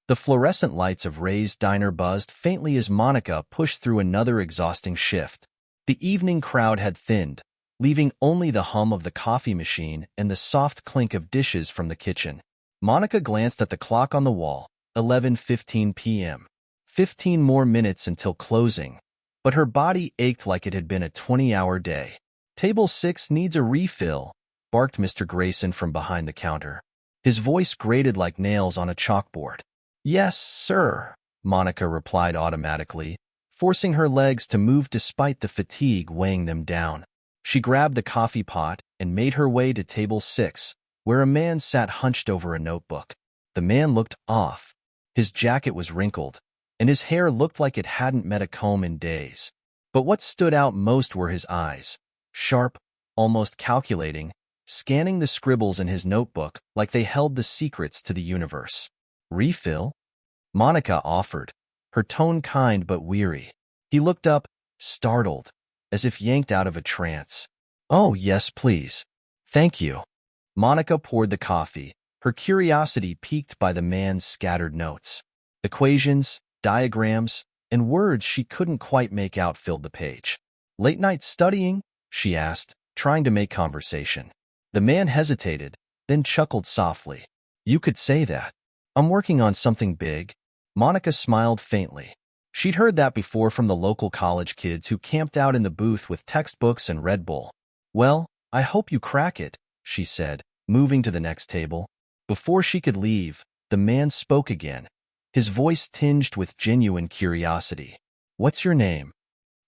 The fluorescent lights of Ray's diner buzzed faintly as Monica pushed through another exhausting shift. The evening crowd had thinned, leaving only the hum of the coffee machine and the soft clink of dishes from the kitchen. Monica glanced at the clock on the wall, 11:15 p.m. 15 more minutes until closing, but her body ached like it had been a 20-hour day. "Table 6 needs a refill," barked Mr. Grayson from behind the counter. His voice grated like nails on a chalkboard. "Yes, sir," Monica replied automatically, forcing her legs to move despite the fatigue weighing them down. She grabbed the coffee pot and made her way to table 6, where a man sat hunched over a notebook. The man looked off. His jacket was wrinkled, and his hair looked like it hadn't met a comb in days. But what stood out most were his eyes, sharp, almost calculating, scanning the scribbles in his notebook like they held the secrets to the universe. "Refill?" Monica offered, her tone kind but weary. He looked up, startled, as if yanked out of a trance. "Oh, yes, please. Thank you." Monica poured the coffee, her curiosity piqued by the man's scattered notes. Equations, diagrams, and words she couldn't quite make out filled the page. "Late night studying?" she asked, trying to make conversation. The man hesitated, then chuckled softly. "You could say that. I'm working on something big." Monica smiled faintly. She'd heard that before from the local college kids who camped out in the booth with textbooks and Red Bull. "Well, I hope you crack it," she said, moving to the next table. Before she could leave, the man spoke again, his voice tinged with genuine curiosity. "What's your name?"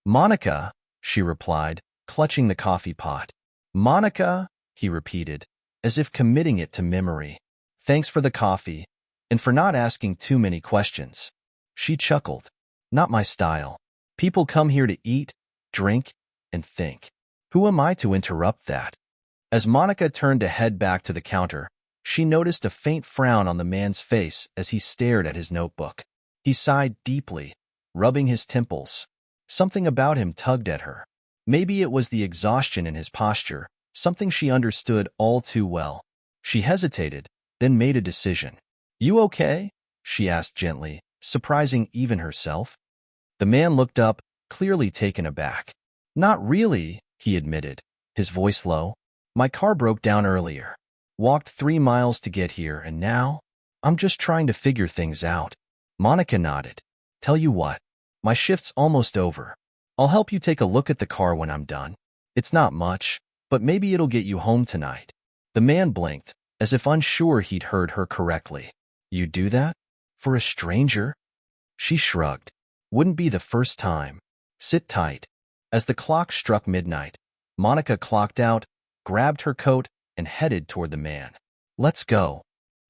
"Monica," she replied, clutching the coffee pot. "Monica," he repeated, as if committing it to memory. "Thanks for the coffee, and for not asking too many questions." She chuckled. "Not my style. People come here to eat, drink, and think. Who am I to interrupt that?" As Monica turned to head back to the counter, she noticed a faint frown on the man's face as he stared at his notebook. He sighed deeply, rubbing his temples. Something about him tugged at her. Maybe it was the exhaustion in his posture, something she understood all too well. She hesitated, then made a decision. "You okay?" she asked gently, surprising even herself. The man looked up, clearly taken aback. "Not really," he admitted, his voice low. "My car broke down earlier. Walked 3 miles to get here, and now I'm just trying to figure things out." Monica nodded. "Tell you what, my shift's almost over. I'll help you take a look at the car when I'm done. It's not much, but maybe it'll get you home tonight." The man blinked, as if unsure he'd heard her correctly. "You do that? For a stranger?" She shrugged. "Wouldn't be the first time. Sit tight." As the clock struck midnight, Monica clocked out, grabbed her coat, and headed toward the man. "Let's go."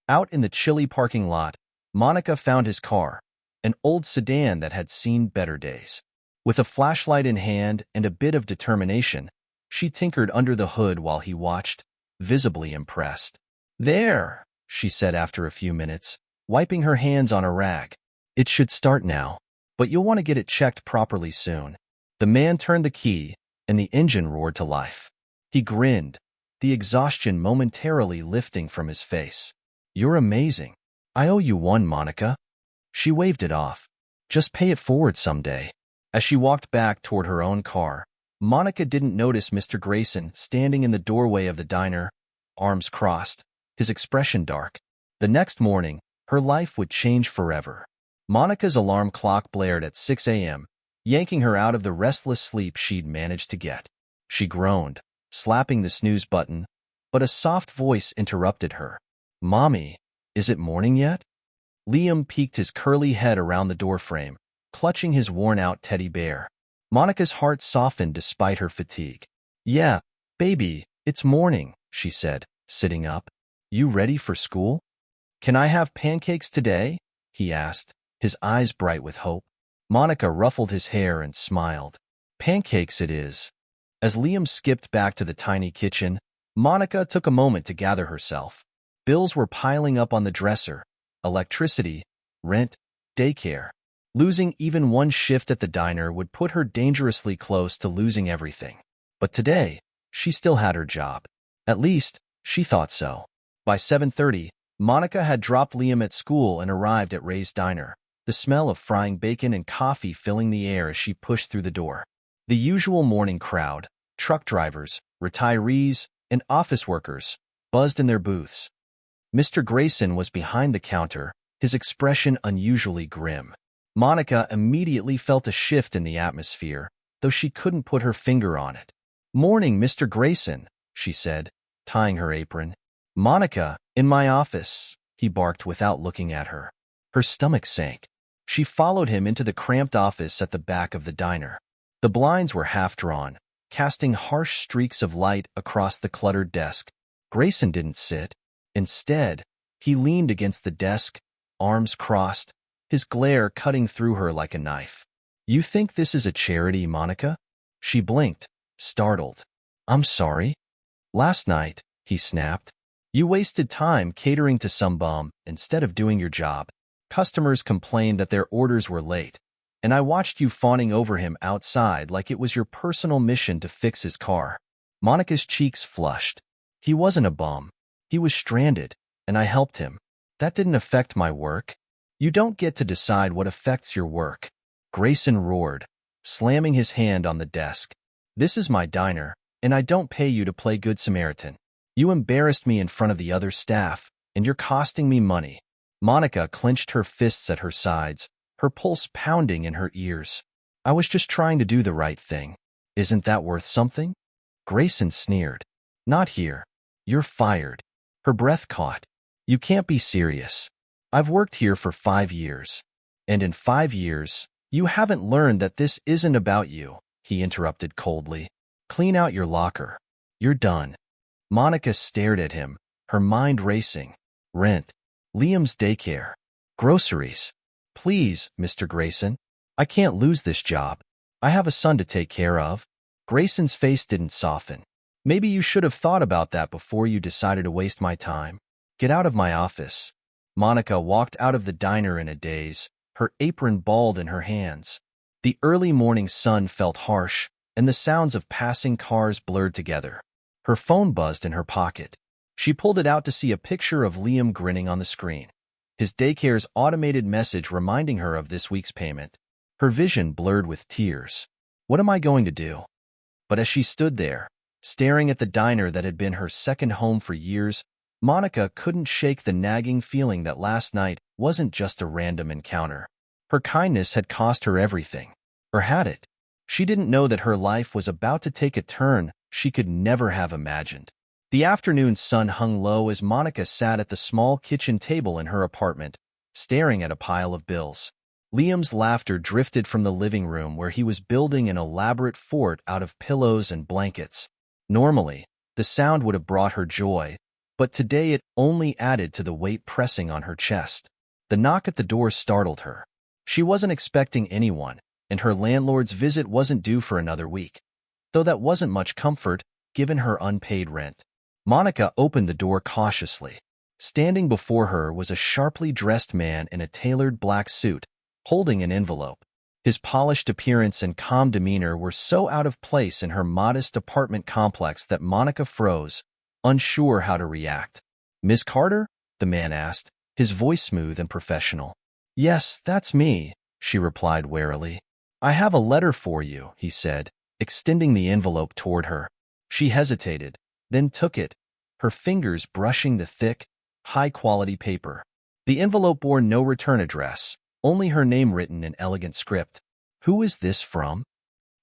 Out in the chilly parking lot, Monica found his car, an old sedan that had seen better days. With a flashlight in hand and a bit of determination, she tinkered under the hood while he watched, visibly impressed. "There," she said after a few minutes, wiping her hands on a rag. "It should start now, but you'll want to get it checked properly soon." The man turned the key, and the engine roared to life. He grinned, the exhaustion momentarily lifting from his face. "You're amazing. I owe you one, Monica." She waved it off. "Just pay it forward someday." As she walked back toward her own car, Monica didn't notice Mr. Grayson standing in the doorway of the diner, arms crossed, his expression dark. The next morning, her life would change forever. Monica's alarm clock blared at 6 a.m., yanking her out of the restless sleep she'd managed to get. She groaned, slapping the snooze button, but a soft voice interrupted her. "Mommy, is it morning yet?" Liam peeked his curly head around the doorframe, clutching his worn-out teddy bear. Monica's heart softened despite her fatigue. "Yeah, baby, it's morning," she said, sitting up. "You ready for school?" "Can I have pancakes today?" he asked, his eyes bright with hope. Monica ruffled his hair and smiled. "Pancakes it is." As Liam skipped back to the tiny kitchen, Monica took a moment to gather herself. Bills were piling up on the dresser: electricity, rent, daycare. Losing even one shift at the diner would put her dangerously close to losing everything. But today, she still had her job. At least, she thought so. By 7:30, Monica had dropped Liam at school and arrived at Ray's diner, the smell of frying bacon and coffee filling the air as she pushed through the door. The usual morning crowd, truck drivers, retirees, and office workers, buzzed in their booths. Mr. Grayson was behind the counter, his expression unusually grim. Monica immediately felt a shift in the atmosphere, though she couldn't put her finger on it. "Morning, Mr. Grayson," she said, tying her apron. "Monica, in my office," he barked without looking at her. Her stomach sank. She followed him into the cramped office at the back of the diner. The blinds were half-drawn, casting harsh streaks of light across the cluttered desk. Grayson didn't sit. Instead, he leaned against the desk, arms crossed, his glare cutting through her like a knife. "You think this is a charity, Monica?" She blinked, startled. "I'm sorry." "Last night," he snapped, "you wasted time catering to some bum instead of doing your job. Customers complained that their orders were late, and I watched you fawning over him outside like it was your personal mission to fix his car." Monica's cheeks flushed. "He wasn't a bum. He was stranded, and I helped him. That didn't affect my work." "You don't get to decide what affects your work," Grayson roared, slamming his hand on the desk. "This is my diner, and I don't pay you to play Good Samaritan. You embarrassed me in front of the other staff, and you're costing me money." Monica clenched her fists at her sides, her pulse pounding in her ears. "I was just trying to do the right thing. Isn't that worth something?" Grayson sneered. "Not here. You're fired." Her breath caught. "You can't be serious. I've worked here for 5 years. And in 5 years, you haven't learned that this isn't about you," he interrupted coldly. "Clean out your locker. You're done." Monica stared at him, her mind racing. Rent. Liam's daycare. Groceries. "Please, Mr. Grayson, I can't lose this job. I have a son to take care of." Grayson's face didn't soften. "Maybe you should have thought about that before you decided to waste my time. Get out of my office." Monica walked out of the diner in a daze, her apron balled in her hands. The early morning sun felt harsh, and the sounds of passing cars blurred together. Her phone buzzed in her pocket. She pulled it out to see a picture of Liam grinning on the screen, his daycare's automated message reminding her of this week's payment. Her vision blurred with tears. What am I going to do? But as she stood there, staring at the diner that had been her second home for years, Monica couldn't shake the nagging feeling that last night wasn't just a random encounter. Her kindness had cost her everything. Or had it? She didn't know that her life was about to take a turn she could never have imagined. The afternoon sun hung low as Monica sat at the small kitchen table in her apartment, staring at a pile of bills. Liam's laughter drifted from the living room where he was building an elaborate fort out of pillows and blankets. Normally, the sound would have brought her joy, but today it only added to the weight pressing on her chest. The knock at the door startled her. She wasn't expecting anyone, and her landlord's visit wasn't due for another week, though that wasn't much comfort, given her unpaid rent. Monica opened the door cautiously. Standing before her was a sharply dressed man in a tailored black suit, holding an envelope. His polished appearance and calm demeanor were so out of place in her modest apartment complex that Monica froze, unsure how to react. "Miss Carter?" the man asked, his voice smooth and professional. "Yes, that's me," she replied warily. "I have a letter for you," he said, extending the envelope toward her. She hesitated, then took it, her fingers brushing the thick, high-quality paper. The envelope bore no return address, only her name written in elegant script. "Who is this from?"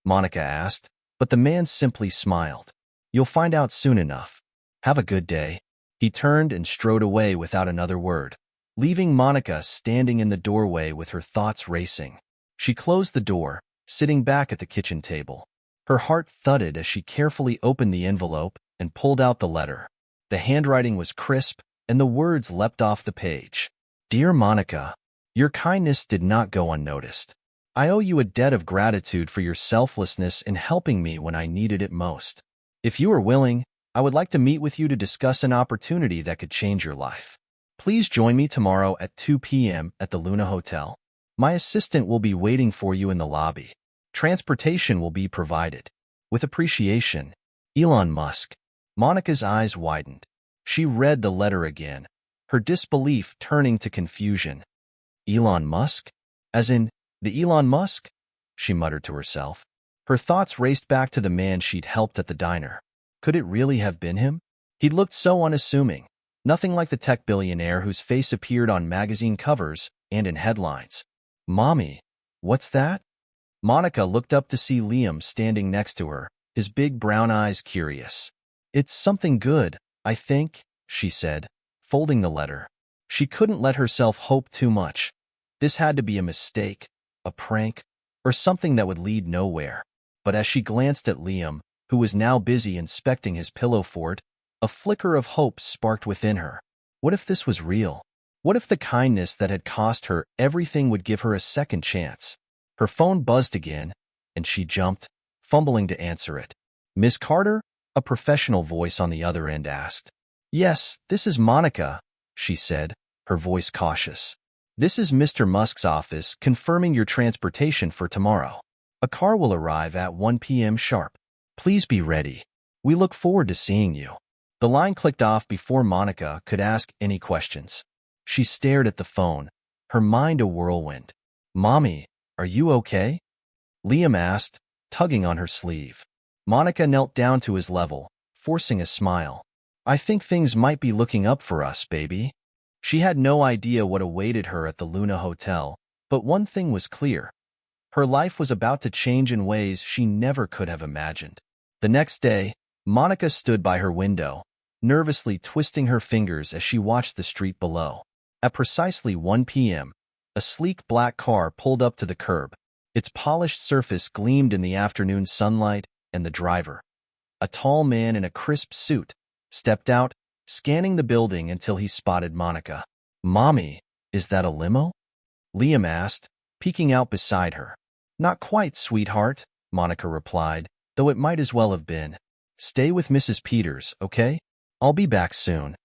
Monica asked, but the man simply smiled. "You'll find out soon enough. Have a good day." He turned and strode away without another word, leaving Monica standing in the doorway with her thoughts racing. She closed the door, sitting back at the kitchen table. Her heart thudded as she carefully opened the envelope and pulled out the letter. The handwriting was crisp, and the words leapt off the page. "Dear Monica, your kindness did not go unnoticed. I owe you a debt of gratitude for your selflessness in helping me when I needed it most. If you are willing, I would like to meet with you to discuss an opportunity that could change your life. Please join me tomorrow at 2 p.m. at the Luna Hotel. My assistant will be waiting for you in the lobby. Transportation will be provided. With appreciation, Elon Musk." Monica's eyes widened. She read the letter again, her disbelief turning to confusion. Elon Musk? As in, the Elon Musk? She muttered to herself. Her thoughts raced back to the man she'd helped at the diner. Could it really have been him? He'd looked so unassuming, nothing like the tech billionaire whose face appeared on magazine covers and in headlines. Mommy, what's that? Monica looked up to see Liam standing next to her, his big brown eyes curious. It's something good, I think, she said, folding the letter. She couldn't let herself hope too much. This had to be a mistake, a prank, or something that would lead nowhere. But as she glanced at Liam, who was now busy inspecting his pillow fort, a flicker of hope sparked within her. What if this was real? What if the kindness that had cost her everything would give her a second chance? Her phone buzzed again, and she jumped, fumbling to answer it. Miss Carter? A professional voice on the other end asked. Yes, this is Monica, she said, her voice cautious. This is Mr. Musk's office confirming your transportation for tomorrow. A car will arrive at 1 p.m. sharp. Please be ready. We look forward to seeing you. The line clicked off before Monica could ask any questions. She stared at the phone, her mind a whirlwind. Mommy, are you okay? Liam asked, tugging on her sleeve. Monica knelt down to his level, forcing a smile. I think things might be looking up for us, baby. She had no idea what awaited her at the Luna Hotel, but one thing was clear. Her life was about to change in ways she never could have imagined. The next day, Monica stood by her window, nervously twisting her fingers as she watched the street below. At precisely 1 p.m., a sleek black car pulled up to the curb. Its polished surface gleamed in the afternoon sunlight, and the driver, a tall man in a crisp suit, stepped out, scanning the building until he spotted Monica. Mommy, is that a limo? Liam asked, peeking out beside her. Not quite, sweetheart, Monica replied, though it might as well have been. Stay with Mrs. Peters, okay? I'll be back soon.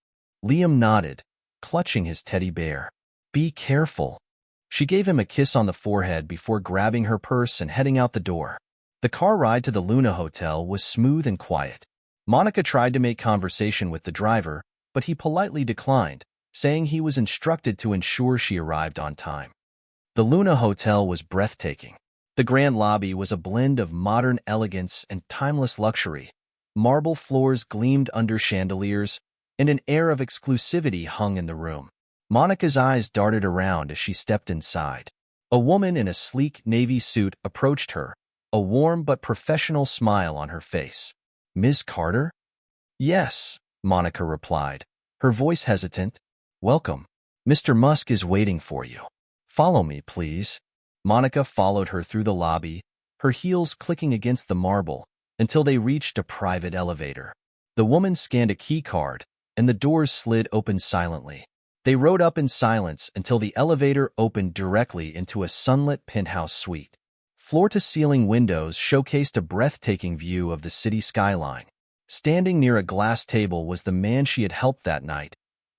Liam nodded, clutching his teddy bear. Be careful. She gave him a kiss on the forehead before grabbing her purse and heading out the door. The car ride to the Luna Hotel was smooth and quiet. Monica tried to make conversation with the driver, but he politely declined, saying he was instructed to ensure she arrived on time. The Luna Hotel was breathtaking. The grand lobby was a blend of modern elegance and timeless luxury. Marble floors gleamed under chandeliers, and an air of exclusivity hung in the room. Monica's eyes darted around as she stepped inside. A woman in a sleek navy suit approached her, a warm but professional smile on her face. Ms. Carter? Yes, Monica replied, her voice hesitant. Welcome. Mr. Musk is waiting for you. Follow me, please. Monica followed her through the lobby, her heels clicking against the marble, until they reached a private elevator. The woman scanned a key card, and the doors slid open silently. They rode up in silence until the elevator opened directly into a sunlit penthouse suite. Floor-to-ceiling windows showcased a breathtaking view of the city skyline. Standing near a glass table was the man she had helped that night.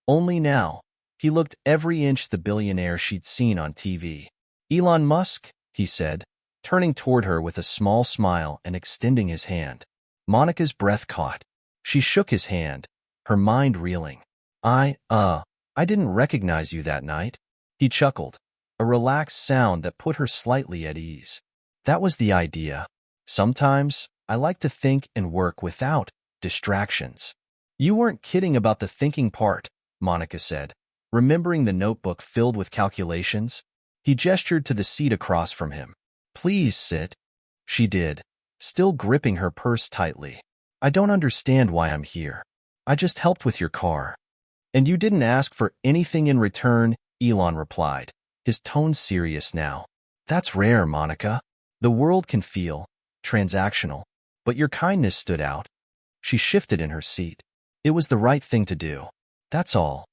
Only now, he looked every inch the billionaire she'd seen on TV. Elon Musk, he said, turning toward her with a small smile and extending his hand. Monica's breath caught. She shook his hand, her mind reeling. I didn't recognize you that night. He chuckled, a relaxed sound that put her slightly at ease. That was the idea. Sometimes, I like to think and work without distractions. You weren't kidding about the thinking part, Monica said, remembering the notebook filled with calculations. He gestured to the seat across from him. Please sit. She did, still gripping her purse tightly. I don't understand why I'm here. I just helped with your car. And you didn't ask for anything in return, Elon replied, his tone serious now. That's rare, Monica. The world can feel transactional, but your kindness stood out. She shifted in her seat. It was the right thing to do. That's all.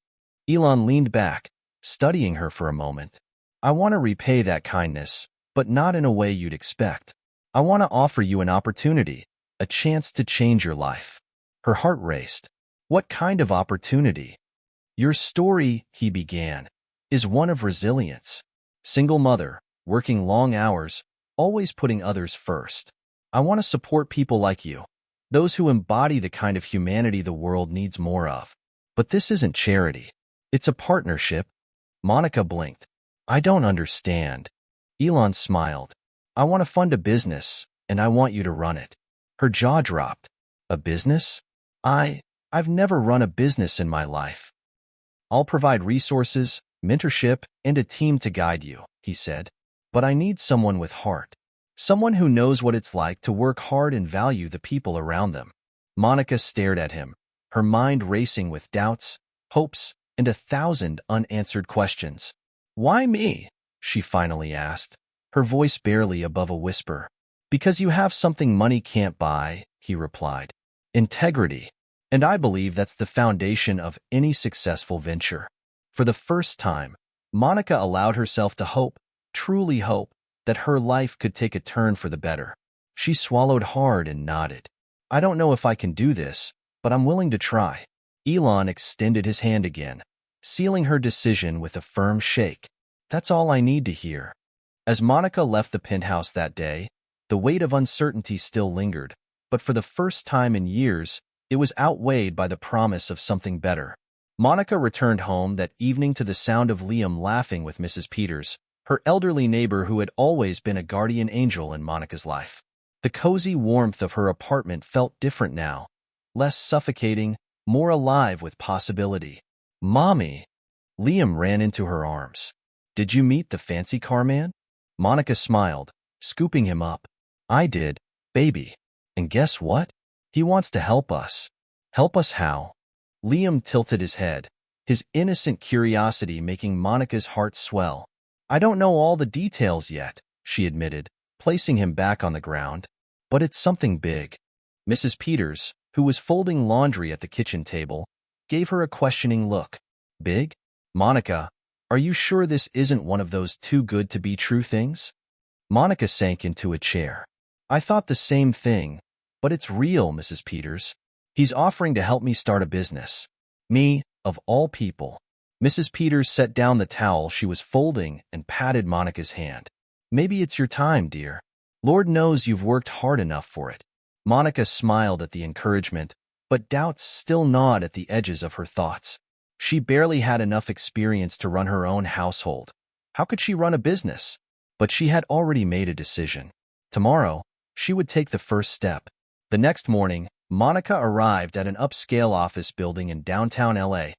Elon leaned back, studying her for a moment. I want to repay that kindness, but not in a way you'd expect. I want to offer you an opportunity, a chance to change your life. Her heart raced. What kind of opportunity? Your story, he began, is one of resilience. Single mother, working long hours, always putting others first. I want to support people like you, those who embody the kind of humanity the world needs more of. But this isn't charity. It's a partnership. Monica blinked. I don't understand. Elon smiled. I want to fund a business, and I want you to run it. Her jaw dropped. A business? I've never run a business in my life. I'll provide resources, mentorship, and a team to guide you, he said. But I need someone with heart. Someone who knows what it's like to work hard and value the people around them. Monica stared at him, her mind racing with doubts, hopes, and 1,000 unanswered questions. Why me? She finally asked, her voice barely above a whisper. Because you have something money can't buy, he replied. Integrity. And I believe that's the foundation of any successful venture. For the first time, Monica allowed herself to hope, truly hope, that her life could take a turn for the better. She swallowed hard and nodded. I don't know if I can do this, but I'm willing to try. Elon extended his hand again, sealing her decision with a firm shake. That's all I need to hear. As Monica left the penthouse that day, the weight of uncertainty still lingered, but for the first time in years, it was outweighed by the promise of something better. Monica returned home that evening to the sound of Liam laughing with Mrs. Peters, her elderly neighbor who had always been a guardian angel in Monica's life. The cozy warmth of her apartment felt different now, less suffocating, more alive with possibility. Mommy! Liam ran into her arms. Did you meet the fancy car man? Monica smiled, scooping him up. I did, baby. And guess what? He wants to help us. Help us how? Liam tilted his head, his innocent curiosity making Monica's heart swell. I don't know all the details yet, she admitted, placing him back on the ground. But it's something big. Mrs. Peters, who was folding laundry at the kitchen table, gave her a questioning look. Big? Monica, are you sure this isn't one of those too-good-to-be-true things? Monica sank into a chair. I thought the same thing, but it's real, Mrs. Peters. He's offering to help me start a business. Me, of all people. Mrs. Peters set down the towel she was folding and patted Monica's hand. Maybe it's your time, dear. Lord knows you've worked hard enough for it. Monica smiled at the encouragement, but doubts still gnawed at the edges of her thoughts. She barely had enough experience to run her own household. How could she run a business? But she had already made a decision. Tomorrow, she would take the first step. The next morning, Monica arrived at an upscale office building in downtown LA,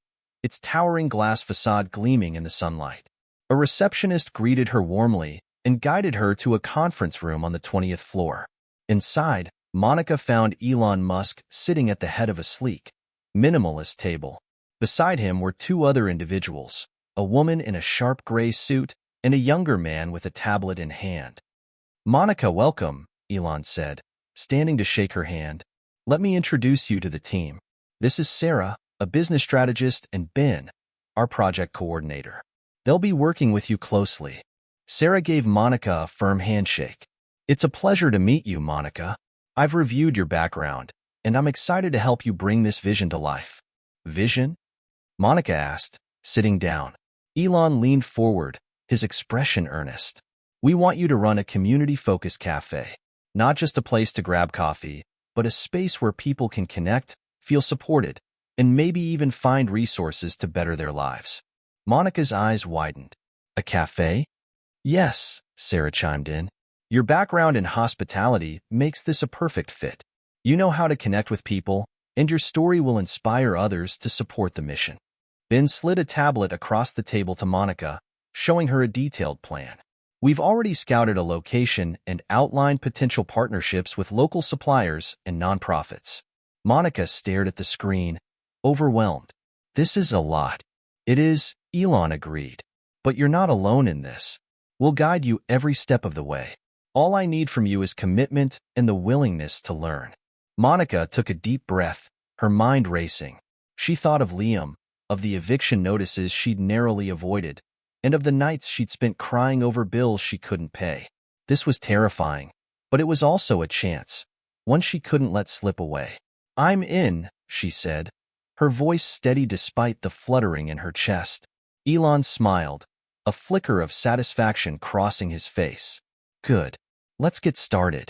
its towering glass facade gleaming in the sunlight. A receptionist greeted her warmly and guided her to a conference room on the 20th floor. Inside, Monica found Elon Musk sitting at the head of a sleek, minimalist table. Beside him were two other individuals, a woman in a sharp gray suit and a younger man with a tablet in hand. Monica, welcome, Elon said, standing to shake her hand. Let me introduce you to the team. This is Sarah, a business strategist, and Ben, our project coordinator. They'll be working with you closely. Sarah gave Monica a firm handshake. It's a pleasure to meet you, Monica. I've reviewed your background, and I'm excited to help you bring this vision to life. Vision? Monica asked, sitting down. Elon leaned forward, his expression earnest. We want you to run a community-focused cafe. Not just a place to grab coffee, but a space where people can connect, feel supported, and maybe even find resources to better their lives. Monica's eyes widened. A cafe? Yes, Sarah chimed in. Your background in hospitality makes this a perfect fit. You know how to connect with people, and your story will inspire others to support the mission. Ben slid a tablet across the table to Monica, showing her a detailed plan. We've already scouted a location and outlined potential partnerships with local suppliers and nonprofits. Monica stared at the screen, overwhelmed. This is a lot. It is, Elon agreed. But you're not alone in this. We'll guide you every step of the way. All I need from you is commitment and the willingness to learn. Monica took a deep breath, her mind racing. She thought of Liam, of the eviction notices she'd narrowly avoided, and of the nights she'd spent crying over bills she couldn't pay. This was terrifying, but it was also a chance, one she couldn't let slip away. I'm in, she said, her voice steady despite the fluttering in her chest. Elon smiled, a flicker of satisfaction crossing his face. Good. Let's get started.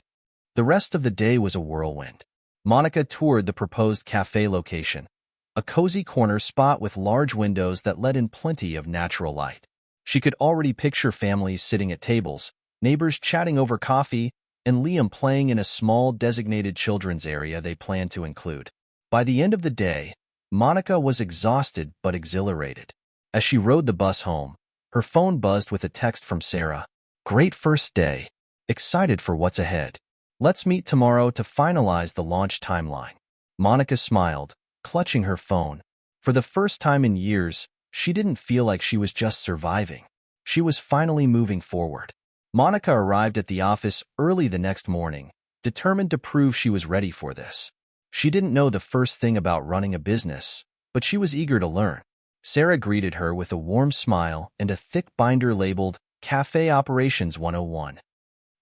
The rest of the day was a whirlwind. Monica toured the proposed cafe location, a cozy corner spot with large windows that let in plenty of natural light. She could already picture families sitting at tables, neighbors chatting over coffee, and Liam playing in a small designated children's area they planned to include. By the end of the day, Monica was exhausted but exhilarated. As she rode the bus home, her phone buzzed with a text from Sarah. "Great first day. Excited for what's ahead. Let's meet tomorrow to finalize the launch timeline." Monica smiled, clutching her phone. For the first time in years, she didn't feel like she was just surviving. She was finally moving forward. Monica arrived at the office early the next morning, determined to prove she was ready for this. She didn't know the first thing about running a business, but she was eager to learn. Sarah greeted her with a warm smile and a thick binder labeled Cafe Operations 101.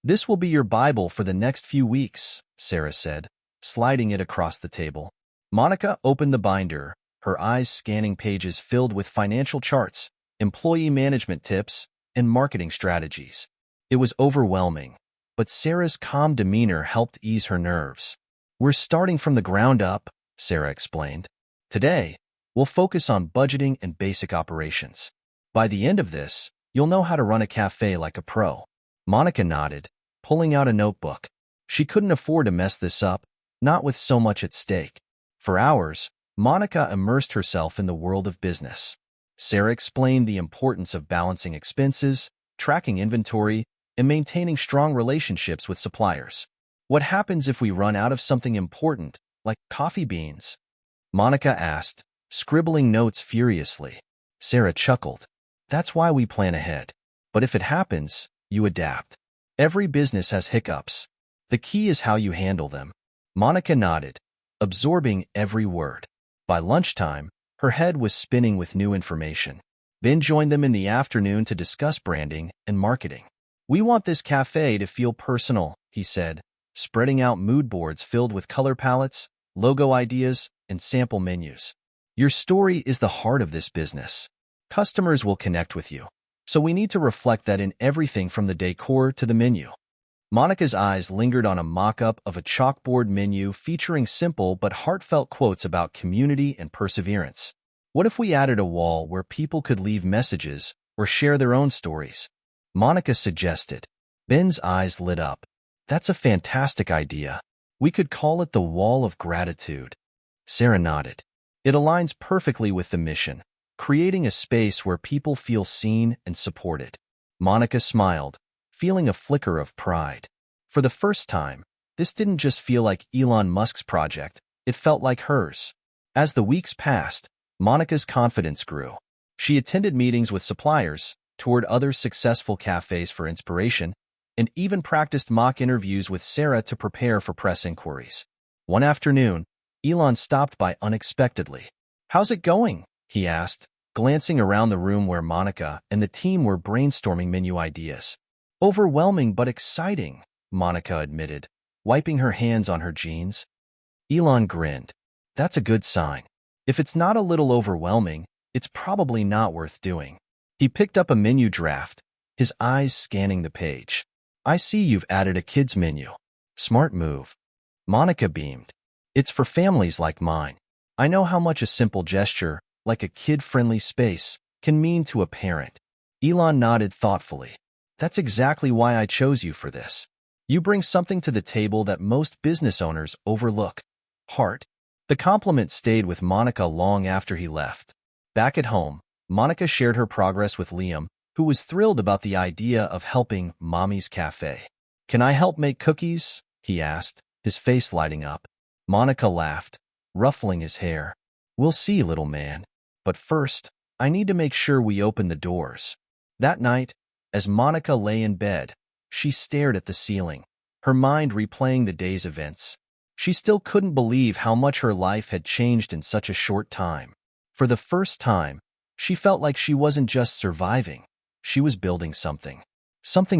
"This will be your Bible for the next few weeks," Sarah said, sliding it across the table. Monica opened the binder, her eyes scanning pages filled with financial charts, employee management tips, and marketing strategies. It was overwhelming, but Sarah's calm demeanor helped ease her nerves. "We're starting from the ground up," Sarah explained. "Today, we'll focus on budgeting and basic operations. By the end of this, you'll know how to run a cafe like a pro." Monica nodded, pulling out a notebook. She couldn't afford to mess this up, not with so much at stake. For hours, Monica immersed herself in the world of business. Sarah explained the importance of balancing expenses, tracking inventory, and maintaining strong relationships with suppliers. "What happens if we run out of something important, like coffee beans?" Monica asked, scribbling notes furiously. Sarah chuckled. "That's why we plan ahead. But if it happens, you adapt. Every business has hiccups. The key is how you handle them." Monica nodded, absorbing every word. By lunchtime, her head was spinning with new information. Ben joined them in the afternoon to discuss branding and marketing. "We want this cafe to feel personal," he said, spreading out mood boards filled with color palettes, logo ideas, and sample menus. "Your story is the heart of this business. Customers will connect with you, so we need to reflect that in everything from the decor to the menu." Monica's eyes lingered on a mock-up of a chalkboard menu featuring simple but heartfelt quotes about community and perseverance. What if we added a wall where people could leave messages or share their own stories? Monica suggested. Ben's eyes lit up. "That's a fantastic idea. We could call it the Wall of Gratitude." Sarah nodded. "It aligns perfectly with the mission, creating a space where people feel seen and supported." Monica smiled, feeling a flicker of pride. For the first time, this didn't just feel like Elon Musk's project, it felt like hers. As the weeks passed, Monica's confidence grew. She attended meetings with suppliers, toured other successful cafes for inspiration, and even practiced mock interviews with Sarah to prepare for press inquiries. One afternoon, Elon stopped by unexpectedly. "How's it going?" he asked, glancing around the room where Monica and the team were brainstorming menu ideas. "Overwhelming but exciting," Monica admitted, wiping her hands on her jeans. Elon grinned. "That's a good sign. If it's not a little overwhelming, it's probably not worth doing." He picked up a menu draft, his eyes scanning the page. "I see you've added a kids menu. Smart move." Monica beamed. "It's for families like mine. I know how much a simple gesture, like a kid-friendly space, can mean to a parent." Elon nodded thoughtfully. "That's exactly why I chose you for this. You bring something to the table that most business owners overlook: heart." The compliment stayed with Monica long after he left. Back at home, Monica shared her progress with Liam, who was thrilled about the idea of helping Mommy's Cafe. "Can I help make cookies?" he asked, his face lighting up. Monica laughed, ruffling his hair. "We'll see, little man. But first, I need to make sure we open the doors." That night, as Monica lay in bed, she stared at the ceiling, her mind replaying the day's events. She still couldn't believe how much her life had changed in such a short time. For the first time, she felt like she wasn't just surviving, she was building something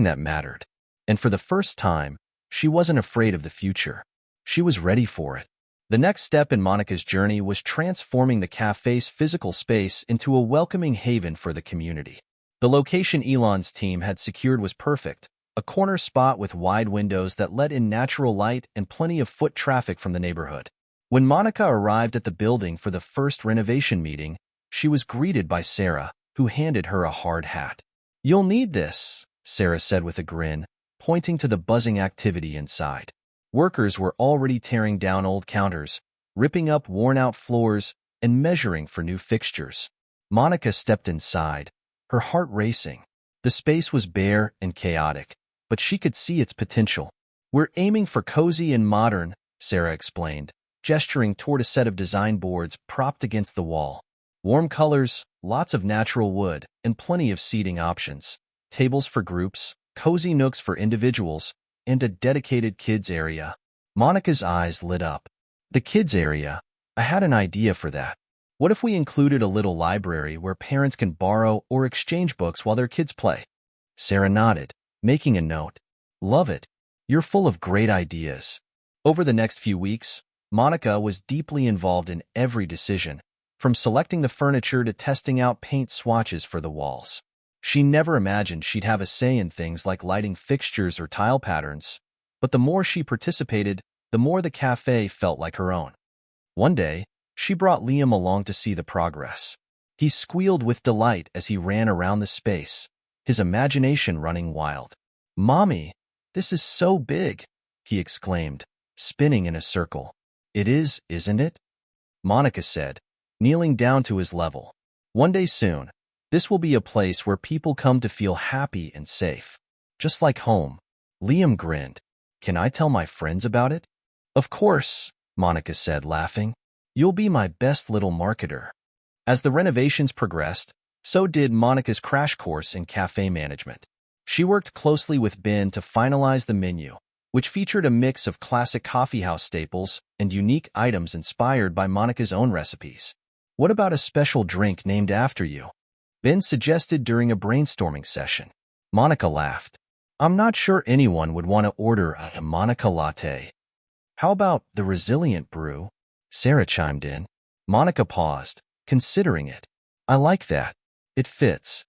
that mattered. And for the first time, she wasn't afraid of the future. She was ready for it. The next step in Monica's journey was transforming the cafe's physical space into a welcoming haven for the community. The location Elon's team had secured was perfect, a corner spot with wide windows that let in natural light and plenty of foot traffic from the neighborhood. When Monica arrived at the building for the first renovation meeting, she was greeted by Sarah, who handed her a hard hat. "You'll need this," Sarah said with a grin, pointing to the buzzing activity inside. Workers were already tearing down old counters, ripping up worn-out floors, and measuring for new fixtures. Monica stepped inside, her heart racing. The space was bare and chaotic, but she could see its potential. "We're aiming for cozy and modern," Sarah explained, gesturing toward a set of design boards propped against the wall. Warm colors, lots of natural wood, and plenty of seating options. Tables for groups, cozy nooks for individuals, and a dedicated kids area. Monica's eyes lit up. The kids area? I had an idea for that. What if we included a little library where parents can borrow or exchange books while their kids play? Sarah nodded, making a note. "Love it. You're full of great ideas." Over the next few weeks, Monica was deeply involved in every decision, from selecting the furniture to testing out paint swatches for the walls. She never imagined she'd have a say in things like lighting fixtures or tile patterns, but the more she participated, the more the cafe felt like her own. One day, she brought Liam along to see the progress. He squealed with delight as he ran around the space, his imagination running wild. "Mommy, this is so big," he exclaimed, spinning in a circle. "It is, isn't it?" Monica said, kneeling down to his level. "One day soon, this will be a place where people come to feel happy and safe. Just like home." Liam grinned. "Can I tell my friends about it?" "Of course," Monica said, laughing. "You'll be my best little marketer." As the renovations progressed, so did Monica's crash course in cafe management. She worked closely with Ben to finalize the menu, which featured a mix of classic coffeehouse staples and unique items inspired by Monica's own recipes. "What about a special drink named after you?" Ben suggested during a brainstorming session. Monica laughed. "I'm not sure anyone would want to order a Monica latte." "How about the Resilient Brew?" Sarah chimed in. Monica paused, considering it. "I like that. It fits."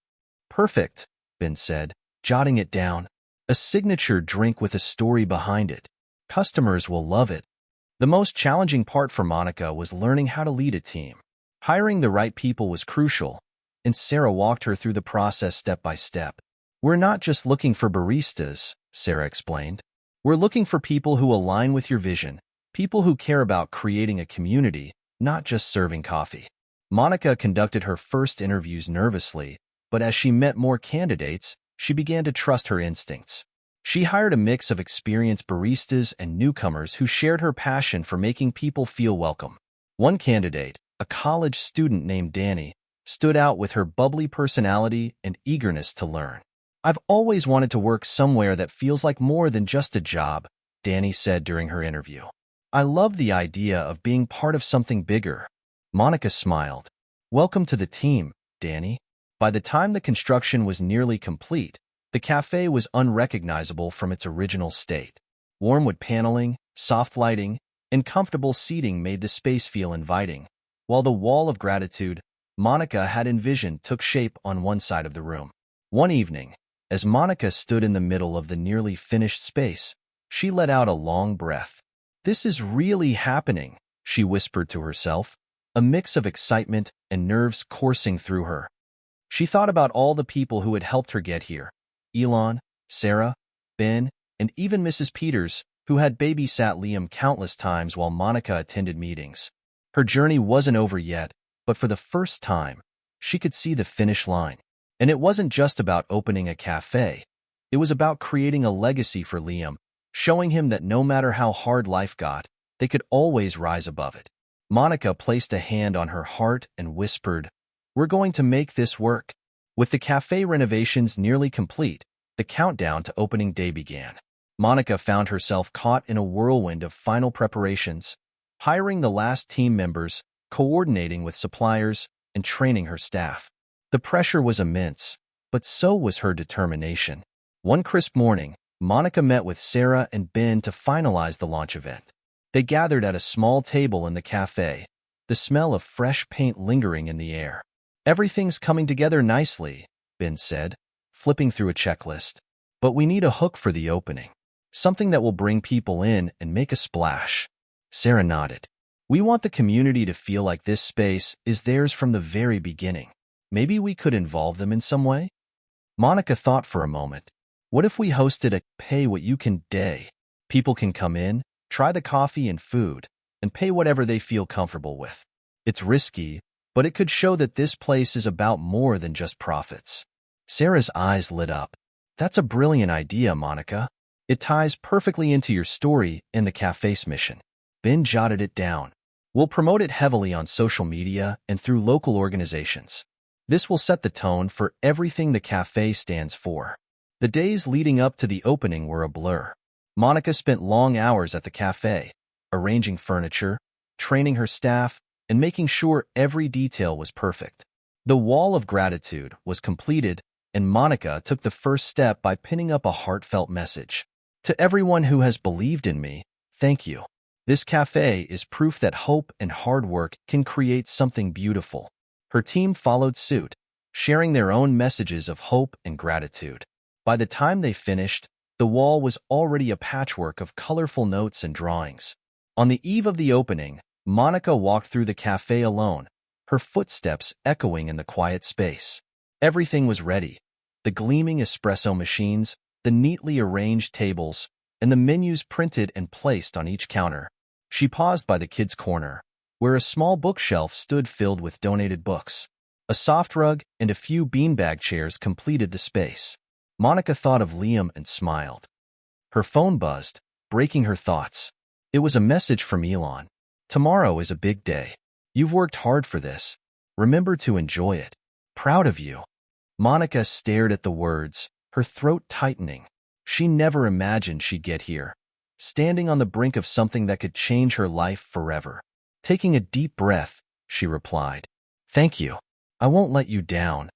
"Perfect," Ben said, jotting it down. "A signature drink with a story behind it. Customers will love it." The most challenging part for Monica was learning how to lead a team. Hiring the right people was crucial, and Sarah walked her through the process step by step. "We're not just looking for baristas," Sarah explained. "We're looking for people who align with your vision, people who care about creating a community, not just serving coffee." Monica conducted her first interviews nervously, but as she met more candidates, she began to trust her instincts. She hired a mix of experienced baristas and newcomers who shared her passion for making people feel welcome. One candidate, a college student named Danny, stood out with her bubbly personality and eagerness to learn. "I've always wanted to work somewhere that feels like more than just a job," Danny said during her interview. "I love the idea of being part of something bigger." Monica smiled. "Welcome to the team, Danny." By the time the construction was nearly complete, the cafe was unrecognizable from its original state. Warm wood paneling, soft lighting, and comfortable seating made the space feel inviting, while the wall of gratitude Monica had envisioned took shape on one side of the room. One evening, as Monica stood in the middle of the nearly finished space, she let out a long breath. "This is really happening," she whispered to herself, a mix of excitement and nerves coursing through her. She thought about all the people who had helped her get here: Elon, Sarah, Ben, and even Mrs. Peters, who had babysat Liam countless times while Monica attended meetings. Her journey wasn't over yet, but for the first time, she could see the finish line. And it wasn't just about opening a cafe. It was about creating a legacy for Liam, showing him that no matter how hard life got, they could always rise above it. Monica placed a hand on her heart and whispered, "We're going to make this work." With the cafe renovations nearly complete, the countdown to opening day began. Monica found herself caught in a whirlwind of final preparations, hiring the last team members, coordinating with suppliers, and training her staff. The pressure was immense, but so was her determination. One crisp morning, Monica met with Sarah and Ben to finalize the launch event. They gathered at a small table in the cafe, the smell of fresh paint lingering in the air. "Everything's coming together nicely," Ben said, flipping through a checklist. "But we need a hook for the opening. Something that will bring people in and make a splash." Sarah nodded. We want the community to feel like this space is theirs from the very beginning. Maybe we could involve them in some way? Monica thought for a moment. What if we hosted a pay-what-you-can day? People can come in, try the coffee and food, and pay whatever they feel comfortable with. It's risky, but it could show that this place is about more than just profits. Sarah's eyes lit up. That's a brilliant idea, Monica. It ties perfectly into your story and the cafe's mission. Ben jotted it down. We'll promote it heavily on social media and through local organizations. This will set the tone for everything the cafe stands for. The days leading up to the opening were a blur. Monica spent long hours at the cafe, arranging furniture, training her staff, and making sure every detail was perfect. The wall of gratitude was completed, and Monica took the first step by pinning up a heartfelt message. To everyone who has believed in me, thank you. This cafe is proof that hope and hard work can create something beautiful. Her team followed suit, sharing their own messages of hope and gratitude. By the time they finished, the wall was already a patchwork of colorful notes and drawings. On the eve of the opening, Monica walked through the cafe alone, her footsteps echoing in the quiet space. Everything was ready. The gleaming espresso machines, the neatly arranged tables, and the menus printed and placed on each counter. She paused by the kids' corner, where a small bookshelf stood filled with donated books. A soft rug and a few beanbag chairs completed the space. Monica thought of Liam and smiled. Her phone buzzed, breaking her thoughts. It was a message from Elon. Tomorrow is a big day. You've worked hard for this. Remember to enjoy it. Proud of you. Monica stared at the words, her throat tightening. She never imagined she'd get here, standing on the brink of something that could change her life forever. Taking a deep breath, she replied, "Thank you. I won't let you down."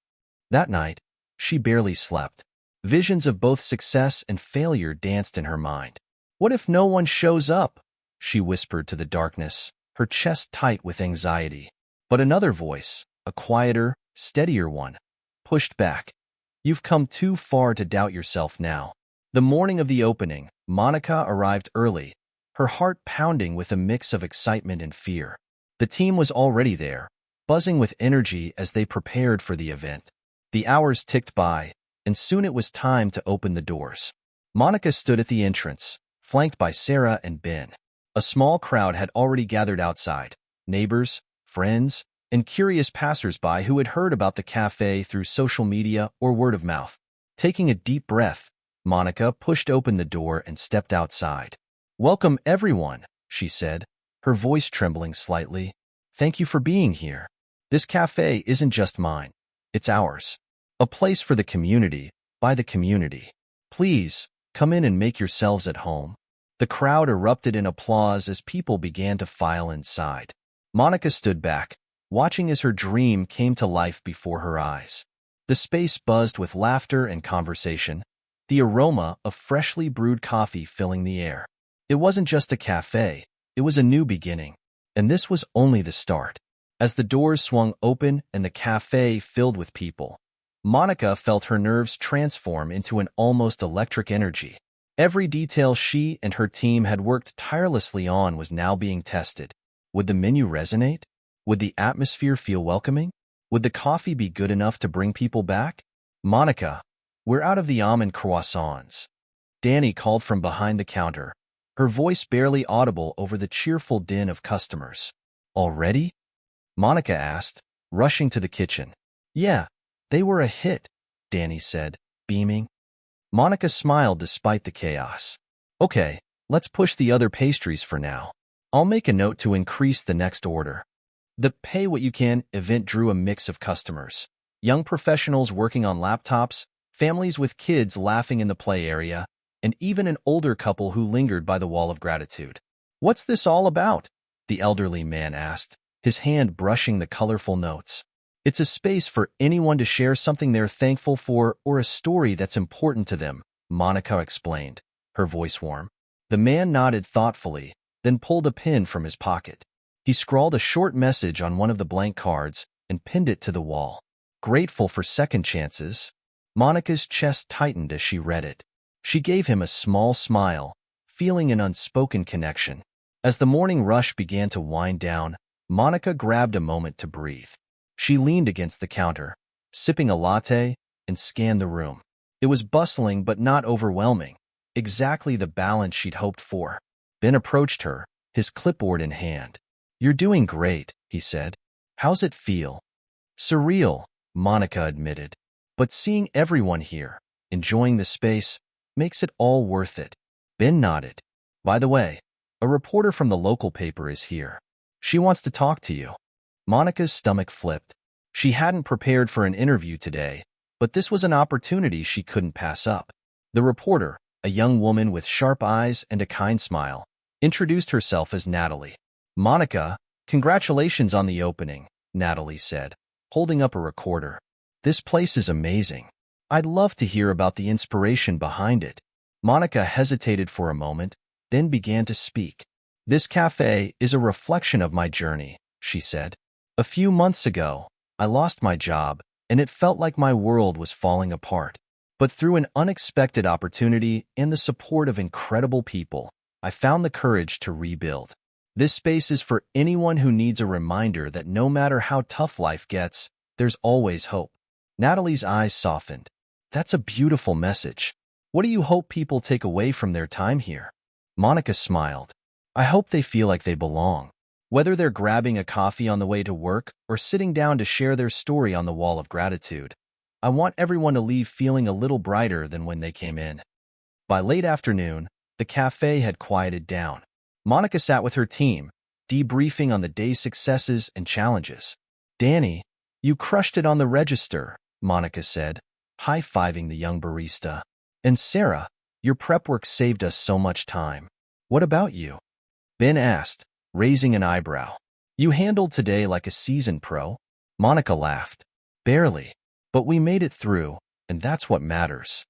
That night, she barely slept. Visions of both success and failure danced in her mind. What if no one shows up? She whispered to the darkness, her chest tight with anxiety. But another voice, a quieter, steadier one, pushed back. You've come too far to doubt yourself now. The morning of the opening, Monica arrived early, her heart pounding with a mix of excitement and fear. The team was already there, buzzing with energy as they prepared for the event. The hours ticked by, and soon it was time to open the doors. Monica stood at the entrance, flanked by Sarah and Ben. A small crowd had already gathered outside, neighbors, friends, and curious passers-by who had heard about the cafe through social media or word of mouth. Taking a deep breath, Monica pushed open the door and stepped outside. "Welcome, everyone," she said, her voice trembling slightly. "Thank you for being here. This cafe isn't just mine. It's ours. A place for the community, by the community. Please, come in and make yourselves at home." The crowd erupted in applause as people began to file inside. Monica stood back, watching as her dream came to life before her eyes. The space buzzed with laughter and conversation, the aroma of freshly brewed coffee filling the air. It wasn't just a cafe, it was a new beginning. And this was only the start. As the doors swung open and the cafe filled with people, Monica felt her nerves transform into an almost electric energy. Every detail she and her team had worked tirelessly on was now being tested. Would the menu resonate? Would the atmosphere feel welcoming? Would the coffee be good enough to bring people back? "Monica, we're out of the almond croissants," Danny called from behind the counter, her voice barely audible over the cheerful din of customers. "Already?" Monica asked, rushing to the kitchen. "Yeah, they were a hit," Danny said, beaming. Monica smiled despite the chaos. "Okay, let's push the other pastries for now. I'll make a note to increase the next order." The Pay What You Can event drew a mix of customers. Young professionals working on laptops, families with kids laughing in the play area, and even an older couple who lingered by the wall of gratitude. "What's this all about?" the elderly man asked, his hand brushing the colorful notes. "It's a space for anyone to share something they're thankful for or a story that's important to them," Monica explained, her voice warm. The man nodded thoughtfully, then pulled a pen from his pocket. He scrawled a short message on one of the blank cards and pinned it to the wall. "Grateful for second chances." Monica's chest tightened as she read it. She gave him a small smile, feeling an unspoken connection. As the morning rush began to wind down, Monica grabbed a moment to breathe. She leaned against the counter, sipping a latte, and scanned the room. It was bustling but not overwhelming, exactly the balance she'd hoped for. Ben approached her, his clipboard in hand. "You're doing great," he said. "How's it feel?" "Surreal," Monica admitted. "But seeing everyone here, enjoying the space, makes it all worth it." Ben nodded. "By the way, a reporter from the local paper is here. She wants to talk to you." Monica's stomach flipped. She hadn't prepared for an interview today, but this was an opportunity she couldn't pass up. The reporter, a young woman with sharp eyes and a kind smile, introduced herself as Natalie. "Monica, congratulations on the opening," Natalie said, holding up a recorder. "This place is amazing. I'd love to hear about the inspiration behind it." Monica hesitated for a moment, then began to speak. "This cafe is a reflection of my journey," she said. "A few months ago, I lost my job, and it felt like my world was falling apart. But through an unexpected opportunity and the support of incredible people, I found the courage to rebuild. This space is for anyone who needs a reminder that no matter how tough life gets, there's always hope." Natalie's eyes softened. "That's a beautiful message. What do you hope people take away from their time here?" Monica smiled. "I hope they feel like they belong. Whether they're grabbing a coffee on the way to work or sitting down to share their story on the wall of gratitude, I want everyone to leave feeling a little brighter than when they came in." By late afternoon, the cafe had quieted down. Monica sat with her team, debriefing on the day's successes and challenges. "Danny, you crushed it on the register," Monica said, high-fiving the young barista. "And Sarah, your prep work saved us so much time. What about you?" Ben asked, raising an eyebrow. "You handled today like a seasoned pro." Monica laughed. "Barely, but we made it through, and that's what matters."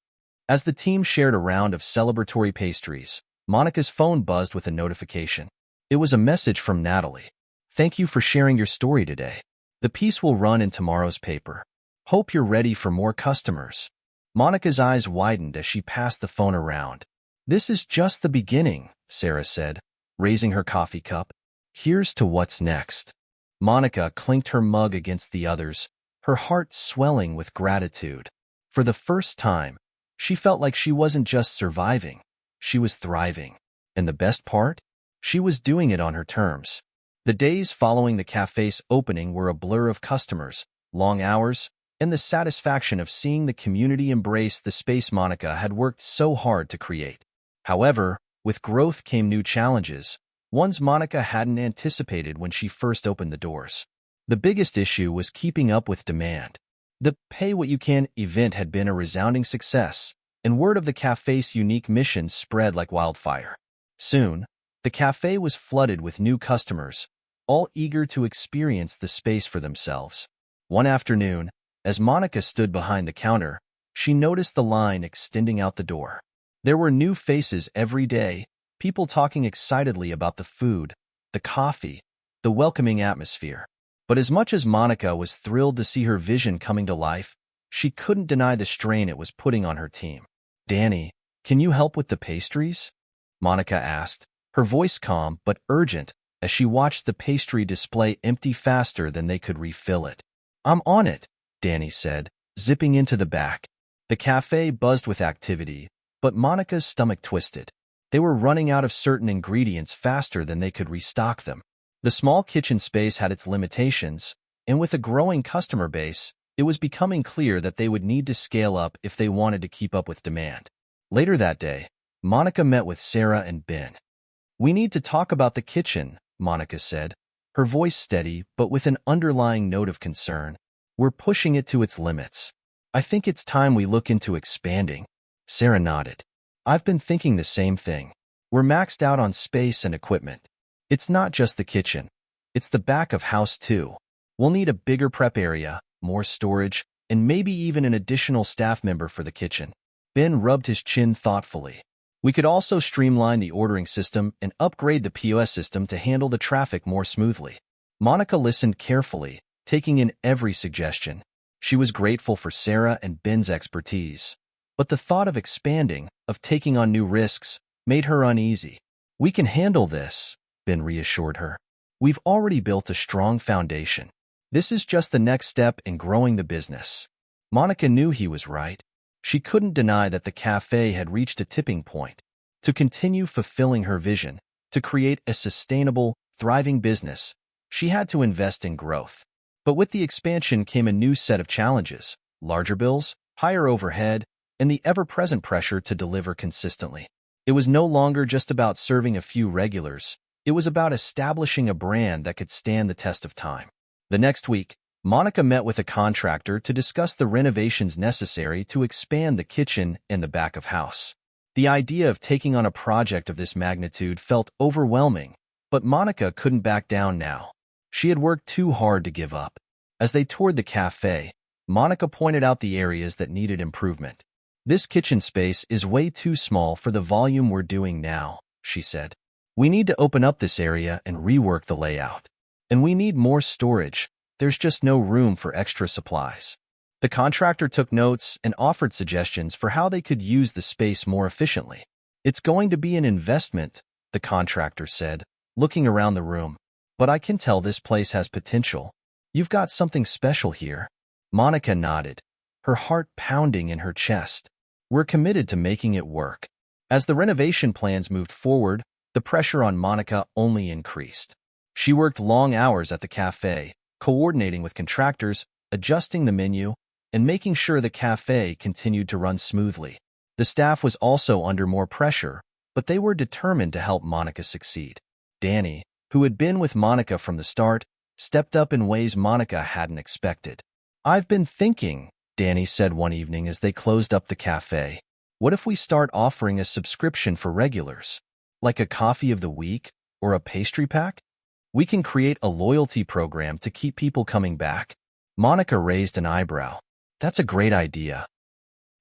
As the team shared a round of celebratory pastries, Monica's phone buzzed with a notification. It was a message from Natalie. "Thank you for sharing your story today. The piece will run in tomorrow's paper. Hope you're ready for more customers." Monica's eyes widened as she passed the phone around. "This is just the beginning," Sarah said, raising her coffee cup. "Here's to what's next." Monica clinked her mug against the others, her heart swelling with gratitude. For the first time, she felt like she wasn't just surviving, she was thriving. And the best part? She was doing it on her terms. The days following the cafe's opening were a blur of customers, long hours, and the satisfaction of seeing the community embrace the space Monica had worked so hard to create. However, with growth came new challenges, ones Monica hadn't anticipated when she first opened the doors. The biggest issue was keeping up with demand. The Pay What You Can event had been a resounding success, and word of the cafe's unique mission spread like wildfire. Soon, the cafe was flooded with new customers, all eager to experience the space for themselves. One afternoon, as Monica stood behind the counter, she noticed the line extending out the door. There were new faces every day, people talking excitedly about the food, the coffee, the welcoming atmosphere. But as much as Monica was thrilled to see her vision coming to life, she couldn't deny the strain it was putting on her team. "Danny, can you help with the pastries?" Monica asked, her voice calm but urgent as she watched the pastry display empty faster than they could refill it. "I'm on it," Danny said, zipping into the back. The cafe buzzed with activity, but Monica's stomach twisted. They were running out of certain ingredients faster than they could restock them. The small kitchen space had its limitations, and with a growing customer base, it was becoming clear that they would need to scale up if they wanted to keep up with demand. Later that day, Monica met with Sarah and Ben. "We need to talk about the kitchen," Monica said, her voice steady but with an underlying note of concern. "We're pushing it to its limits. I think it's time we look into expanding." Sarah nodded. "I've been thinking the same thing. We're maxed out on space and equipment. It's not just the kitchen. It's the back of house too. We'll need a bigger prep area, more storage, and maybe even an additional staff member for the kitchen." Ben rubbed his chin thoughtfully. "We could also streamline the ordering system and upgrade the POS system to handle the traffic more smoothly." Monica listened carefully, taking in every suggestion. She was grateful for Sarah and Ben's expertise. But the thought of expanding, of taking on new risks, made her uneasy. "We can handle this," Ben reassured her. We've already built a strong foundation. This is just the next step in growing the business. Monica knew he was right. She couldn't deny that the cafe had reached a tipping point. To continue fulfilling her vision, to create a sustainable, thriving business, she had to invest in growth. But with the expansion came a new set of challenges: larger bills, higher overhead, and the ever-present pressure to deliver consistently. It was no longer just about serving a few regulars. It was about establishing a brand that could stand the test of time. The next week, Monica met with a contractor to discuss the renovations necessary to expand the kitchen and the back of house. The idea of taking on a project of this magnitude felt overwhelming, but Monica couldn't back down now. She had worked too hard to give up. As they toured the cafe, Monica pointed out the areas that needed improvement. This kitchen space is way too small for the volume we're doing now, she said. We need to open up this area and rework the layout. And we need more storage. There's just no room for extra supplies. The contractor took notes and offered suggestions for how they could use the space more efficiently. It's going to be an investment, the contractor said, looking around the room. But I can tell this place has potential. You've got something special here. Monica nodded, her heart pounding in her chest. We're committed to making it work. As the renovation plans moved forward, the pressure on Monica only increased. She worked long hours at the cafe, coordinating with contractors, adjusting the menu, and making sure the cafe continued to run smoothly. The staff was also under more pressure, but they were determined to help Monica succeed. Danny, who had been with Monica from the start, stepped up in ways Monica hadn't expected. I've been thinking, Danny said one evening as they closed up the cafe. What if we start offering a subscription for regulars? Like a coffee of the week or a pastry pack? We can create a loyalty program to keep people coming back. Monica raised an eyebrow. That's a great idea.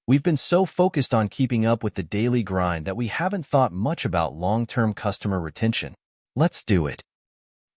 We've been so focused on keeping up with the daily grind that we haven't thought much about long-term customer retention. Let's do it.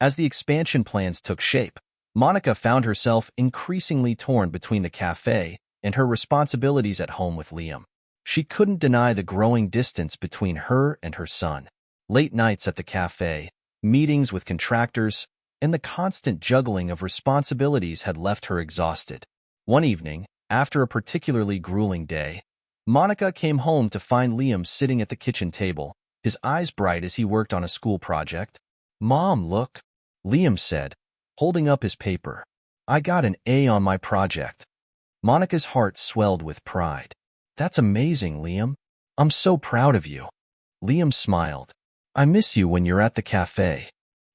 As the expansion plans took shape, Monica found herself increasingly torn between the cafe and her responsibilities at home with Liam. She couldn't deny the growing distance between her and her son. Late nights at the cafe, meetings with contractors, and the constant juggling of responsibilities had left her exhausted. One evening, after a particularly grueling day, Monica came home to find Liam sitting at the kitchen table, his eyes bright as he worked on a school project. "Mom, look," Liam said, holding up his paper. "I got an A on my project." Monica's heart swelled with pride. "That's amazing, Liam. I'm so proud of you." Liam smiled. "I miss you when you're at the cafe."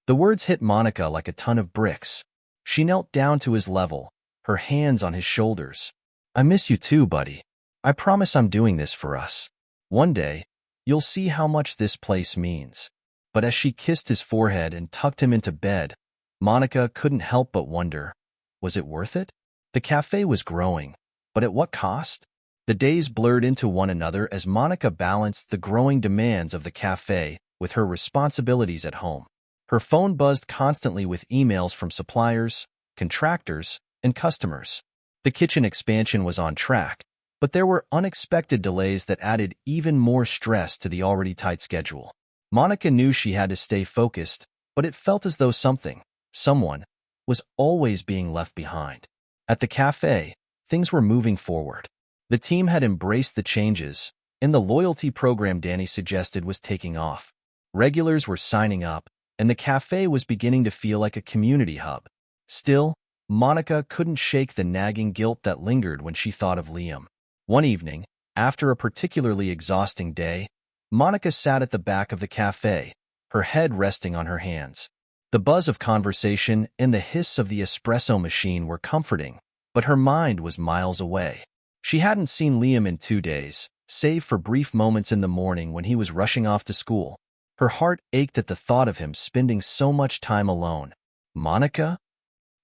The words hit Monica like a ton of bricks. She knelt down to his level, her hands on his shoulders. "I miss you too, buddy. I promise I'm doing this for us. One day, you'll see how much this place means." But as she kissed his forehead and tucked him into bed, Monica couldn't help but wonder, was it worth it? The cafe was growing, but at what cost? The days blurred into one another as Monica balanced the growing demands of the cafe with her responsibilities at home. Her phone buzzed constantly with emails from suppliers, contractors, and customers. The kitchen expansion was on track, but there were unexpected delays that added even more stress to the already tight schedule. Monica knew she had to stay focused, but it felt as though someone, was always being left behind. At the cafe, things were moving forward. The team had embraced the changes, and the loyalty program Danny suggested was taking off. Regulars were signing up, and the cafe was beginning to feel like a community hub. Still, Monica couldn't shake the nagging guilt that lingered when she thought of Liam. One evening, after a particularly exhausting day, Monica sat at the back of the cafe, her head resting on her hands. The buzz of conversation and the hiss of the espresso machine were comforting, but her mind was miles away. She hadn't seen Liam in 2 days, save for brief moments in the morning when he was rushing off to school. Her heart ached at the thought of him spending so much time alone. "Monica?"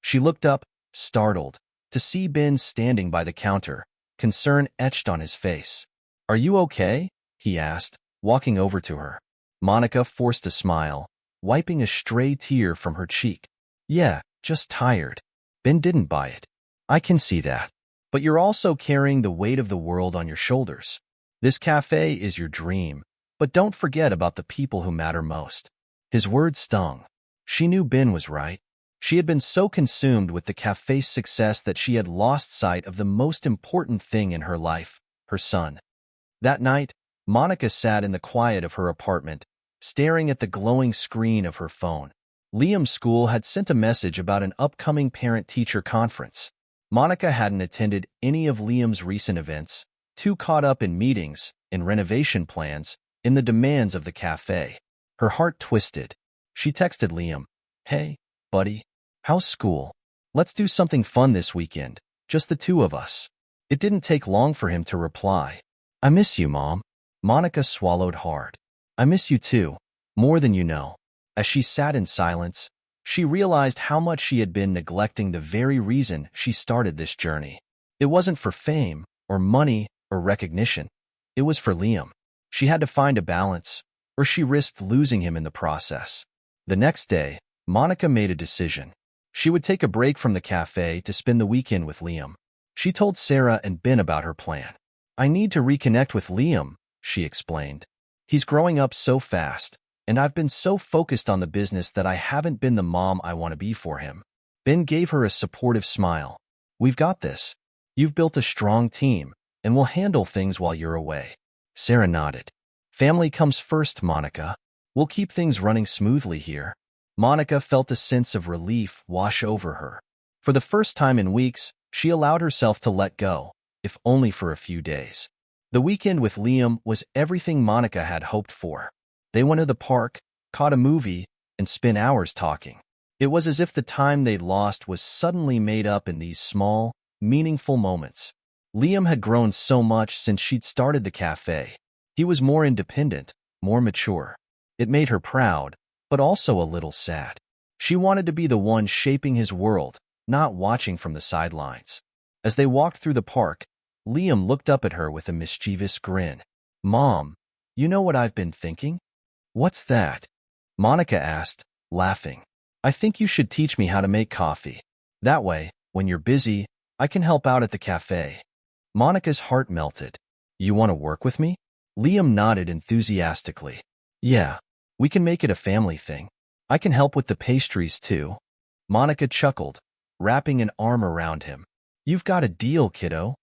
She looked up, startled, to see Ben standing by the counter, concern etched on his face. "Are you okay?" he asked, walking over to her. Monica forced a smile, wiping a stray tear from her cheek. "Yeah, just tired. Ben didn't buy it. I can see that. But you're also carrying the weight of the world on your shoulders. This cafe is your dream, but don't forget about the people who matter most." His words stung. She knew Ben was right. She had been so consumed with the cafe's success that she had lost sight of the most important thing in her life, her son. That night, Monica sat in the quiet of her apartment, staring at the glowing screen of her phone. Liam's school had sent a message about an upcoming parent-teacher conference. Monica hadn't attended any of Liam's recent events, too caught up in meetings, in renovation plans, in the demands of the cafe. Her heart twisted. She texted Liam, "Hey, buddy, how's school? Let's do something fun this weekend, just the two of us." It didn't take long for him to reply. "I miss you, Mom." Monica swallowed hard. "I miss you too, more than you know." As she sat in silence, she realized how much she had been neglecting the very reason she started this journey. It wasn't for fame, or money, or recognition. It was for Liam. She had to find a balance, or she risked losing him in the process. The next day, Monica made a decision. She would take a break from the cafe to spend the weekend with Liam. She told Sarah and Ben about her plan. "I need to reconnect with Liam," she explained. "He's growing up so fast, and I've been so focused on the business that I haven't been the mom I want to be for him." Ben gave her a supportive smile. "We've got this. You've built a strong team, and we'll handle things while you're away." Sarah nodded. "Family comes first, Monica. We'll keep things running smoothly here." Monica felt a sense of relief wash over her. For the first time in weeks, she allowed herself to let go, if only for a few days. The weekend with Liam was everything Monica had hoped for. They went to the park, caught a movie, and spent hours talking. It was as if the time they'd lost was suddenly made up in these small, meaningful moments. Liam had grown so much since she'd started the cafe. He was more independent, more mature. It made her proud, but also a little sad. She wanted to be the one shaping his world, not watching from the sidelines. As they walked through the park, Liam looked up at her with a mischievous grin. "Mom, you know what I've been thinking?" "What's that?" Monica asked, laughing. "I think you should teach me how to make coffee. That way, when you're busy, I can help out at the cafe." Monica's heart melted. "You want to work with me?" Liam nodded enthusiastically. "Yeah, we can make it a family thing. I can help with the pastries too." Monica chuckled, wrapping an arm around him. "You've got a deal, kiddo."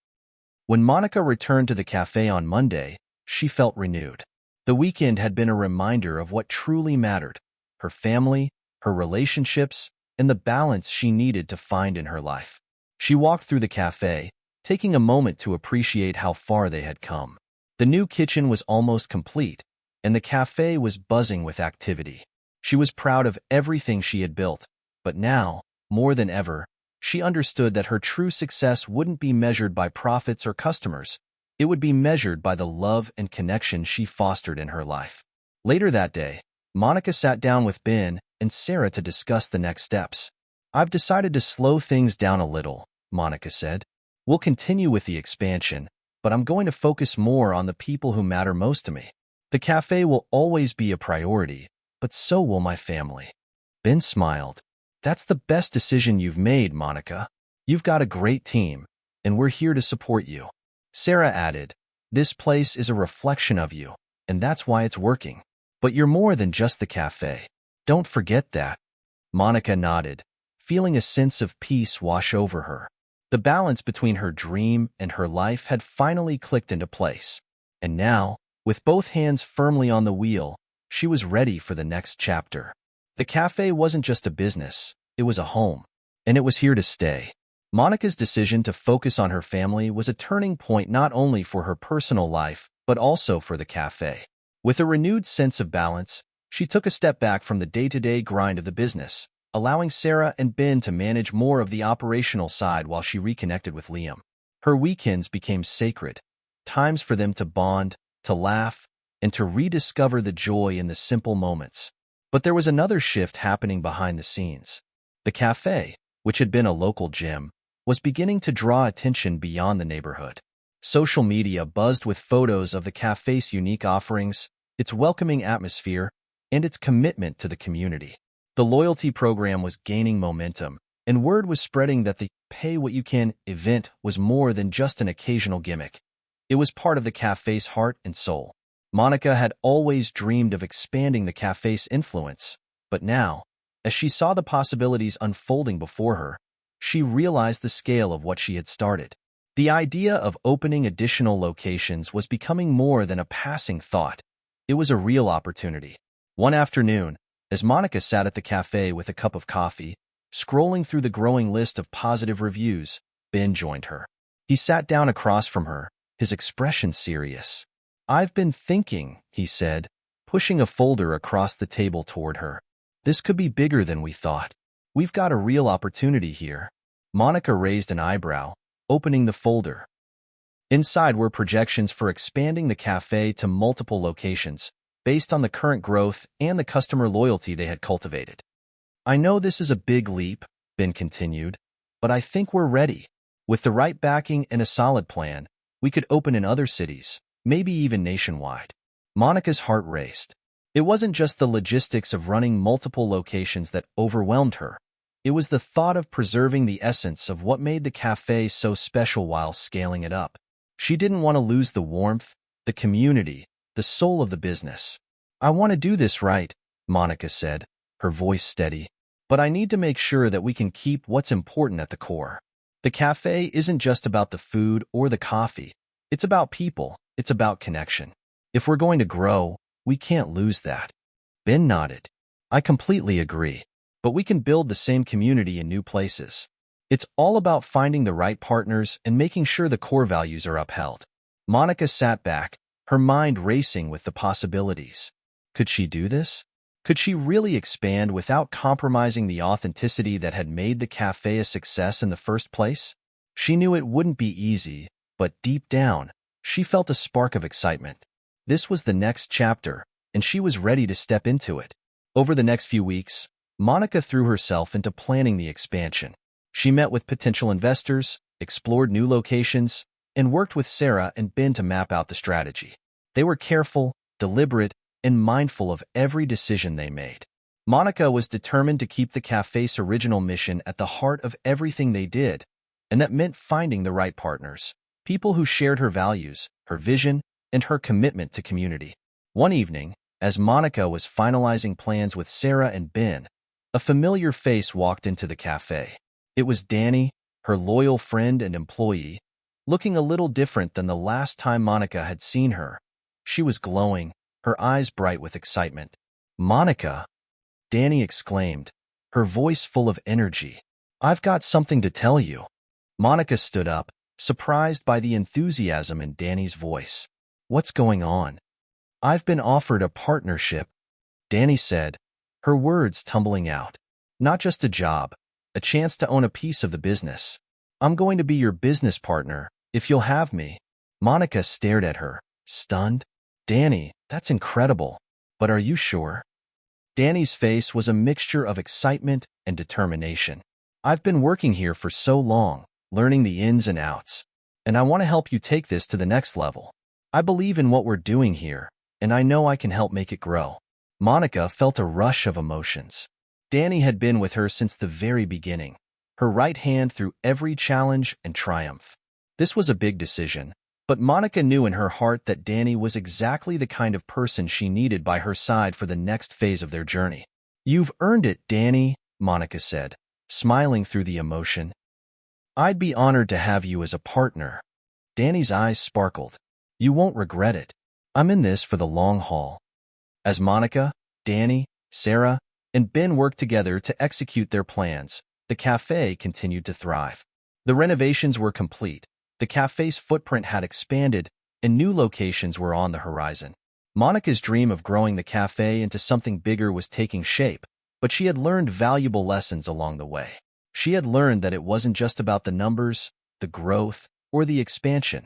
When Monica returned to the cafe on Monday, she felt renewed. The weekend had been a reminder of what truly mattered: her family, her relationships, and the balance she needed to find in her life. She walked through the cafe, taking a moment to appreciate how far they had come. The new kitchen was almost complete, and the cafe was buzzing with activity. She was proud of everything she had built, but now, more than ever, she understood that her true success wouldn't be measured by profits or customers. It would be measured by the love and connection she fostered in her life. Later that day, Monica sat down with Ben and Sarah to discuss the next steps. "I've decided to slow things down a little," Monica said. "We'll continue with the expansion, but I'm going to focus more on the people who matter most to me. The cafe will always be a priority, but so will my family." Ben smiled. "That's the best decision you've made, Monica. You've got a great team, and we're here to support you." Sarah added, "This place is a reflection of you, and that's why it's working. But you're more than just the cafe. Don't forget that." Monica nodded, feeling a sense of peace wash over her. The balance between her dream and her life had finally clicked into place. And now, with both hands firmly on the wheel, she was ready for the next chapter. The cafe wasn't just a business, it was a home, and it was here to stay. Monica's decision to focus on her family was a turning point not only for her personal life, but also for the cafe. With a renewed sense of balance, she took a step back from the day-to-day grind of the business, allowing Sarah and Ben to manage more of the operational side while she reconnected with Liam. Her weekends became sacred, times for them to bond, to laugh, and to rediscover the joy in the simple moments. But there was another shift happening behind the scenes. The cafe, which had been a local gym, was beginning to draw attention beyond the neighborhood. Social media buzzed with photos of the cafe's unique offerings, its welcoming atmosphere, and its commitment to the community. The loyalty program was gaining momentum, and word was spreading that the Pay What You Can event was more than just an occasional gimmick. It was part of the cafe's heart and soul. Monica had always dreamed of expanding the cafe's influence, but now, as she saw the possibilities unfolding before her, she realized the scale of what she had started. The idea of opening additional locations was becoming more than a passing thought. It was a real opportunity. One afternoon, as Monica sat at the cafe with a cup of coffee, scrolling through the growing list of positive reviews, Ben joined her. He sat down across from her, his expression serious. "I've been thinking," he said, pushing a folder across the table toward her. "This could be bigger than we thought. We've got a real opportunity here." Monica raised an eyebrow, opening the folder. Inside were projections for expanding the cafe to multiple locations, based on the current growth and the customer loyalty they had cultivated. "I know this is a big leap," Ben continued, "but I think we're ready. With the right backing and a solid plan, we could open in other cities, maybe even nationwide." Monica's heart raced. It wasn't just the logistics of running multiple locations that overwhelmed her. It was the thought of preserving the essence of what made the cafe so special while scaling it up. She didn't want to lose the warmth, the community, the soul of the business. "I want to do this right," Monica said, her voice steady, "but I need to make sure that we can keep what's important at the core. The cafe isn't just about the food or the coffee. It's about people. It's about connection. If we're going to grow, we can't lose that." Ben nodded. "I completely agree. But we can build the same community in new places. It's all about finding the right partners and making sure the core values are upheld." Monica sat back, her mind racing with the possibilities. Could she do this? Could she really expand without compromising the authenticity that had made the cafe a success in the first place? She knew it wouldn't be easy, but deep down, she felt a spark of excitement. This was the next chapter, and she was ready to step into it. Over the next few weeks, Monica threw herself into planning the expansion. She met with potential investors, explored new locations, and worked with Sarah and Ben to map out the strategy. They were careful, deliberate, and mindful of every decision they made. Monica was determined to keep the cafe's original mission at the heart of everything they did, and that meant finding the right partners, people who shared her values, her vision, and her commitment to community. One evening, as Monica was finalizing plans with Sarah and Ben, a familiar face walked into the cafe. It was Danny, her loyal friend and employee, looking a little different than the last time Monica had seen her. She was glowing, her eyes bright with excitement. "Monica!" Danny exclaimed, her voice full of energy. "I've got something to tell you." Monica stood up, surprised by the enthusiasm in Danny's voice. "What's going on?" "I've been offered a partnership," Danny said, her words tumbling out. "Not just a job, a chance to own a piece of the business. I'm going to be your business partner, if you'll have me." Monica stared at her, stunned. "Danny, that's incredible. But are you sure?" Danny's face was a mixture of excitement and determination. "I've been working here for so long, learning the ins and outs, and I want to help you take this to the next level. I believe in what we're doing here, and I know I can help make it grow." Monica felt a rush of emotions. Danny had been with her since the very beginning, her right hand through every challenge and triumph. This was a big decision, but Monica knew in her heart that Danny was exactly the kind of person she needed by her side for the next phase of their journey. "You've earned it, Danny," Monica said, smiling through the emotion. "I'd be honored to have you as a partner." Danny's eyes sparkled. "You won't regret it. I'm in this for the long haul." As Monica, Danny, Sarah, and Ben worked together to execute their plans, the cafe continued to thrive. The renovations were complete, the cafe's footprint had expanded, and new locations were on the horizon. Monica's dream of growing the cafe into something bigger was taking shape, but she had learned valuable lessons along the way. She had learned that it wasn't just about the numbers, the growth, or the expansion.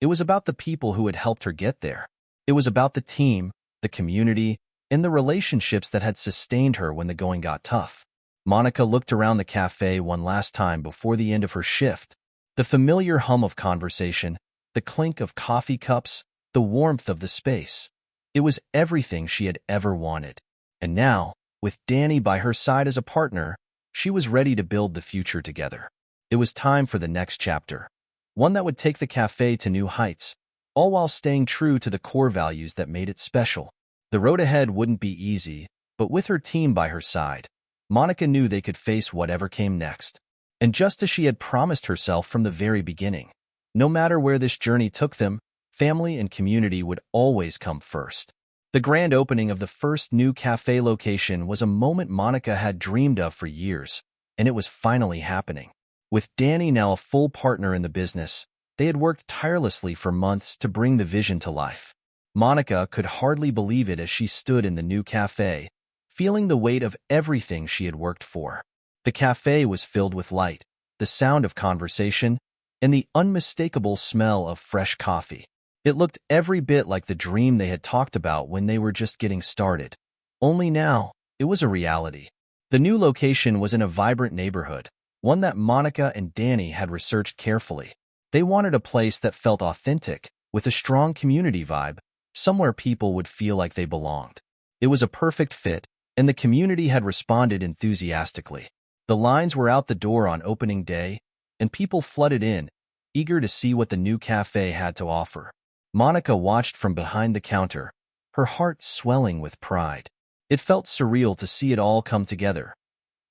It was about the people who had helped her get there. It was about the team, the community, and the relationships that had sustained her when the going got tough. Monica looked around the cafe one last time before the end of her shift. The familiar hum of conversation, the clink of coffee cups, the warmth of the space. It was everything she had ever wanted. And now, with Danny by her side as a partner, she was ready to build the future together. It was time for the next chapter, one that would take the cafe to new heights, all while staying true to the core values that made it special. The road ahead wouldn't be easy, but with her team by her side, Monica knew they could face whatever came next. And just as she had promised herself from the very beginning, no matter where this journey took them, family and community would always come first. The grand opening of the first new cafe location was a moment Monica had dreamed of for years, and it was finally happening. With Danny now a full partner in the business, they had worked tirelessly for months to bring the vision to life. Monica could hardly believe it as she stood in the new cafe, feeling the weight of everything she had worked for. The cafe was filled with light, the sound of conversation, and the unmistakable smell of fresh coffee. It looked every bit like the dream they had talked about when they were just getting started. Only now, it was a reality. The new location was in a vibrant neighborhood, one that Monica and Danny had researched carefully. They wanted a place that felt authentic, with a strong community vibe, somewhere people would feel like they belonged. It was a perfect fit, and the community had responded enthusiastically. The lines were out the door on opening day, and people flooded in, eager to see what the new cafe had to offer. Monica watched from behind the counter, her heart swelling with pride. It felt surreal to see it all come together.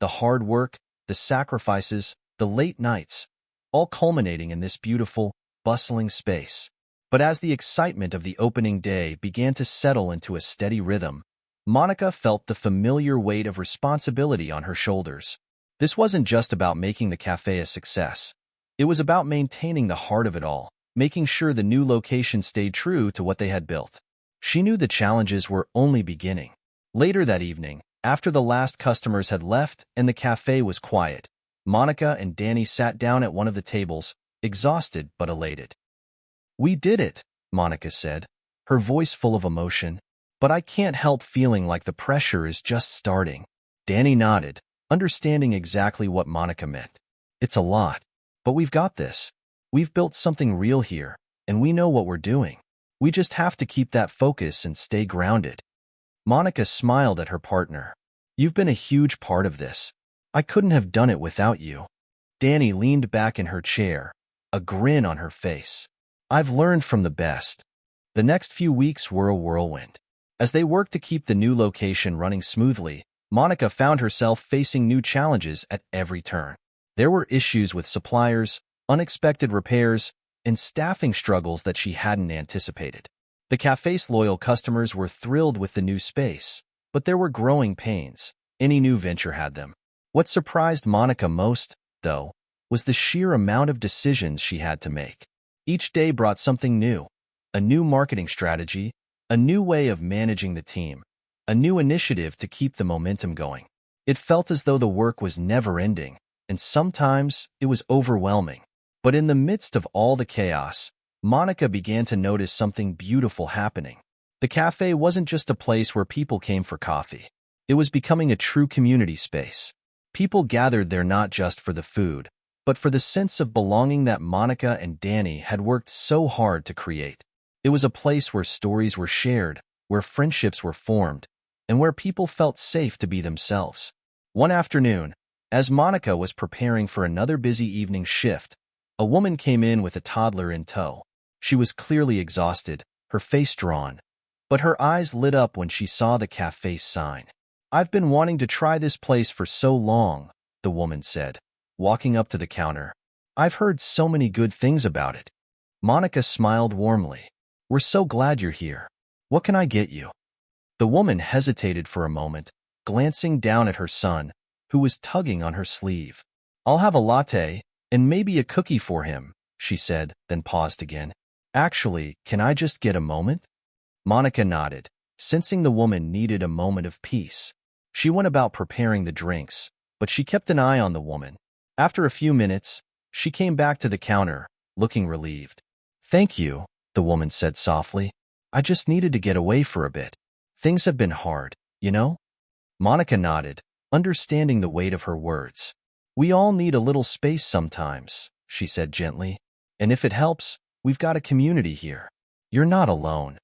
The hard work, the sacrifices, the late nights, all culminating in this beautiful, bustling space. But as the excitement of the opening day began to settle into a steady rhythm, Monica felt the familiar weight of responsibility on her shoulders. This wasn't just about making the cafe a success. It was about maintaining the heart of it all, making sure the new location stayed true to what they had built. She knew the challenges were only beginning. Later that evening, after the last customers had left and the cafe was quiet, Monica and Danny sat down at one of the tables, exhausted but elated. "We did it," Monica said, her voice full of emotion. "But I can't help feeling like the pressure is just starting." Danny nodded, understanding exactly what Monica meant. "It's a lot, but we've got this. We've built something real here, and we know what we're doing. We just have to keep that focus and stay grounded." Monica smiled at her partner. "You've been a huge part of this. I couldn't have done it without you." Danny leaned back in her chair, a grin on her face. "I've learned from the best." The next few weeks were a whirlwind. As they worked to keep the new location running smoothly, Monica found herself facing new challenges at every turn. There were issues with suppliers, unexpected repairs, and staffing struggles that she hadn't anticipated. The cafe's loyal customers were thrilled with the new space, but there were growing pains. Any new venture had them. What surprised Monica most, though, was the sheer amount of decisions she had to make. Each day brought something new: a new marketing strategy, a new way of managing the team, a new initiative to keep the momentum going. It felt as though the work was never ending, and sometimes it was overwhelming. But in the midst of all the chaos, Monica began to notice something beautiful happening. The cafe wasn't just a place where people came for coffee. It was becoming a true community space. People gathered there not just for the food, but for the sense of belonging that Monica and Danny had worked so hard to create. It was a place where stories were shared, where friendships were formed, and where people felt safe to be themselves. One afternoon, as Monica was preparing for another busy evening shift, a woman came in with a toddler in tow. She was clearly exhausted, her face drawn, but her eyes lit up when she saw the cafe's sign. "I've been wanting to try this place for so long," the woman said, walking up to the counter. "I've heard so many good things about it." Monica smiled warmly. "We're so glad you're here. What can I get you?" The woman hesitated for a moment, glancing down at her son, who was tugging on her sleeve. "I'll have a latte, and maybe a cookie for him," she said, then paused again. "Actually, can I just get a moment?" Monica nodded, sensing the woman needed a moment of peace. She went about preparing the drinks, but she kept an eye on the woman. After a few minutes, she came back to the counter, looking relieved. "Thank you," the woman said softly. "I just needed to get away for a bit. Things have been hard, you know?" Monica nodded, understanding the weight of her words. "We all need a little space sometimes," she said gently. "And if it helps, we've got a community here. You're not alone."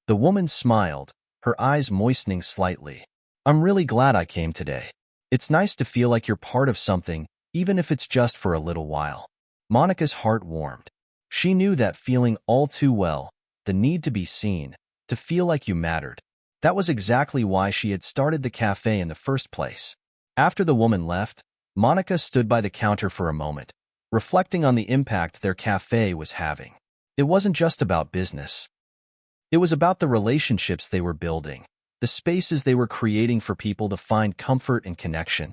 The woman smiled, her eyes moistening slightly. "I'm really glad I came today. It's nice to feel like you're part of something, even if it's just for a little while." Monica's heart warmed. She knew that feeling all too well, the need to be seen, to feel like you mattered. That was exactly why she had started the cafe in the first place. After the woman left, Monica stood by the counter for a moment, reflecting on the impact their cafe was having. It wasn't just about business. It was about the relationships they were building, the spaces they were creating for people to find comfort and connection.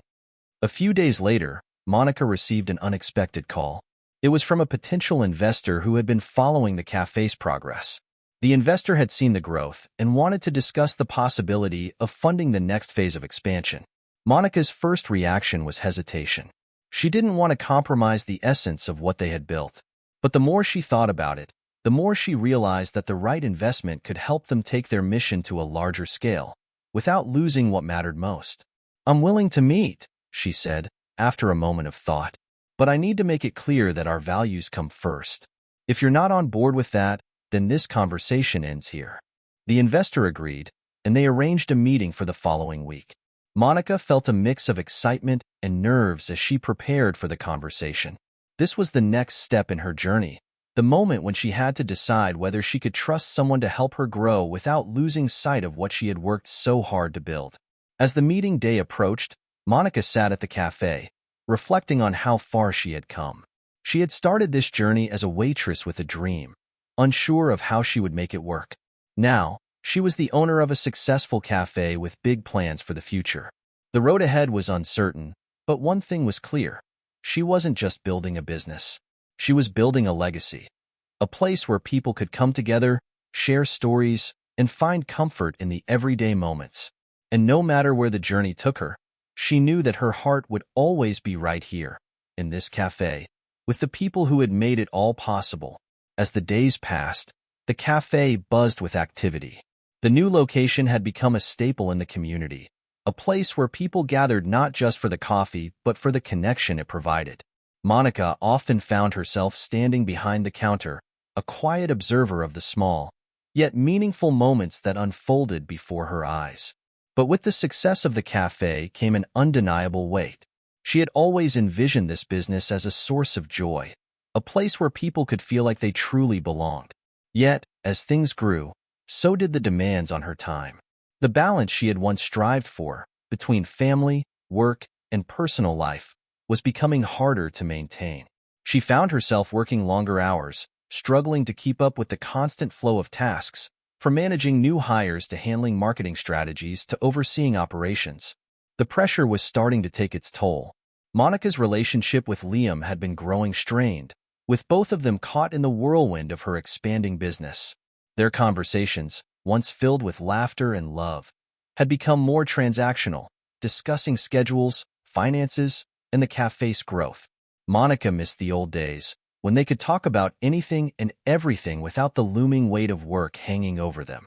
A few days later, Monica received an unexpected call. It was from a potential investor who had been following the cafe's progress. The investor had seen the growth and wanted to discuss the possibility of funding the next phase of expansion. Monica's first reaction was hesitation. She didn't want to compromise the essence of what they had built. But the more she thought about it, the more she realized that the right investment could help them take their mission to a larger scale, without losing what mattered most. "I'm willing to meet," she said, after a moment of thought. "But I need to make it clear that our values come first. If you're not on board with that, then this conversation ends here." The investor agreed, and they arranged a meeting for the following week. Monica felt a mix of excitement and nerves as she prepared for the conversation. This was the next step in her journey, the moment when she had to decide whether she could trust someone to help her grow without losing sight of what she had worked so hard to build. As the meeting day approached, Monica sat at the cafe, reflecting on how far she had come. She had started this journey as a waitress with a dream, unsure of how she would make it work. Now, she was the owner of a successful cafe with big plans for the future. The road ahead was uncertain, but one thing was clear. She wasn't just building a business. She was building a legacy, a place where people could come together, share stories, and find comfort in the everyday moments. And no matter where the journey took her, she knew that her heart would always be right here, in this cafe, with the people who had made it all possible. As the days passed, the cafe buzzed with activity. The new location had become a staple in the community, a place where people gathered not just for the coffee but for the connection it provided. Monica often found herself standing behind the counter, a quiet observer of the small, yet meaningful moments that unfolded before her eyes. But with the success of the cafe came an undeniable weight. She had always envisioned this business as a source of joy, a place where people could feel like they truly belonged. Yet, as things grew, so did the demands on her time. The balance she had once strived for, between family, work, and personal life, was becoming harder to maintain. She found herself working longer hours, struggling to keep up with the constant flow of tasks, from managing new hires to handling marketing strategies to overseeing operations. The pressure was starting to take its toll. Monica's relationship with Liam had been growing strained, with both of them caught in the whirlwind of her expanding business. Their conversations, once filled with laughter and love, had become more transactional, discussing schedules, finances, and the cafe's growth. Monica missed the old days, when they could talk about anything and everything without the looming weight of work hanging over them.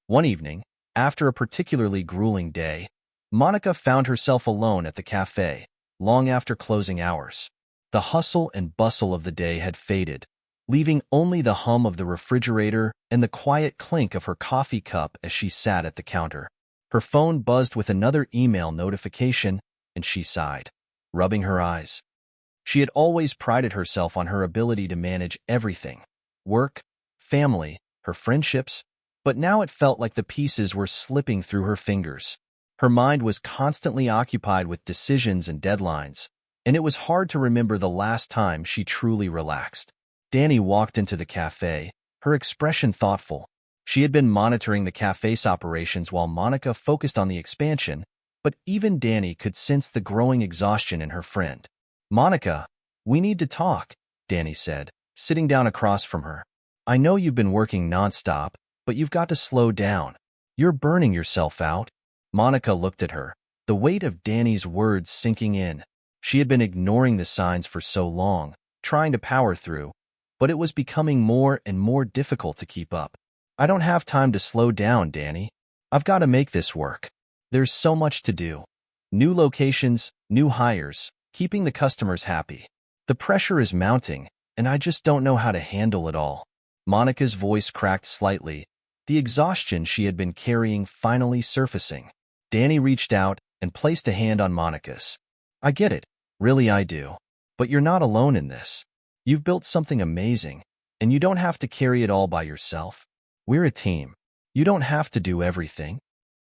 One evening, after a particularly grueling day, Monica found herself alone at the cafe, long after closing hours. The hustle and bustle of the day had faded, leaving only the hum of the refrigerator and the quiet clink of her coffee cup as she sat at the counter. Her phone buzzed with another email notification, and she sighed, rubbing her eyes. She had always prided herself on her ability to manage everything: work, family, her friendships, but now it felt like the pieces were slipping through her fingers. Her mind was constantly occupied with decisions and deadlines, and it was hard to remember the last time she truly relaxed. Danny walked into the cafe, her expression thoughtful. She had been monitoring the cafe's operations while Monica focused on the expansion, but even Danny could sense the growing exhaustion in her friend. "Monica, we need to talk," Danny said, sitting down across from her. "I know you've been working nonstop, but you've got to slow down. You're burning yourself out." Monica looked at her, the weight of Danny's words sinking in. She had been ignoring the signs for so long, trying to power through, but it was becoming more and more difficult to keep up. "I don't have time to slow down, Danny. I've got to make this work. There's so much to do. New locations, new hires, keeping the customers happy. The pressure is mounting, and I just don't know how to handle it all." Monica's voice cracked slightly, the exhaustion she had been carrying finally surfacing. Danny reached out and placed a hand on Monica's. "I get it, really I do. But you're not alone in this. You've built something amazing, And you don't have to carry it all by yourself. We're a team. You don't have to do everything.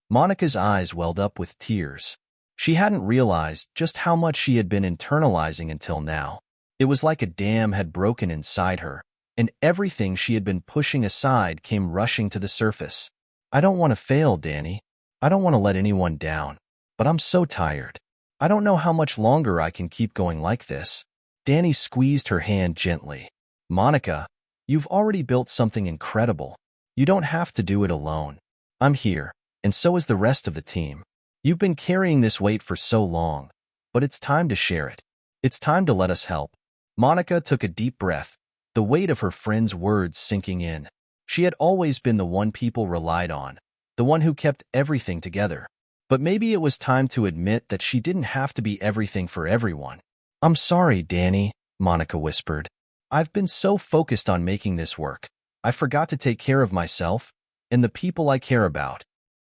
Monica's eyes welled up with tears. She hadn't realized just how much she had been internalizing until now. It was like a dam had broken inside her, and everything she had been pushing aside came rushing to the surface. I don't want to fail, Danny. I don't want to let anyone down. But I'm so tired. I don't know how much longer I can keep going like this. Danny squeezed her hand gently. Monica, you've already built something incredible. You don't have to do it alone. I'm here, and so is the rest of the team. You've been carrying this weight for so long, but it's time to share it. It's time to let us help. Monica took a deep breath, the weight of her friend's words sinking in. She had always been the one people relied on, the one who kept everything together. But maybe it was time to admit that she didn't have to be everything for everyone. I'm sorry, Danny, Monica whispered. I've been so focused on making this work. I forgot to take care of myself and the people I care about.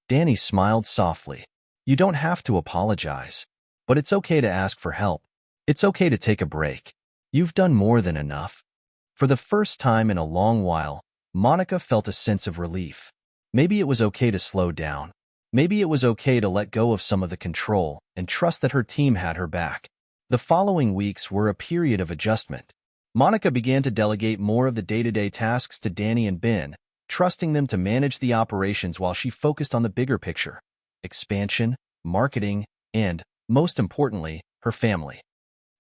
Danny smiled softly. You don't have to apologize, but it's okay to ask for help. It's okay to take a break. You've done more than enough. For the first time in a long while, Monica felt a sense of relief. Maybe it was okay to slow down. Maybe it was okay to let go of some of the control and trust that her team had her back. The following weeks were a period of adjustment. Monica began to delegate more of the day-to-day tasks to Danny and Ben, trusting them to manage the operations while she focused on the bigger picture: expansion, marketing, and, most importantly, her family.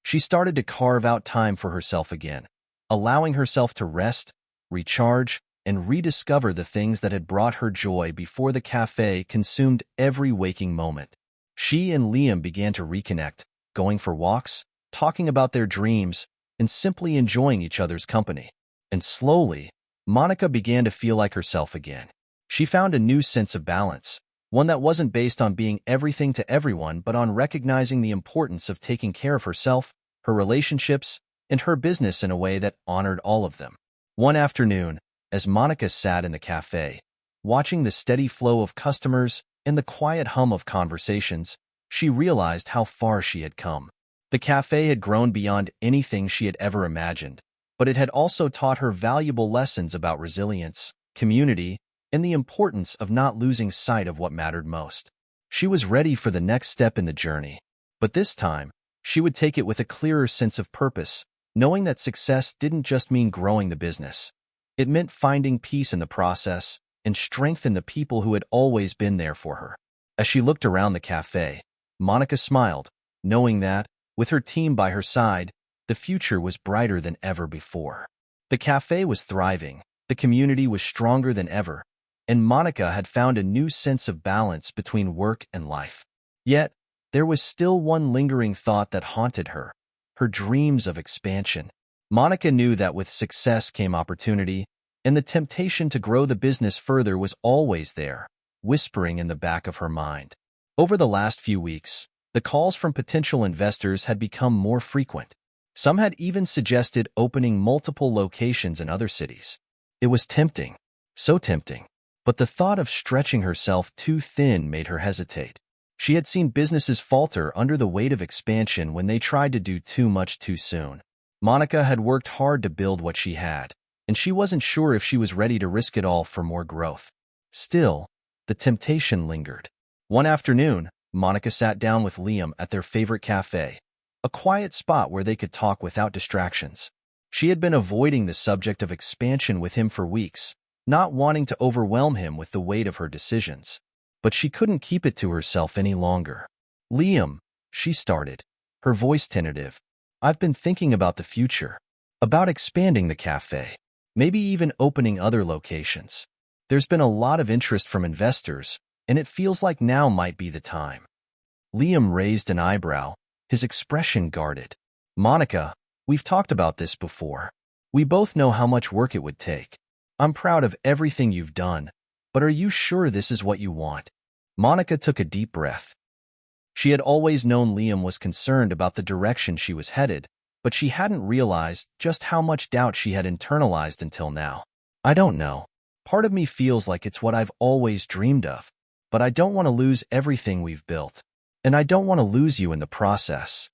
She started to carve out time for herself again, allowing herself to rest, recharge, and rediscover the things that had brought her joy before the cafe consumed every waking moment. She and Liam began to reconnect, going for walks, talking about their dreams, and simply enjoying each other's company. And slowly, Monica began to feel like herself again. She found a new sense of balance, one that wasn't based on being everything to everyone but on recognizing the importance of taking care of herself, her relationships, and her business in a way that honored all of them. One afternoon, as Monica sat in the cafe, watching the steady flow of customers and the quiet hum of conversations, she realized how far she had come. The cafe had grown beyond anything she had ever imagined, but it had also taught her valuable lessons about resilience, community, and the importance of not losing sight of what mattered most. She was ready for the next step in the journey, but this time, she would take it with a clearer sense of purpose, knowing that success didn't just mean growing the business. It meant finding peace in the process and strength in the people who had always been there for her. As she looked around the cafe, Monica smiled, knowing that, with her team by her side, the future was brighter than ever before. The cafe was thriving, the community was stronger than ever, and Monica had found a new sense of balance between work and life. Yet, there was still one lingering thought that haunted her: her dreams of expansion. Monica knew that with success came opportunity, and the temptation to grow the business further was always there, whispering in the back of her mind. Over the last few weeks, the calls from potential investors had become more frequent. Some had even suggested opening multiple locations in other cities. It was tempting, so tempting, but the thought of stretching herself too thin made her hesitate. She had seen businesses falter under the weight of expansion when they tried to do too much too soon. Monica had worked hard to build what she had, and she wasn't sure if she was ready to risk it all for more growth. Still, the temptation lingered. One afternoon, Monica sat down with Liam at their favorite cafe, a quiet spot where they could talk without distractions. She had been avoiding the subject of expansion with him for weeks, not wanting to overwhelm him with the weight of her decisions. But she couldn't keep it to herself any longer. Liam, she started, her voice tentative. I've been thinking about the future, about expanding the cafe, maybe even opening other locations. There's been a lot of interest from investors, and it feels like now might be the time. Liam raised an eyebrow, his expression guarded. Monica, we've talked about this before. We both know how much work it would take. I'm proud of everything you've done, but are you sure this is what you want? Monica took a deep breath. She had always known Liam was concerned about the direction she was headed, but she hadn't realized just how much doubt she had internalized until now. I don't know. Part of me feels like it's what I've always dreamed of, but I don't want to lose everything we've built, and I don't want to lose you in the process.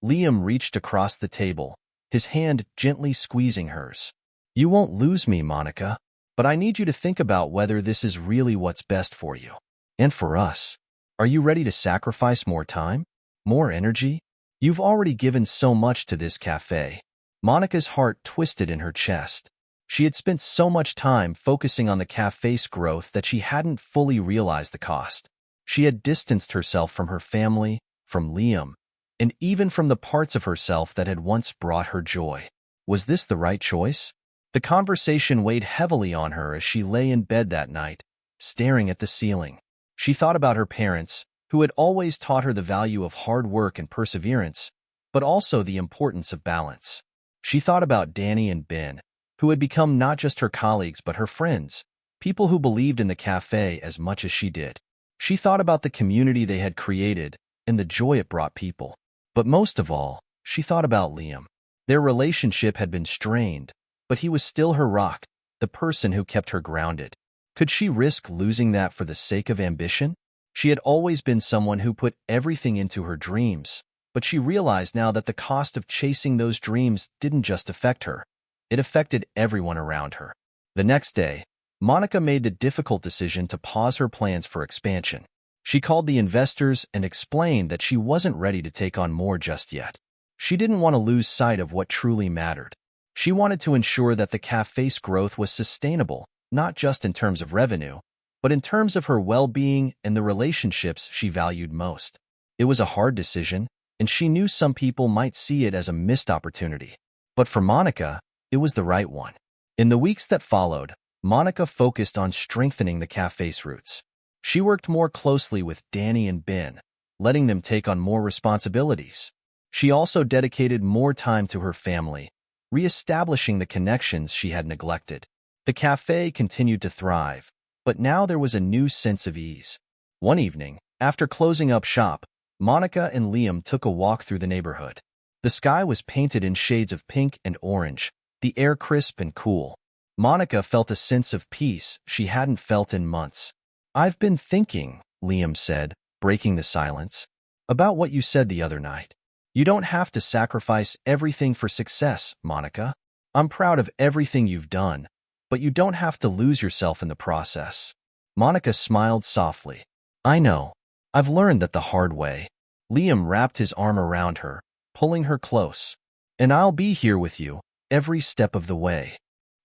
Liam reached across the table, his hand gently squeezing hers. You won't lose me, Monica, but I need you to think about whether this is really what's best for you. And for us. Are you ready to sacrifice more time? More energy? You've already given so much to this cafe. Monica's heart twisted in her chest. She had spent so much time focusing on the cafe's growth that she hadn't fully realized the cost. She had distanced herself from her family, from Liam, and even from the parts of herself that had once brought her joy. Was this the right choice? The conversation weighed heavily on her as she lay in bed that night, staring at the ceiling. She thought about her parents, who had always taught her the value of hard work and perseverance, but also the importance of balance. She thought about Danny and Ben, who had become not just her colleagues but her friends, people who believed in the cafe as much as she did. She thought about the community they had created and the joy it brought people. But most of all, she thought about Liam. Their relationship had been strained, but he was still her rock, the person who kept her grounded. Could she risk losing that for the sake of ambition? She had always been someone who put everything into her dreams, but she realized now that the cost of chasing those dreams didn't just affect her. It affected everyone around her. The next day, Monica made the difficult decision to pause her plans for expansion. She called the investors and explained that she wasn't ready to take on more just yet. She didn't want to lose sight of what truly mattered. She wanted to ensure that the cafe's growth was sustainable, not just in terms of revenue, but in terms of her well-being and the relationships she valued most. It was a hard decision, and she knew some people might see it as a missed opportunity. But for Monica, it was the right one. In the weeks that followed, Monica focused on strengthening the cafe's roots. She worked more closely with Danny and Ben, letting them take on more responsibilities. She also dedicated more time to her family, re-establishing the connections she had neglected. The cafe continued to thrive, but now there was a new sense of ease. One evening, after closing up shop, Monica and Liam took a walk through the neighborhood. The sky was painted in shades of pink and orange, the air crisp and cool. Monica felt a sense of peace she hadn't felt in months. "I've been thinking," Liam said, breaking the silence, "about what you said the other night. You don't have to sacrifice everything for success, Monica. I'm proud of everything you've done, but you don't have to lose yourself in the process." Monica smiled softly. "I know. I've learned that the hard way." Liam wrapped his arm around her, pulling her close. "And I'll be here with you, every step of the way."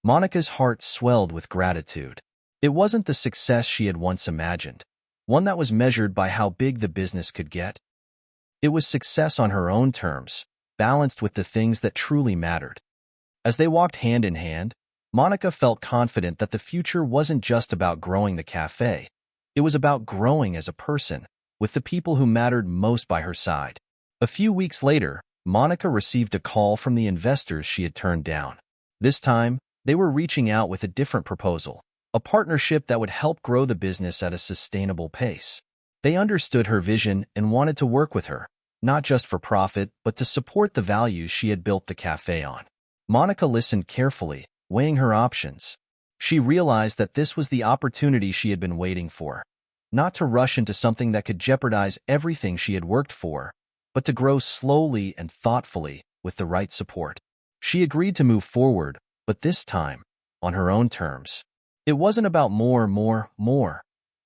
Monica's heart swelled with gratitude. It wasn't the success she had once imagined, one that was measured by how big the business could get. It was success on her own terms, balanced with the things that truly mattered. As they walked hand in hand, Monica felt confident that the future wasn't just about growing the cafe. It was about growing as a person, with the people who mattered most by her side. A few weeks later, Monica received a call from the investors she had turned down. This time, they were reaching out with a different proposal, a partnership that would help grow the business at a sustainable pace. They understood her vision and wanted to work with her, not just for profit, but to support the values she had built the cafe on. Monica listened carefully, weighing her options. She realized that this was the opportunity she had been waiting for, not to rush into something that could jeopardize everything she had worked for, but to grow slowly and thoughtfully with the right support. She agreed to move forward, but this time, on her own terms. It wasn't about more.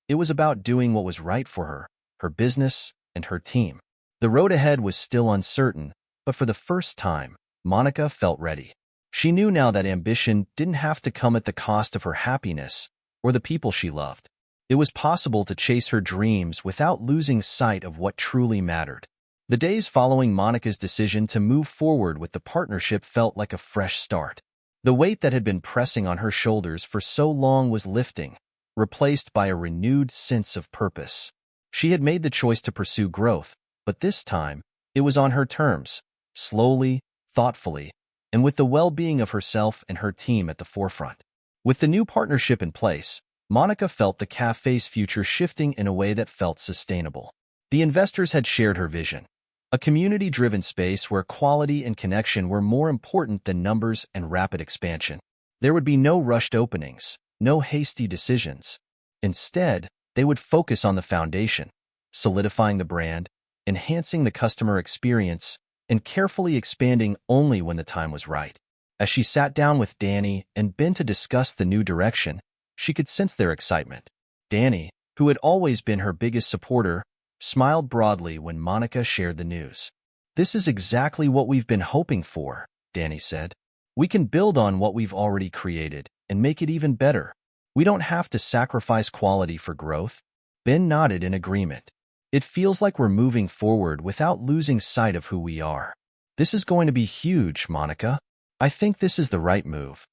It was about doing what was right for her, her business, and her team. The road ahead was still uncertain, but for the first time, Monica felt ready. She knew now that ambition didn't have to come at the cost of her happiness or the people she loved. It was possible to chase her dreams without losing sight of what truly mattered. The days following Monica's decision to move forward with the partnership felt like a fresh start. The weight that had been pressing on her shoulders for so long was lifting, replaced by a renewed sense of purpose. She had made the choice to pursue growth, but this time, it was on her terms, slowly, thoughtfully, and with the well-being of herself and her team at the forefront. With the new partnership in place, Monica felt the cafe's future shifting in a way that felt sustainable. The investors had shared her vision, a community-driven space where quality and connection were more important than numbers and rapid expansion. There would be no rushed openings, no hasty decisions. Instead, they would focus on the foundation, solidifying the brand, enhancing the customer experience, and carefully expanding only when the time was right. As she sat down with Danny and Ben to discuss the new direction, she could sense their excitement. Danny, who had always been her biggest supporter, smiled broadly when Monica shared the news. "This is exactly what we've been hoping for," Danny said. "We can build on what we've already created and make it even better. We don't have to sacrifice quality for growth." Ben nodded in agreement. "It feels like we're moving forward without losing sight of who we are." "This is going to be huge, Monica. I think this is the right move."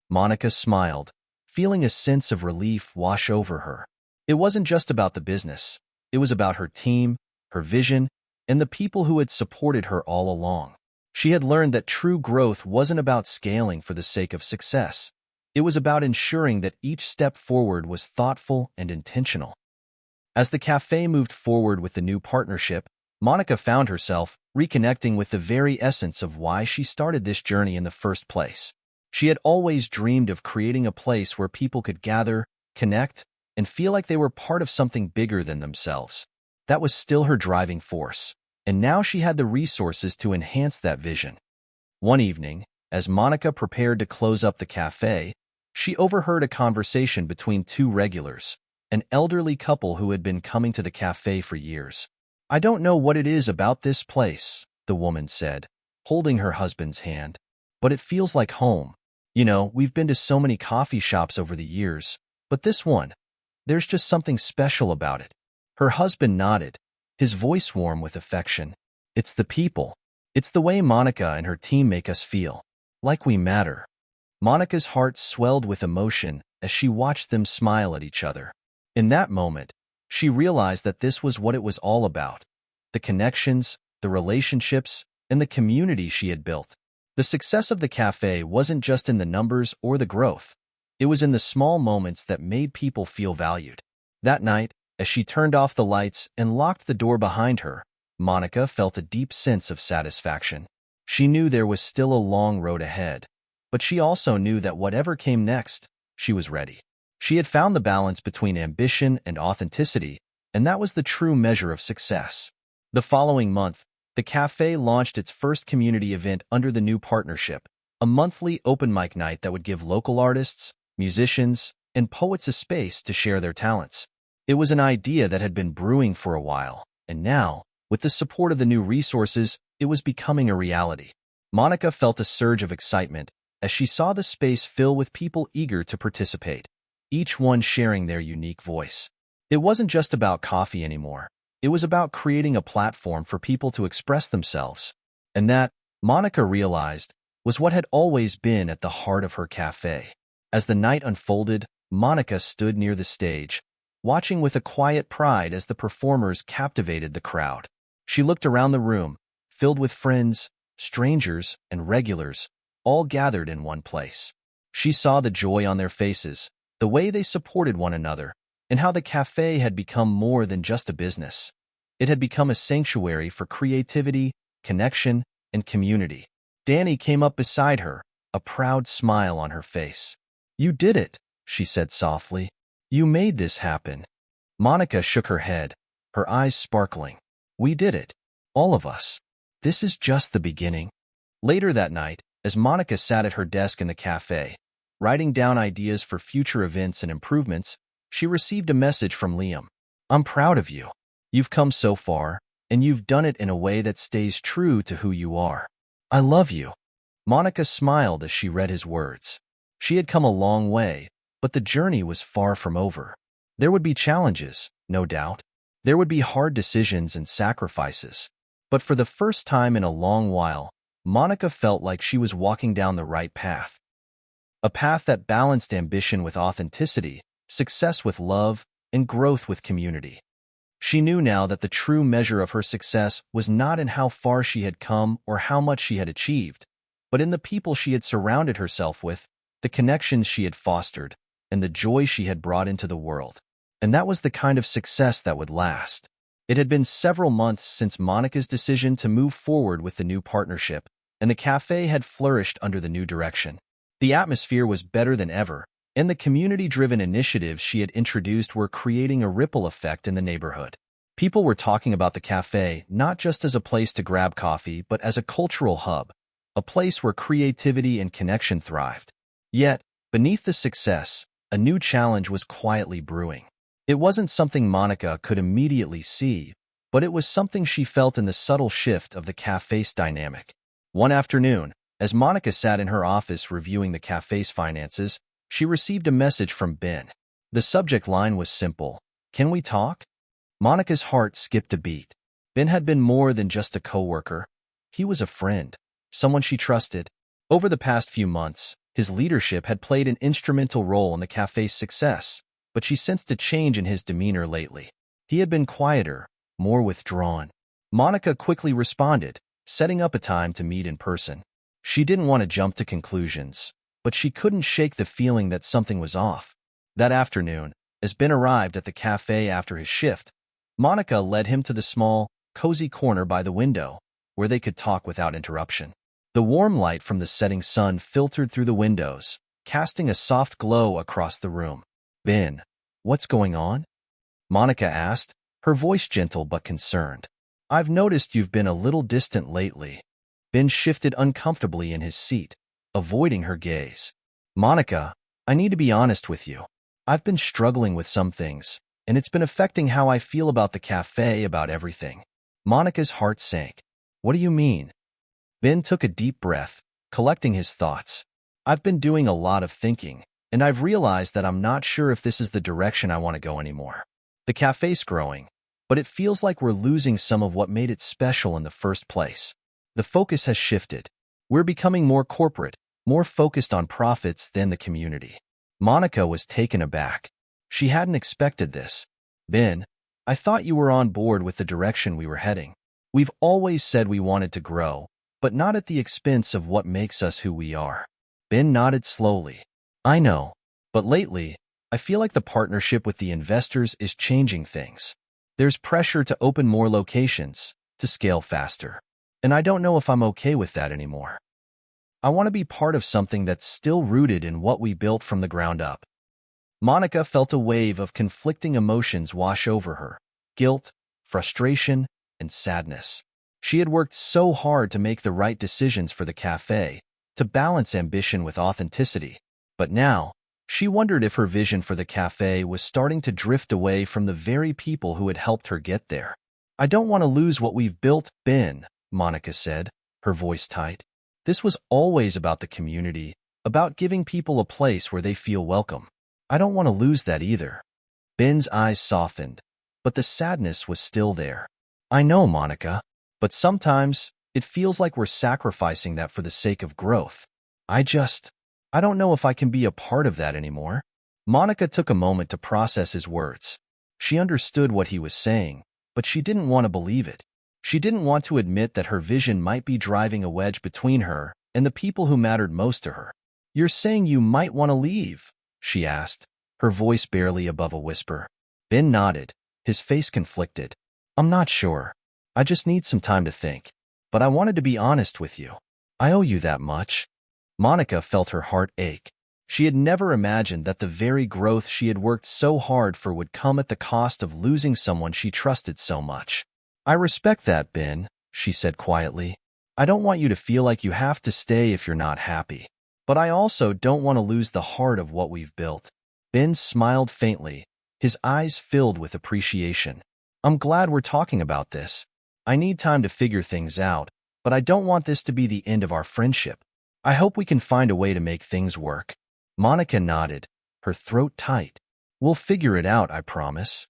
Monica smiled, feeling a sense of relief wash over her. It wasn't just about the business. It was about her team, her vision, and the people who had supported her all along. She had learned that true growth wasn't about scaling for the sake of success. It was about ensuring that each step forward was thoughtful and intentional. As the cafe moved forward with the new partnership, Monica found herself reconnecting with the very essence of why she started this journey in the first place. She had always dreamed of creating a place where people could gather, connect, and feel like they were part of something bigger than themselves. That was still her driving force, and now she had the resources to enhance that vision. One evening, as Monica prepared to close up the cafe, she overheard a conversation between two regulars, an elderly couple who had been coming to the cafe for years. "I don't know what it is about this place," the woman said, holding her husband's hand, "but it feels like home. You know, we've been to so many coffee shops over the years, but this one, there's just something special about it." Her husband nodded, his voice warm with affection. "It's the people. It's the way Monica and her team make us feel, like we matter." Monica's heart swelled with emotion as she watched them smile at each other. In that moment, she realized that this was what it was all about: the connections, the relationships, and the community she had built. The success of the cafe wasn't just in the numbers or the growth. It was in the small moments that made people feel valued. That night, as she turned off the lights and locked the door behind her, Monica felt a deep sense of satisfaction. She knew there was still a long road ahead, but she also knew that whatever came next, she was ready. She had found the balance between ambition and authenticity, and that was the true measure of success. The following month, the cafe launched its first community event under the new partnership, a monthly open mic night that would give local artists, musicians, and poets a space to share their talents. It was an idea that had been brewing for a while, and now, with the support of the new resources, it was becoming a reality. Monica felt a surge of excitement as she saw the space fill with people eager to participate, each one sharing their unique voice. It wasn't just about coffee anymore. It was about creating a platform for people to express themselves. And that, Monica realized, was what had always been at the heart of her cafe. As the night unfolded, Monica stood near the stage, watching with a quiet pride as the performers captivated the crowd. She looked around the room, filled with friends, strangers, and regulars, all gathered in one place. She saw the joy on their faces, the way they supported one another, and how the cafe had become more than just a business. It had become a sanctuary for creativity, connection, and community. Danny came up beside her, a proud smile on her face. "You did it," she said softly. "You made this happen." Monica shook her head, her eyes sparkling. "We did it. All of us. This is just the beginning." Later that night, as Monica sat at her desk in the cafe, writing down ideas for future events and improvements, she received a message from Liam. "I'm proud of you. You've come so far, and you've done it in a way that stays true to who you are. I love you." Monica smiled as she read his words. She had come a long way, but the journey was far from over. There would be challenges, no doubt. There would be hard decisions and sacrifices. But for the first time in a long while, Monica felt like she was walking down the right path. A path that balanced ambition with authenticity, success with love, and growth with community. She knew now that the true measure of her success was not in how far she had come or how much she had achieved, but in the people she had surrounded herself with, the connections she had fostered, and the joy she had brought into the world. And that was the kind of success that would last. It had been several months since Monica's decision to move forward with the new partnership, and the cafe had flourished under the new direction. The atmosphere was better than ever, and the community-driven initiatives she had introduced were creating a ripple effect in the neighborhood. People were talking about the cafe not just as a place to grab coffee, but as a cultural hub, a place where creativity and connection thrived. Yet, beneath the success, a new challenge was quietly brewing. It wasn't something Monica could immediately see, but it was something she felt in the subtle shift of the cafe's dynamic. One afternoon, as Monica sat in her office reviewing the cafe's finances, she received a message from Ben. The subject line was simple: "Can we talk?" Monica's heart skipped a beat. Ben had been more than just a coworker. He was a friend, someone she trusted. Over the past few months, his leadership had played an instrumental role in the cafe's success, but she sensed a change in his demeanor lately. He had been quieter, more withdrawn. Monica quickly responded, setting up a time to meet in person. She didn't want to jump to conclusions, but she couldn't shake the feeling that something was off. That afternoon, as Ben arrived at the cafe after his shift, Monica led him to the small, cozy corner by the window, where they could talk without interruption. The warm light from the setting sun filtered through the windows, casting a soft glow across the room. "Ben, what's going on?" Monica asked, her voice gentle but concerned. "I've noticed you've been a little distant lately." Ben shifted uncomfortably in his seat, avoiding her gaze. "Monica, I need to be honest with you. I've been struggling with some things, and it's been affecting how I feel about the cafe, about everything." Monica's heart sank. "What do you mean?" Ben took a deep breath, collecting his thoughts. "I've been doing a lot of thinking, and I've realized that I'm not sure if this is the direction I want to go anymore. The cafe's growing, but it feels like we're losing some of what made it special in the first place. The focus has shifted. We're becoming more corporate, more focused on profits than the community." Monica was taken aback. She hadn't expected this. "Ben, I thought you were on board with the direction we were heading. We've always said we wanted to grow, but not at the expense of what makes us who we are." Ben nodded slowly. "I know, but lately, I feel like the partnership with the investors is changing things. There's pressure to open more locations, to scale faster. And I don't know if I'm okay with that anymore. I want to be part of something that's still rooted in what we built from the ground up." Monica felt a wave of conflicting emotions wash over her: guilt, frustration, and sadness. She had worked so hard to make the right decisions for the cafe, to balance ambition with authenticity. But now, she wondered if her vision for the cafe was starting to drift away from the very people who had helped her get there. "I don't want to lose what we've built, Ben," Monica said, her voice tight. "This was always about the community, about giving people a place where they feel welcome. I don't want to lose that either." Ben's eyes softened, but the sadness was still there. "I know, Monica, but sometimes it feels like we're sacrificing that for the sake of growth. I don't know if I can be a part of that anymore." Monica took a moment to process his words. She understood what he was saying, but she didn't want to believe it. She didn't want to admit that her vision might be driving a wedge between her and the people who mattered most to her. "You're saying you might want to leave?" she asked, her voice barely above a whisper. Ben nodded, his face conflicted. "I'm not sure. I just need some time to think. But I wanted to be honest with you. I owe you that much." Monica felt her heart ache. She had never imagined that the very growth she had worked so hard for would come at the cost of losing someone she trusted so much. "I respect that, Ben," she said quietly. "I don't want you to feel like you have to stay if you're not happy. But I also don't want to lose the heart of what we've built." Ben smiled faintly, his eyes filled with appreciation. "I'm glad we're talking about this. I need time to figure things out, but I don't want this to be the end of our friendship. I hope we can find a way to make things work." Monica nodded, her throat tight. "We'll figure it out, I promise."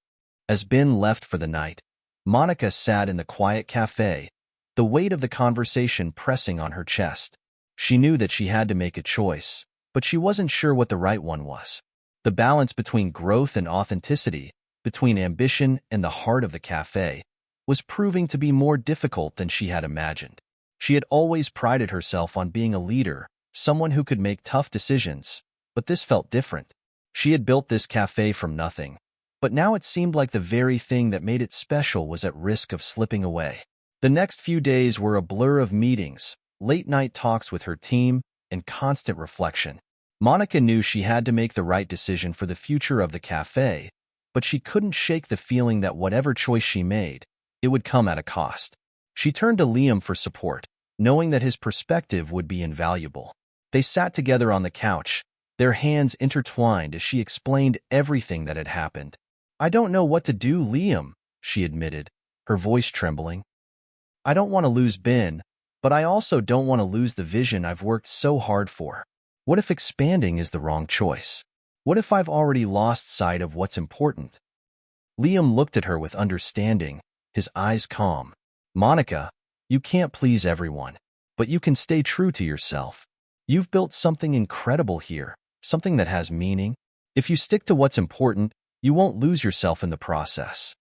As Ben left for the night, Monica sat in the quiet cafe, the weight of the conversation pressing on her chest. She knew that she had to make a choice, but she wasn't sure what the right one was. The balance between growth and authenticity, between ambition and the heart of the cafe, was proving to be more difficult than she had imagined. She had always prided herself on being a leader, someone who could make tough decisions, but this felt different. She had built this cafe from nothing, but now it seemed like the very thing that made it special was at risk of slipping away. The next few days were a blur of meetings, late-night talks with her team, and constant reflection. Monica knew she had to make the right decision for the future of the cafe, but she couldn't shake the feeling that whatever choice she made, it would come at a cost. She turned to Liam for support, knowing that his perspective would be invaluable. They sat together on the couch, their hands intertwined as she explained everything that had happened. "I don't know what to do, Liam," she admitted, her voice trembling. "I don't want to lose Ben, but I also don't want to lose the vision I've worked so hard for. What if expanding is the wrong choice? What if I've already lost sight of what's important?" Liam looked at her with understanding, his eyes calm. "Monica, you can't please everyone, but you can stay true to yourself. You've built something incredible here, something that has meaning. If you stick to what's important, you won't lose yourself in the process."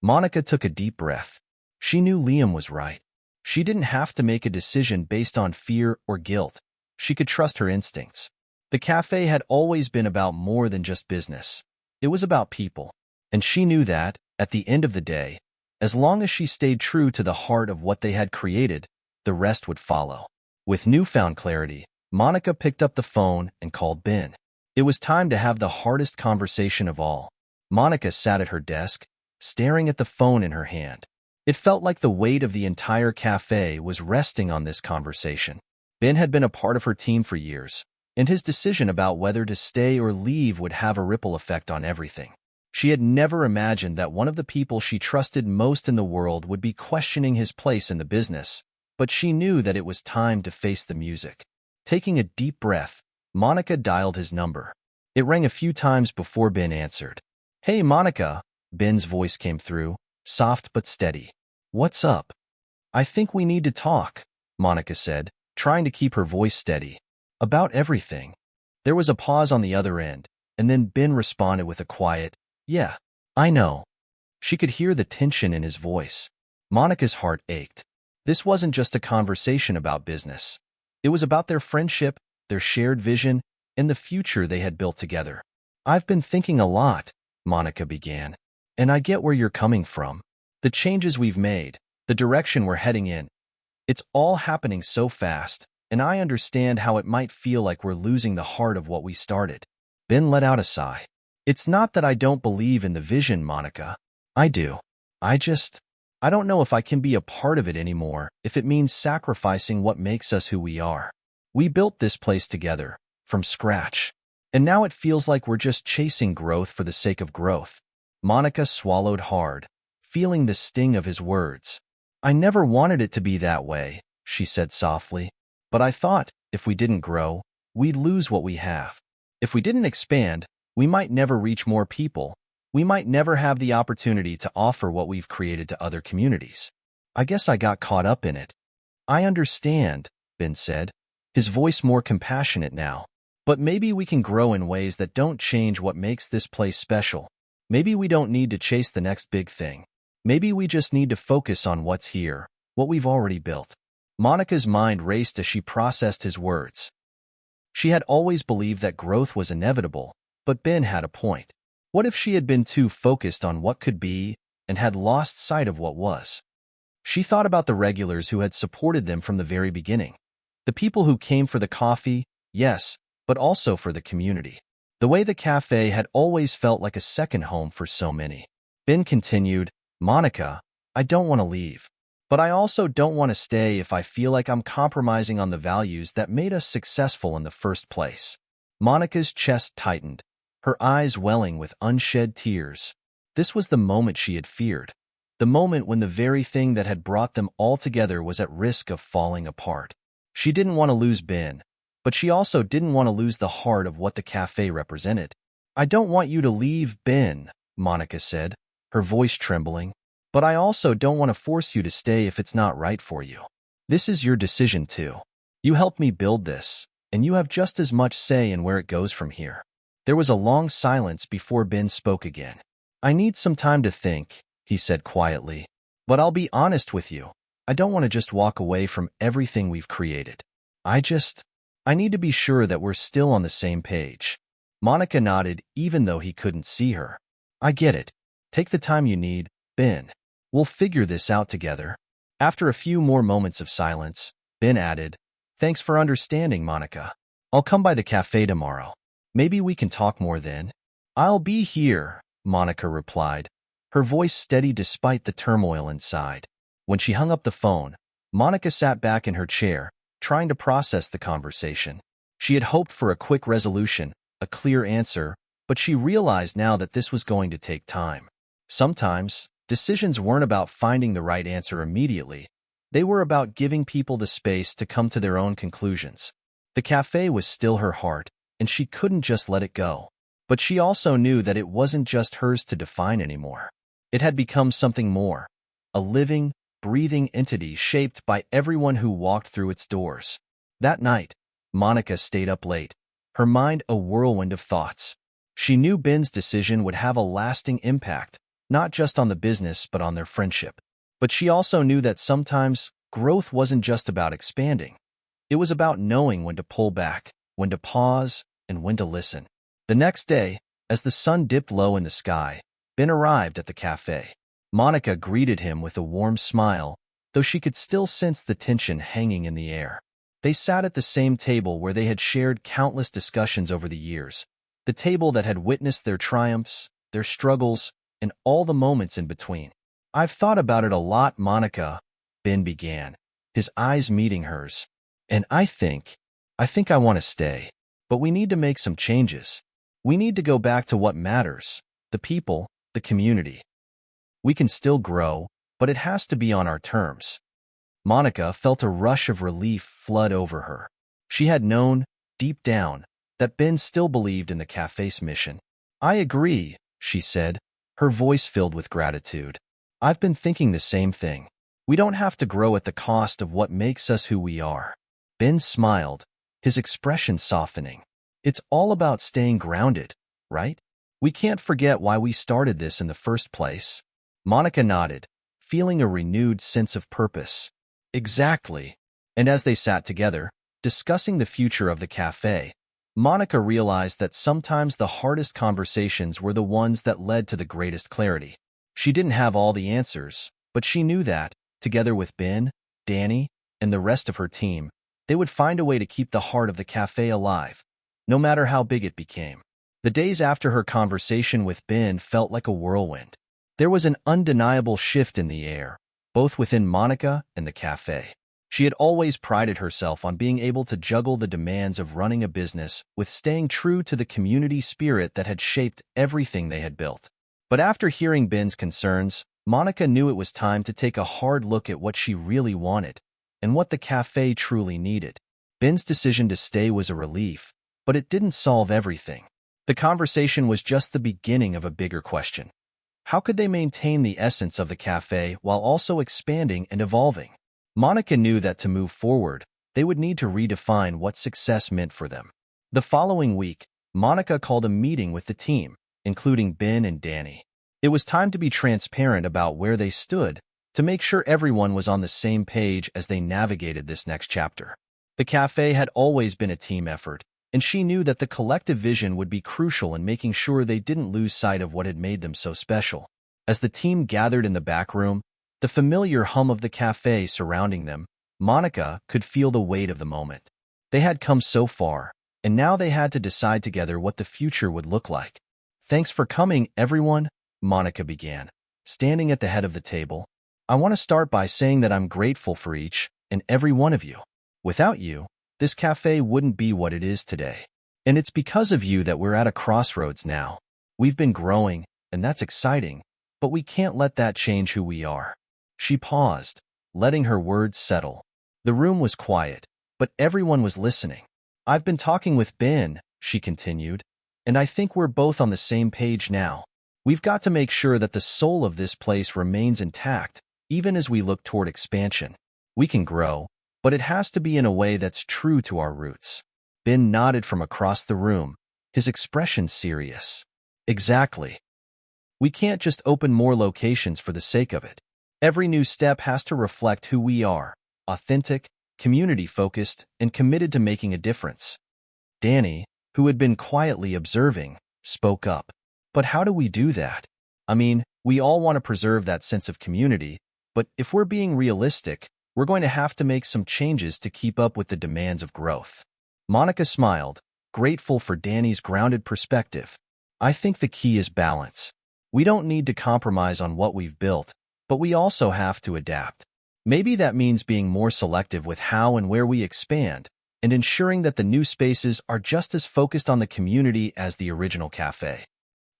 Monica took a deep breath. She knew Liam was right. She didn't have to make a decision based on fear or guilt. She could trust her instincts. The cafe had always been about more than just business. It was about people. And she knew that, at the end of the day, as long as she stayed true to the heart of what they had created, the rest would follow. With newfound clarity, Monica picked up the phone and called Ben. It was time to have the hardest conversation of all. Monica sat at her desk, staring at the phone in her hand. It felt like the weight of the entire cafe was resting on this conversation. Ben had been a part of her team for years, and his decision about whether to stay or leave would have a ripple effect on everything. She had never imagined that one of the people she trusted most in the world would be questioning his place in the business, but she knew that it was time to face the music. Taking a deep breath, Monica dialed his number. It rang a few times before Ben answered. "Hey, Monica," Ben's voice came through, soft but steady. "What's up?" "I think we need to talk," Monica said, trying to keep her voice steady. "About everything." There was a pause on the other end, and then Ben responded with a quiet, "Yeah, I know." She could hear the tension in his voice. Monica's heart ached. This wasn't just a conversation about business. It was about their friendship, their shared vision, and the future they had built together. "I've been thinking a lot," Monica began, "and I get where you're coming from. The changes we've made, the direction we're heading in, it's all happening so fast, and I understand how it might feel like we're losing the heart of what we started." Ben let out a sigh. "It's not that I don't believe in the vision, Monica. I do. I don't know if I can be a part of it anymore if it means sacrificing what makes us who we are. We built this place together, from scratch, and now it feels like we're just chasing growth for the sake of growth." Monica swallowed hard, feeling the sting of his words. "I never wanted it to be that way," she said softly. "But I thought, if we didn't grow, we'd lose what we have. If we didn't expand, we might never reach more people. We might never have the opportunity to offer what we've created to other communities. I guess I got caught up in it." "I understand," Ben said, his voice more compassionate now. "But maybe we can grow in ways that don't change what makes this place special. Maybe we don't need to chase the next big thing. Maybe we just need to focus on what's here, what we've already built." Monica's mind raced as she processed his words. She had always believed that growth was inevitable, but Ben had a point. What if she had been too focused on what could be and had lost sight of what was? She thought about the regulars who had supported them from the very beginning. The people who came for the coffee, yes, but also for the community. The way the cafe had always felt like a second home for so many. Ben continued, "Monica, I don't want to leave. But I also don't want to stay if I feel like I'm compromising on the values that made us successful in the first place." Monica's chest tightened, her eyes welling with unshed tears. This was the moment she had feared, the moment when the very thing that had brought them all together was at risk of falling apart. She didn't want to lose Ben, but she also didn't want to lose the heart of what the cafe represented. "I don't want you to leave, Ben," Monica said, her voice trembling. "But I also don't want to force you to stay if it's not right for you. This is your decision too. You helped me build this, and you have just as much say in where it goes from here." There was a long silence before Ben spoke again. "I need some time to think," he said quietly. "But I'll be honest with you. I don't want to just walk away from everything we've created. I need to be sure that we're still on the same page." Monica nodded even though he couldn't see her. "I get it. Take the time you need, Ben. We'll figure this out together." After a few more moments of silence, Ben added, "Thanks for understanding, Monica. I'll come by the cafe tomorrow. Maybe we can talk more then." "I'll be here," Monica replied, her voice steady despite the turmoil inside. When she hung up the phone, Monica sat back in her chair, trying to process the conversation. She had hoped for a quick resolution, a clear answer, but she realized now that this was going to take time. Sometimes, decisions weren't about finding the right answer immediately. They were about giving people the space to come to their own conclusions. The cafe was still her heart, and she couldn't just let it go. But she also knew that it wasn't just hers to define anymore. It had become something more, a living, breathing entity shaped by everyone who walked through its doors. That night, Monica stayed up late, her mind a whirlwind of thoughts. She knew Ben's decision would have a lasting impact, not just on the business but on their friendship. But she also knew that sometimes growth wasn't just about expanding. It was about knowing when to pull back, when to pause, and when to listen. The next day, as the sun dipped low in the sky, Ben arrived at the cafe. Monica greeted him with a warm smile, though she could still sense the tension hanging in the air. They sat at the same table where they had shared countless discussions over the years, the table that had witnessed their triumphs, their struggles, and all the moments in between. "I've thought about it a lot, Monica," Ben began, his eyes meeting hers. "And I think I want to stay. But we need to make some changes. We need to go back to what matters, the people, the community. We can still grow, but it has to be on our terms." Monica felt a rush of relief flood over her. She had known, deep down, that Ben still believed in the cafe's mission. "I agree," she said, her voice filled with gratitude. "I've been thinking the same thing. We don't have to grow at the cost of what makes us who we are." Ben smiled, his expression softening. "It's all about staying grounded, right? We can't forget why we started this in the first place." Monica nodded, feeling a renewed sense of purpose. "Exactly." And as they sat together, discussing the future of the cafe, Monica realized that sometimes the hardest conversations were the ones that led to the greatest clarity. She didn't have all the answers, but she knew that, together with Ben, Danny, and the rest of her team, they would find a way to keep the heart of the cafe alive, no matter how big it became. The days after her conversation with Ben felt like a whirlwind. There was an undeniable shift in the air, both within Monica and the cafe. She had always prided herself on being able to juggle the demands of running a business with staying true to the community spirit that had shaped everything they had built. But after hearing Ben's concerns, Monica knew it was time to take a hard look at what she really wanted and what the cafe truly needed. Ben's decision to stay was a relief, but it didn't solve everything. The conversation was just the beginning of a bigger question. How could they maintain the essence of the cafe while also expanding and evolving? Monica knew that to move forward, they would need to redefine what success meant for them. The following week, Monica called a meeting with the team, including Ben and Danny. It was time to be transparent about where they stood, to make sure everyone was on the same page as they navigated this next chapter. The cafe had always been a team effort, and she knew that the collective vision would be crucial in making sure they didn't lose sight of what had made them so special. As the team gathered in the back room, the familiar hum of the cafe surrounding them, Monica could feel the weight of the moment. They had come so far, and now they had to decide together what the future would look like. "Thanks for coming, everyone," Monica began, standing at the head of the table. "I want to start by saying that I'm grateful for each and every one of you. Without you, this cafe wouldn't be what it is today. And it's because of you that we're at a crossroads now. We've been growing, and that's exciting, but we can't let that change who we are." She paused, letting her words settle. The room was quiet, but everyone was listening. "I've been talking with Ben," she continued, "and I think we're both on the same page now. We've got to make sure that the soul of this place remains intact, even as we look toward expansion. We can grow, but it has to be in a way that's true to our roots." Ben nodded from across the room, his expression serious. "Exactly. We can't just open more locations for the sake of it. Every new step has to reflect who we are, authentic, community-focused, and committed to making a difference." Danny, who had been quietly observing, spoke up. "But how do we do that? I mean, we all want to preserve that sense of community, but if we're being realistic, we're going to have to make some changes to keep up with the demands of growth." Monica smiled, grateful for Danny's grounded perspective. "I think the key is balance. We don't need to compromise on what we've built, but we also have to adapt. Maybe that means being more selective with how and where we expand, and ensuring that the new spaces are just as focused on the community as the original cafe.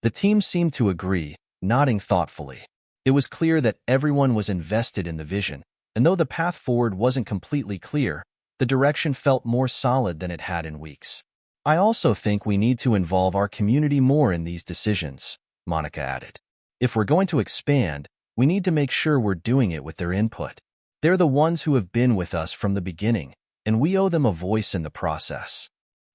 The team seemed to agree, nodding thoughtfully. It was clear that everyone was invested in the vision, and though the path forward wasn't completely clear, the direction felt more solid than it had in weeks. I also think we need to involve our community more in these decisions, Monica added. If we're going to expand, we need to make sure we're doing it with their input. They're the ones who have been with us from the beginning, and we owe them a voice in the process.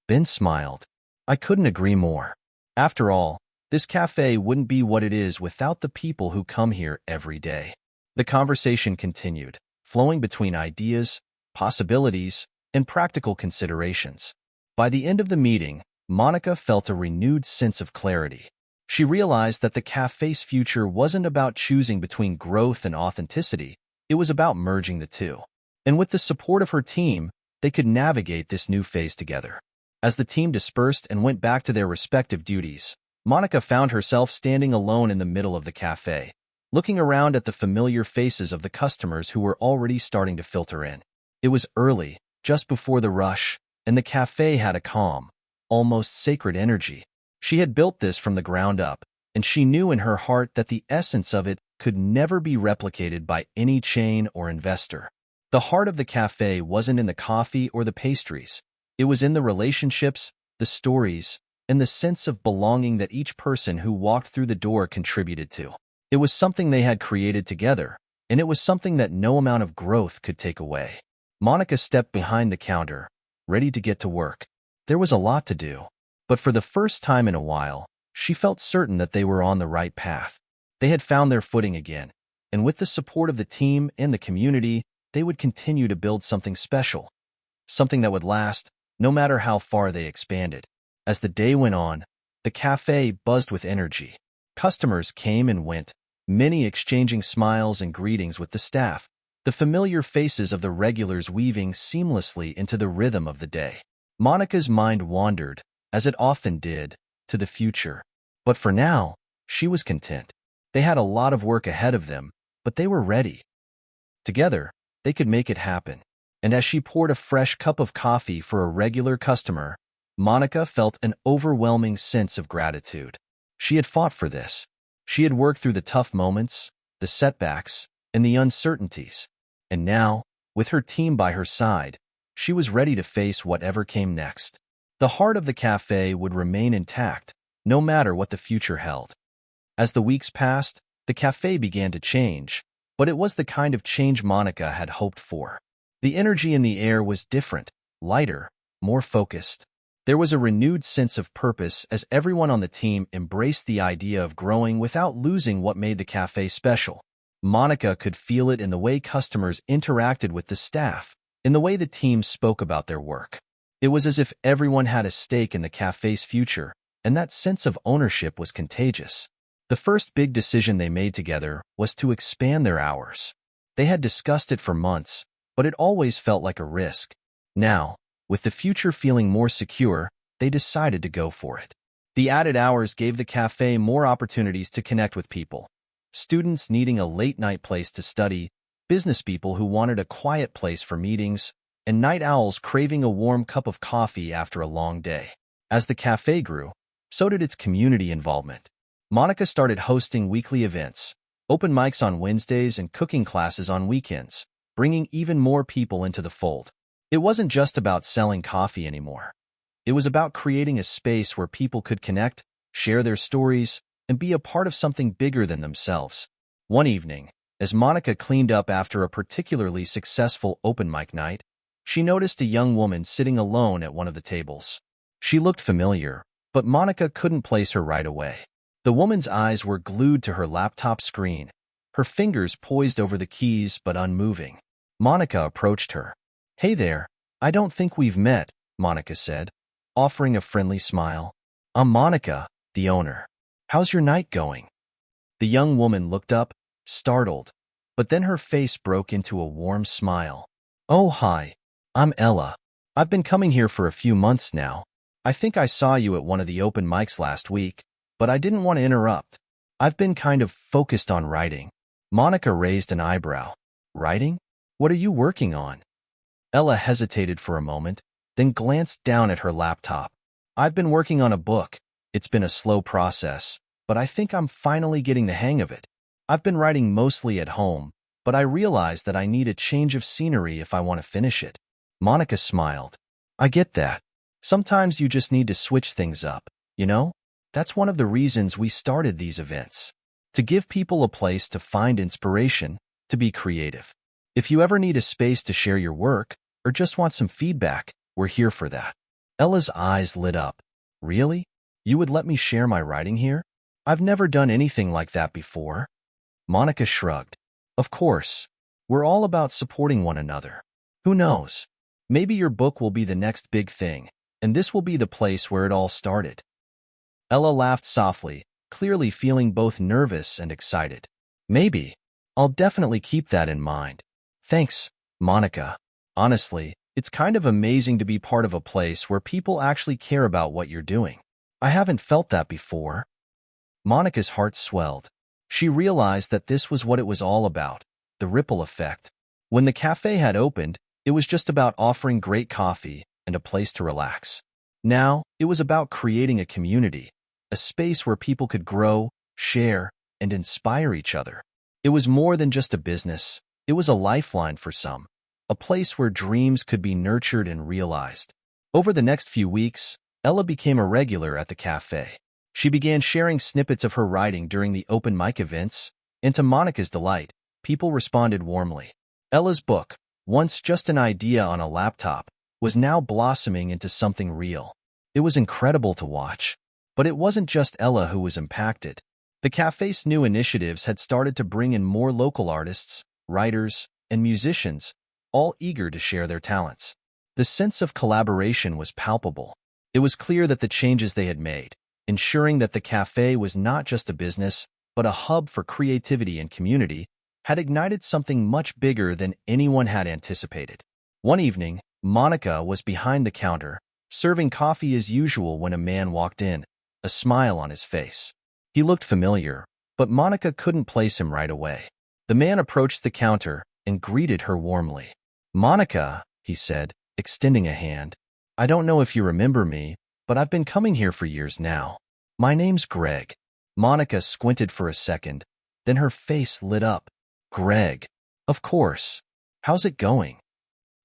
Ben smiled. I couldn't agree more. After all, this cafe wouldn't be what it is without the people who come here every day. The conversation continued, flowing between ideas, possibilities, and practical considerations. By the end of the meeting, Monica felt a renewed sense of clarity. She realized that the cafe's future wasn't about choosing between growth and authenticity, it was about merging the two. And with the support of her team, they could navigate this new phase together. As the team dispersed and went back to their respective duties, Monica found herself standing alone in the middle of the cafe, looking around at the familiar faces of the customers who were already starting to filter in. It was early, just before the rush, and the cafe had a calm, almost sacred energy. She had built this from the ground up, and she knew in her heart that the essence of it could never be replicated by any chain or investor. The heart of the cafe wasn't in the coffee or the pastries. It was in the relationships, the stories, and the sense of belonging that each person who walked through the door contributed to. It was something they had created together, and it was something that no amount of growth could take away. Monica stepped behind the counter, ready to get to work. There was a lot to do, but for the first time in a while, she felt certain that they were on the right path. They had found their footing again, and with the support of the team and the community, they would continue to build something special, something that would last, no matter how far they expanded. As the day went on, the cafe buzzed with energy. Customers came and went, many exchanging smiles and greetings with the staff, the familiar faces of the regulars weaving seamlessly into the rhythm of the day. Monica's mind wandered, as it often did, to the future. But for now, she was content. They had a lot of work ahead of them, but they were ready. Together, they could make it happen. And as she poured a fresh cup of coffee for a regular customer, Monica felt an overwhelming sense of gratitude. She had fought for this. She had worked through the tough moments, the setbacks, and the uncertainties. And now, with her team by her side, she was ready to face whatever came next. The heart of the cafe would remain intact, no matter what the future held. As the weeks passed, the cafe began to change, but it was the kind of change Monica had hoped for. The energy in the air was different, lighter, more focused. There was a renewed sense of purpose as everyone on the team embraced the idea of growing without losing what made the cafe special. Monica could feel it in the way customers interacted with the staff, in the way the team spoke about their work. It was as if everyone had a stake in the cafe's future, and that sense of ownership was contagious. The first big decision they made together was to expand their hours. They had discussed it for months, but it always felt like a risk. Now, with the future feeling more secure, they decided to go for it. The added hours gave the cafe more opportunities to connect with people. Students needing a late-night place to study, business people who wanted a quiet place for meetings, and night owls craving a warm cup of coffee after a long day. As the cafe grew, so did its community involvement. Monica started hosting weekly events, open mics on Wednesdays and cooking classes on weekends, bringing even more people into the fold. It wasn't just about selling coffee anymore. It was about creating a space where people could connect, share their stories, and be a part of something bigger than themselves. One evening, as Monica cleaned up after a particularly successful open mic night, she noticed a young woman sitting alone at one of the tables. She looked familiar, but Monica couldn't place her right away. The woman's eyes were glued to her laptop screen, her fingers poised over the keys but unmoving. Monica approached her. "Hey there, I don't think we've met," Monica said, offering a friendly smile. "I'm Monica, the owner. How's your night going?" The young woman looked up, startled, but then her face broke into a warm smile. "Oh, hi. I'm Ella. I've been coming here for a few months now. I think I saw you at one of the open mics last week, but I didn't want to interrupt. I've been kind of focused on writing." Monica raised an eyebrow. "Writing? What are you working on? Ella hesitated for a moment, then glanced down at her laptop. I've been working on a book. It's been a slow process, but I think I'm finally getting the hang of it. I've been writing mostly at home, but I realized that I need a change of scenery if I want to finish it. Monica smiled. I get that. Sometimes you just need to switch things up, you know? That's one of the reasons we started these events. To give people a place to find inspiration, to be creative. If you ever need a space to share your work, or just want some feedback, we're here for that. Ella's eyes lit up. Really? You would let me share my writing here? I've never done anything like that before. Monica shrugged. Of course. We're all about supporting one another. Who knows? Maybe your book will be the next big thing, and this will be the place where it all started. Ella laughed softly, clearly feeling both nervous and excited. Maybe. I'll definitely keep that in mind. Thanks, Monica. Honestly, it's kind of amazing to be part of a place where people actually care about what you're doing. I haven't felt that before. Monica's heart swelled. She realized that this was what it was all about, the ripple effect. When the cafe had opened, it was just about offering great coffee and a place to relax. Now, it was about creating a community, a space where people could grow, share, and inspire each other. It was more than just a business. It was a lifeline for some, a place where dreams could be nurtured and realized. Over the next few weeks, Ella became a regular at the cafe. She began sharing snippets of her writing during the open mic events, and to Monica's delight, people responded warmly. Ella's book, once just an idea on a laptop, was now blossoming into something real. It was incredible to watch. But it wasn't just Ella who was impacted. The cafe's new initiatives had started to bring in more local artists, writers, and musicians, all eager to share their talents. The sense of collaboration was palpable. It was clear that the changes they had made, ensuring that the cafe was not just a business, but a hub for creativity and community, had ignited something much bigger than anyone had anticipated. One evening, Monica was behind the counter, serving coffee as usual when a man walked in, a smile on his face. He looked familiar, but Monica couldn't place him right away. The man approached the counter and greeted her warmly. Monica, he said, extending a hand. I don't know if you remember me, but I've been coming here for years now. My name's Greg. Monica squinted for a second, then her face lit up. Greg. Of course. How's it going?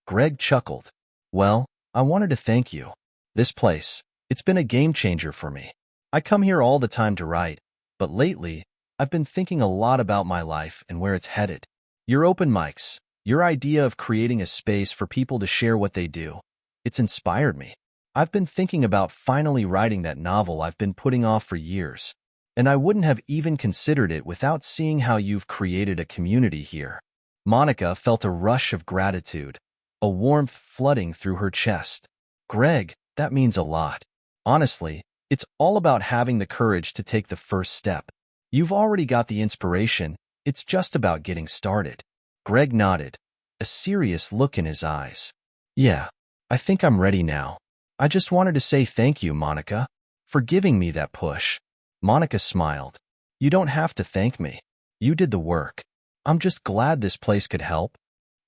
Greg chuckled. Well, I wanted to thank you. This place, it's been a game changer for me. I come here all the time to write, but lately, I've been thinking a lot about my life and where it's headed. Your open mics, your idea of creating a space for people to share what they do, it's inspired me. I've been thinking about finally writing that novel I've been putting off for years, and I wouldn't have even considered it without seeing how you've created a community here. Monica felt a rush of gratitude, a warmth flooding through her chest. Greg, that means a lot. Honestly, it's all about having the courage to take the first step. You've already got the inspiration, it's just about getting started. Greg nodded, a serious look in his eyes. Yeah, I think I'm ready now. I just wanted to say thank you, Monica, for giving me that push. Monica smiled. You don't have to thank me. You did the work. I'm just glad this place could help.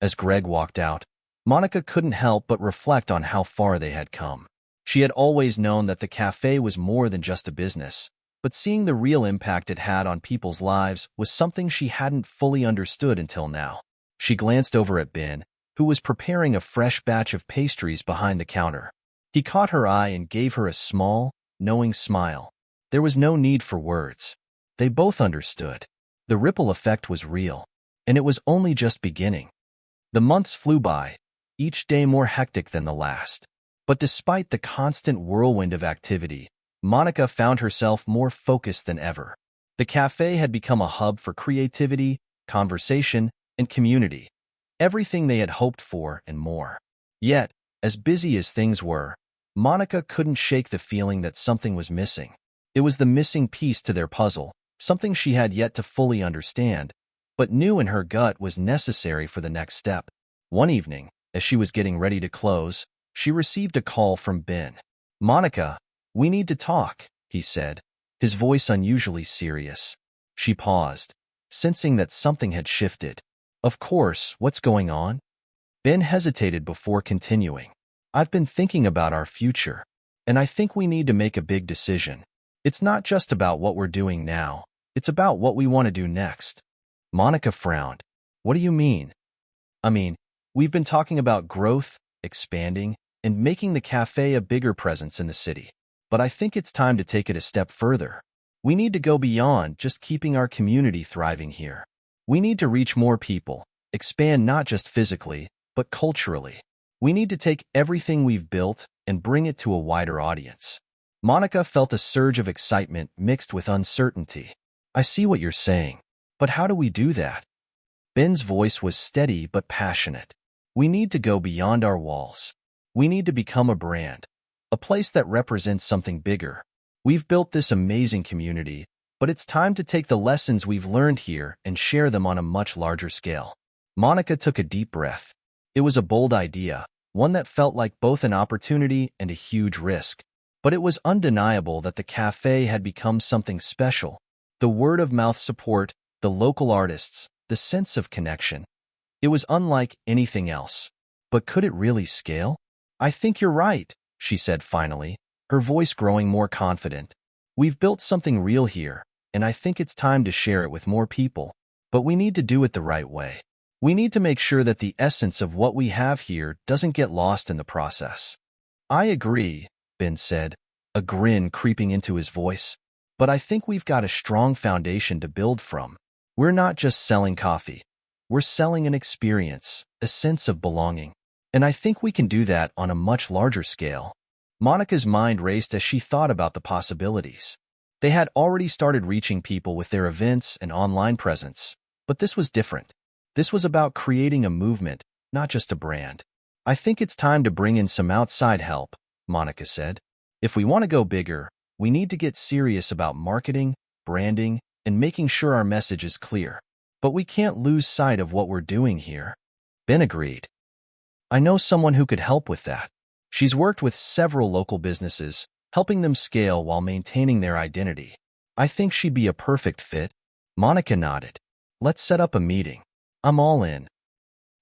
As Greg walked out, Monica couldn't help but reflect on how far they had come. She had always known that the cafe was more than just a business, but seeing the real impact it had on people's lives was something she hadn't fully understood until now. She glanced over at Ben, who was preparing a fresh batch of pastries behind the counter. He caught her eye and gave her a small, knowing smile. There was no need for words. They both understood. The ripple effect was real, and it was only just beginning. The months flew by, each day more hectic than the last. But despite the constant whirlwind of activity, Monica found herself more focused than ever. The cafe had become a hub for creativity, conversation, and community. Everything they had hoped for and more. Yet, as busy as things were, Monica couldn't shake the feeling that something was missing. It was the missing piece to their puzzle, something she had yet to fully understand, but knew in her gut was necessary for the next step. One evening, as she was getting ready to close, she received a call from Ben. Monica, we need to talk, he said, his voice unusually serious. She paused, sensing that something had shifted. Of course, what's going on? Ben hesitated before continuing. I've been thinking about our future, and I think we need to make a big decision. It's not just about what we're doing now, it's about what we want to do next. Monica frowned. What do you mean? I mean, we've been talking about growth, expanding, and making the cafe a bigger presence in the city. But I think it's time to take it a step further. We need to go beyond just keeping our community thriving here. We need to reach more people, expand not just physically, but culturally. We need to take everything we've built and bring it to a wider audience. Monica felt a surge of excitement mixed with uncertainty. I see what you're saying, but how do we do that? Ben's voice was steady but passionate. We need to go beyond our walls. We need to become a brand, a place that represents something bigger. We've built this amazing community, but it's time to take the lessons we've learned here and share them on a much larger scale. Monica took a deep breath. It was a bold idea, one that felt like both an opportunity and a huge risk. But it was undeniable that the cafe had become something special. The word-of-mouth support, the local artists, the sense of connection. It was unlike anything else. But could it really scale? I think you're right, she said finally, her voice growing more confident. We've built something real here, and I think it's time to share it with more people. But we need to do it the right way. We need to make sure that the essence of what we have here doesn't get lost in the process. I agree, Ben said, a grin creeping into his voice. But I think we've got a strong foundation to build from. We're not just selling coffee. We're selling an experience, a sense of belonging. And I think we can do that on a much larger scale. Monica's mind raced as she thought about the possibilities. They had already started reaching people with their events and online presence, but this was different. This was about creating a movement, not just a brand. I think it's time to bring in some outside help, Monica said. If we want to go bigger, we need to get serious about marketing, branding, and making sure our message is clear. But we can't lose sight of what we're doing here. Ben agreed. I know someone who could help with that. She's worked with several local businesses, helping them scale while maintaining their identity. I think she'd be a perfect fit. Monica nodded. Let's set up a meeting. I'm all in.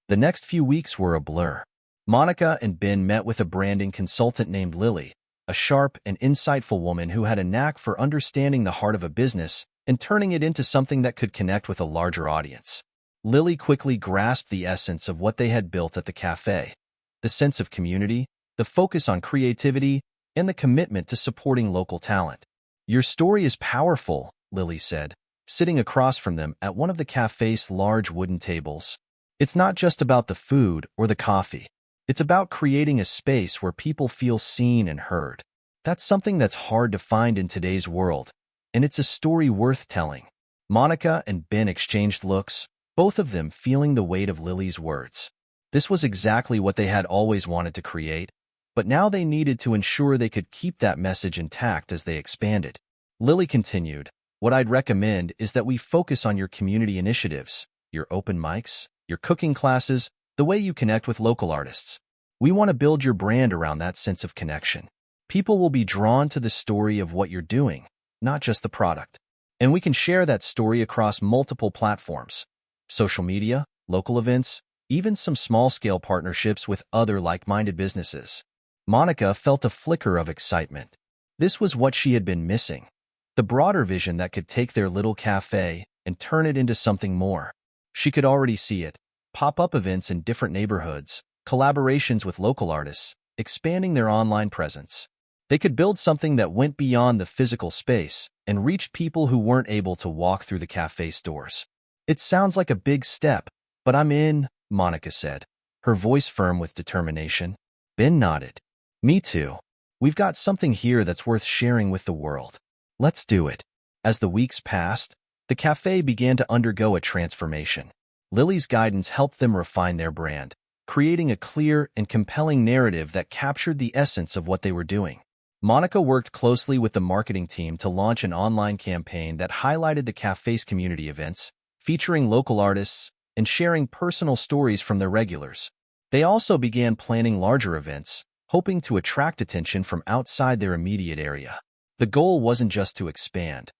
The next few weeks were a blur. Monica and Ben met with a branding consultant named Lily, a sharp and insightful woman who had a knack for understanding the heart of a business and turning it into something that could connect with a larger audience. Lily quickly grasped the essence of what they had built at the cafe, the sense of community, the focus on creativity, and the commitment to supporting local talent. Your story is powerful, Lily said, sitting across from them at one of the cafe's large wooden tables. It's not just about the food or the coffee. It's about creating a space where people feel seen and heard. That's something that's hard to find in today's world, and it's a story worth telling. Monica and Ben exchanged looks, both of them feeling the weight of Lily's words. This was exactly what they had always wanted to create, but now they needed to ensure they could keep that message intact as they expanded. Lily continued, what I'd recommend is that we focus on your community initiatives, your open mics, your cooking classes, the way you connect with local artists. We want to build your brand around that sense of connection. People will be drawn to the story of what you're doing, not just the product. And we can share that story across multiple platforms, social media, local events, even some small-scale partnerships with other like-minded businesses. Monica felt a flicker of excitement. This was what she had been missing. The broader vision that could take their little cafe and turn it into something more. She could already see it. Pop-up events in different neighborhoods, collaborations with local artists, expanding their online presence. They could build something that went beyond the physical space and reached people who weren't able to walk through the cafe stores. It sounds like a big step, but I'm in, Monica said, her voice firm with determination. Ben nodded. Me too. We've got something here that's worth sharing with the world. Let's do it. As the weeks passed, the cafe began to undergo a transformation. Lily's guidance helped them refine their brand, creating a clear and compelling narrative that captured the essence of what they were doing. Monica worked closely with the marketing team to launch an online campaign that highlighted the cafe's community events, featuring local artists and sharing personal stories from their regulars. They also began planning larger events, hoping to attract attention from outside their immediate area. The goal wasn't just to expand.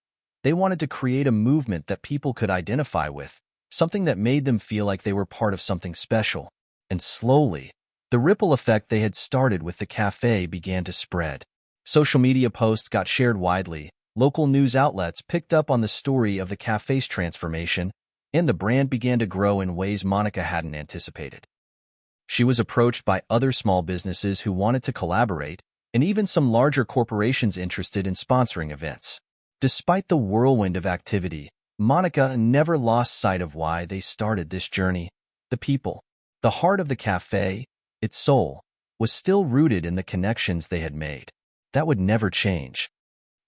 They wanted to create a movement that people could identify with, something that made them feel like they were part of something special. And slowly, the ripple effect they had started with the cafe began to spread. Social media posts got shared widely, local news outlets picked up on the story of the cafe's transformation, and the brand began to grow in ways Monica hadn't anticipated. She was approached by other small businesses who wanted to collaborate, and even some larger corporations interested in sponsoring events. Despite the whirlwind of activity, Monica never lost sight of why they started this journey. The people. The heart of the cafe, its soul, was still rooted in the connections they had made. That would never change.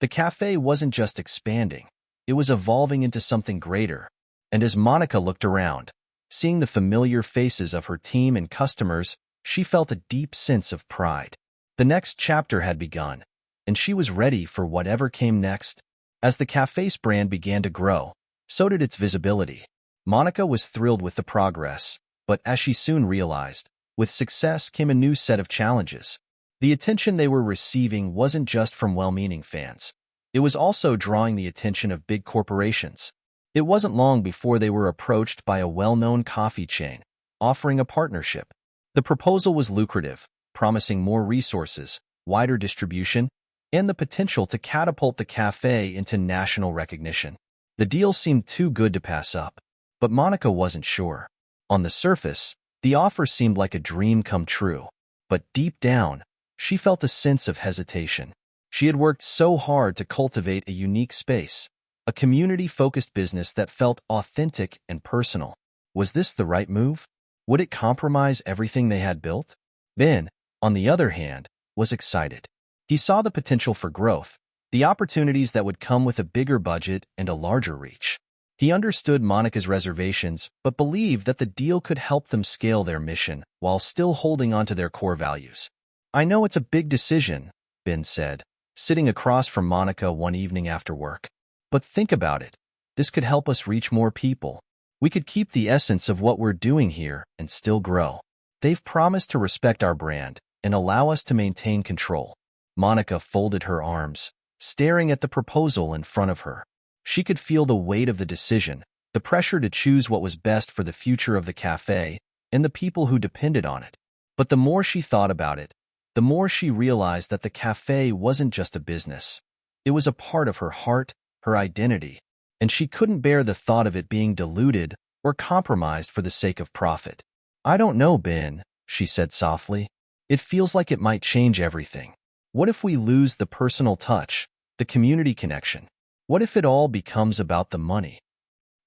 The cafe wasn't just expanding, it was evolving into something greater. And as Monica looked around, seeing the familiar faces of her team and customers, she felt a deep sense of pride. The next chapter had begun, and she was ready for whatever came next. As the cafe's brand began to grow, so did its visibility. Monica was thrilled with the progress, but as she soon realized, with success came a new set of challenges. The attention they were receiving wasn't just from well-meaning fans. It was also drawing the attention of big corporations. It wasn't long before they were approached by a well-known coffee chain, offering a partnership. The proposal was lucrative, promising more resources, wider distribution, and the potential to catapult the cafe into national recognition. The deal seemed too good to pass up, but Monica wasn't sure. On the surface, the offer seemed like a dream come true, but deep down, she felt a sense of hesitation. She had worked so hard to cultivate a unique space, a community-focused business that felt authentic and personal. Was this the right move? Would it compromise everything they had built? Ben, on the other hand, was excited. He saw the potential for growth, the opportunities that would come with a bigger budget and a larger reach. He understood Monica's reservations, but believed that the deal could help them scale their mission while still holding on to their core values. "I know it's a big decision," Ben said, sitting across from Monica one evening after work. "But think about it. This could help us reach more people. We could keep the essence of what we're doing here and still grow. They've promised to respect our brand and allow us to maintain control." Monica folded her arms, staring at the proposal in front of her. She could feel the weight of the decision, the pressure to choose what was best for the future of the cafe and the people who depended on it. But the more she thought about it, the more she realized that the cafe wasn't just a business. It was a part of her heart, her identity, and she couldn't bear the thought of it being diluted or compromised for the sake of profit. "I don't know, Ben," she said softly. "It feels like it might change everything. What if we lose the personal touch, the community connection? What if it all becomes about the money?"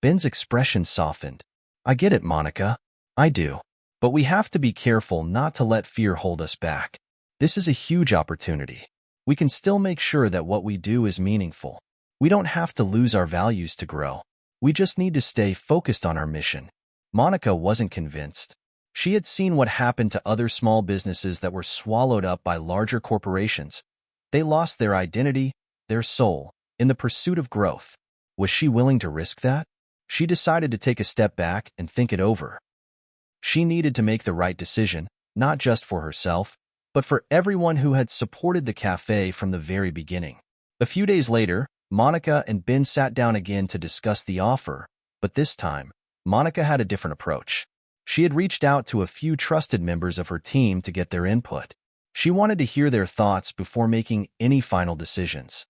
Ben's expression softened. "I get it, Monica. I do. But we have to be careful not to let fear hold us back. This is a huge opportunity. We can still make sure that what we do is meaningful. We don't have to lose our values to grow. We just need to stay focused on our mission." Monica wasn't convinced. She had seen what happened to other small businesses that were swallowed up by larger corporations. They lost their identity, their soul, in the pursuit of growth. Was she willing to risk that? She decided to take a step back and think it over. She needed to make the right decision, not just for herself, but for everyone who had supported the cafe from the very beginning. A few days later, Monica and Ben sat down again to discuss the offer, but this time, Monica had a different approach. She had reached out to a few trusted members of her team to get their input. She wanted to hear their thoughts before making any final decisions.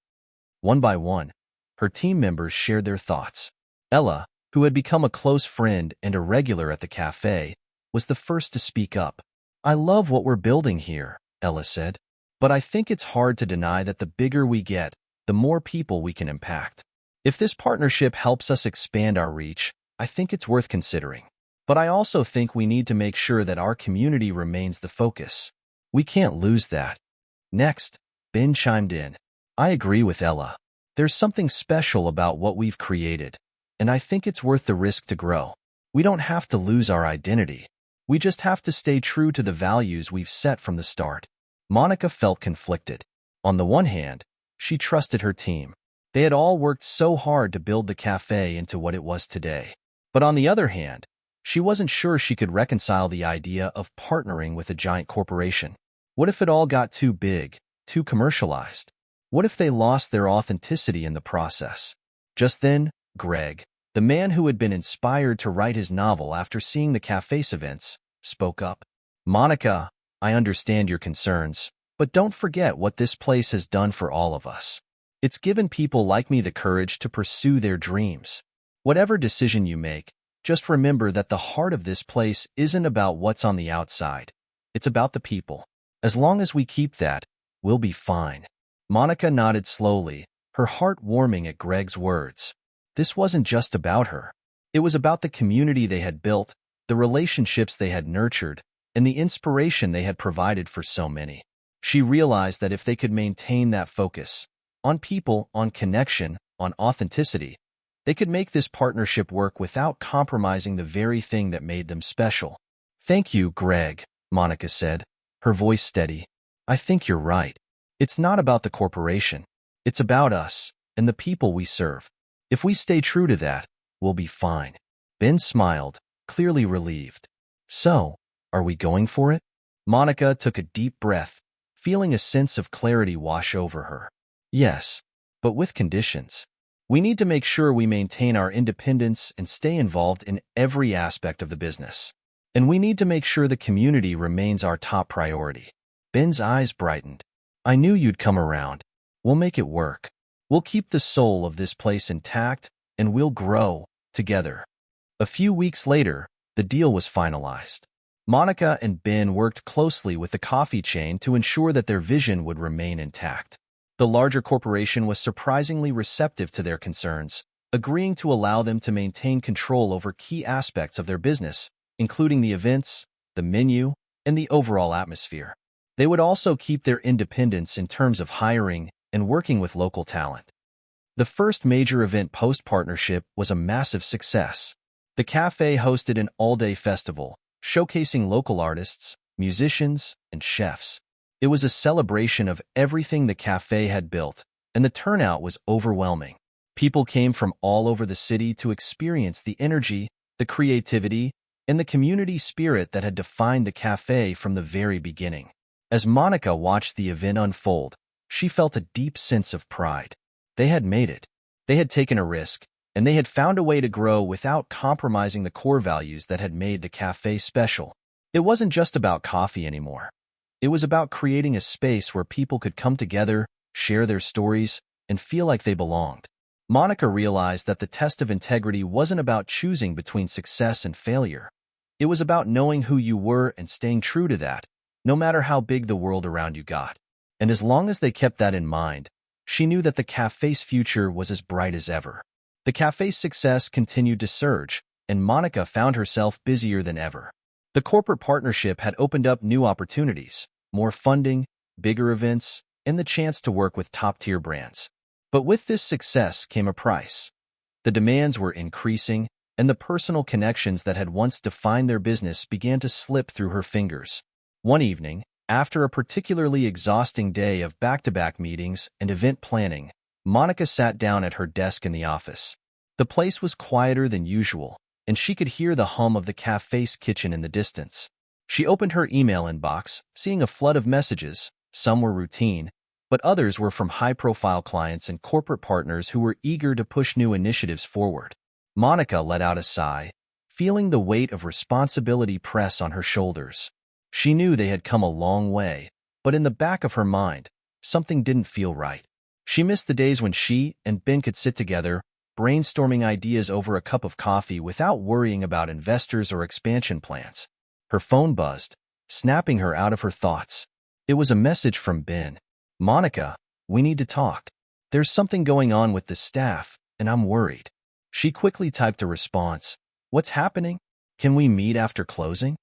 One by one, her team members shared their thoughts. Ella, who had become a close friend and a regular at the cafe, was the first to speak up. "I love what we're building here," Ella said, "but I think it's hard to deny that the bigger we get, the more people we can impact. If this partnership helps us expand our reach, I think it's worth considering. But I also think we need to make sure that our community remains the focus. We can't lose that." Next, Ben chimed in. "I agree with Ella. There's something special about what we've created, and I think it's worth the risk to grow. We don't have to lose our identity. We just have to stay true to the values we've set from the start." Monica felt conflicted. On the one hand, she trusted her team. They had all worked so hard to build the cafe into what it was today. But on the other hand, she wasn't sure she could reconcile the idea of partnering with a giant corporation. What if it all got too big, too commercialized? What if they lost their authenticity in the process? Just then, Greg, The man who had been inspired to write his novel after seeing the cafe's events spoke up. Monica, I understand your concerns, but don't forget what this place has done for all of us. It's given people like me the courage to pursue their dreams. Whatever decision you make, just remember that the heart of this place isn't about what's on the outside. It's about the people. As long as we keep that, we'll be fine. Monica nodded slowly, her heart warming at Greg's words. This wasn't just about her. It was about the community they had built, the relationships they had nurtured, and the inspiration they had provided for so many. She realized that if they could maintain that focus, on people, on connection, on authenticity, they could make this partnership work without compromising the very thing that made them special. Thank you, Greg, Monica said, her voice steady. I think you're right. It's not about the corporation. It's about us and the people we serve. If we stay true to that, we'll be fine. Ben smiled, clearly relieved. So, are we going for it? Monica took a deep breath, feeling a sense of clarity wash over her. Yes, but with conditions. We need to make sure we maintain our independence and stay involved in every aspect of the business. And we need to make sure the community remains our top priority. Ben's eyes brightened. I knew you'd come around. We'll make it work. We'll keep the soul of this place intact, and we'll grow together. A few weeks later, the deal was finalized. Monica and Ben worked closely with the coffee chain to ensure that their vision would remain intact. The larger corporation was surprisingly receptive to their concerns, agreeing to allow them to maintain control over key aspects of their business, including the events, the menu, and the overall atmosphere. They would also keep their independence in terms of hiring and working with local talent. The first major event post-partnership was a massive success. The cafe hosted an all-day festival, showcasing local artists, musicians, and chefs. It was a celebration of everything the cafe had built, and the turnout was overwhelming. People came from all over the city to experience the energy, the creativity, and the community spirit that had defined the cafe from the very beginning. As Monica watched the event unfold, she felt a deep sense of pride. They had made it. They had taken a risk, and they had found a way to grow without compromising the core values that had made the cafe special. It wasn't just about coffee anymore. It was about creating a space where people could come together, share their stories, and feel like they belonged. Monica realized that the test of integrity wasn't about choosing between success and failure. It was about knowing who you were and staying true to that, no matter how big the world around you got. And as long as they kept that in mind, she knew that the cafe's future was as bright as ever. The cafe's success continued to surge, and Monica found herself busier than ever. The corporate partnership had opened up new opportunities, more funding, bigger events, and the chance to work with top-tier brands. But with this success came a price. The demands were increasing, and the personal connections that had once defined their business began to slip through her fingers. One evening, after a particularly exhausting day of back-to-back meetings and event planning, Monica sat down at her desk in the office. The place was quieter than usual, and she could hear the hum of the cafe's kitchen in the distance. She opened her email inbox, seeing a flood of messages. Some were routine, but others were from high-profile clients and corporate partners who were eager to push new initiatives forward. Monica let out a sigh, feeling the weight of responsibility press on her shoulders. She knew they had come a long way, but in the back of her mind, something didn't feel right. She missed the days when she and Ben could sit together, brainstorming ideas over a cup of coffee without worrying about investors or expansion plans. Her phone buzzed, snapping her out of her thoughts. It was a message from Ben. Monica, we need to talk. There's something going on with the staff, and I'm worried. She quickly typed a response. What's happening? Can we meet after closing?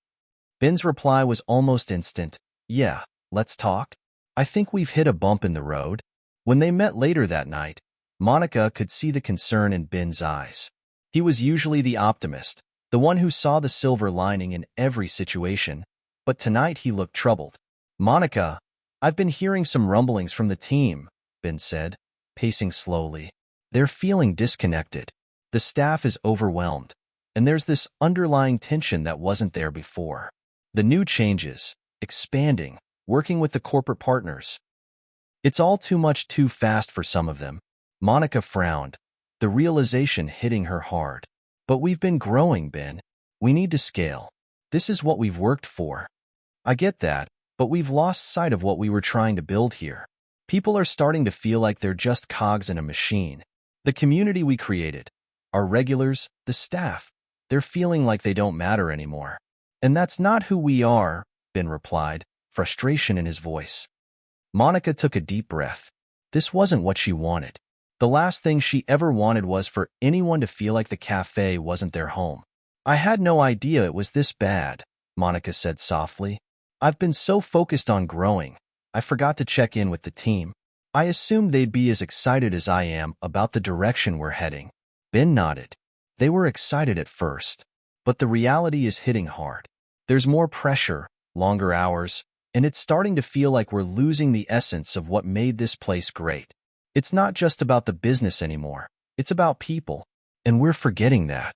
Ben's reply was almost instant. Yeah, let's talk. I think we've hit a bump in the road. When they met later that night, Monica could see the concern in Ben's eyes. He was usually the optimist, the one who saw the silver lining in every situation, but tonight he looked troubled. Monica, I've been hearing some rumblings from the team, Ben said, pacing slowly. They're feeling disconnected. The staff is overwhelmed, and there's this underlying tension that wasn't there before. The new changes, expanding, working with the corporate partners. It's all too much too fast for some of them. Monica frowned. the realization hitting her hard. But we've been growing, Ben. We need to scale. This is what we've worked for. I get that, but we've lost sight of what we were trying to build here. People are starting to feel like they're just cogs in a machine. The community we created, our regulars, the staff, they're feeling like they don't matter anymore. And that's not who we are, Ben replied, frustration in his voice. Monica took a deep breath. This wasn't what she wanted. The last thing she ever wanted was for anyone to feel like the cafe wasn't their home. I had no idea it was this bad, Monica said softly. I've been so focused on growing, I forgot to check in with the team. I assumed they'd be as excited as I am about the direction we're heading. Ben nodded. They were excited at first, but the reality is hitting hard. There's more pressure, longer hours, and it's starting to feel like we're losing the essence of what made this place great. It's not just about the business anymore. It's about people, and we're forgetting that.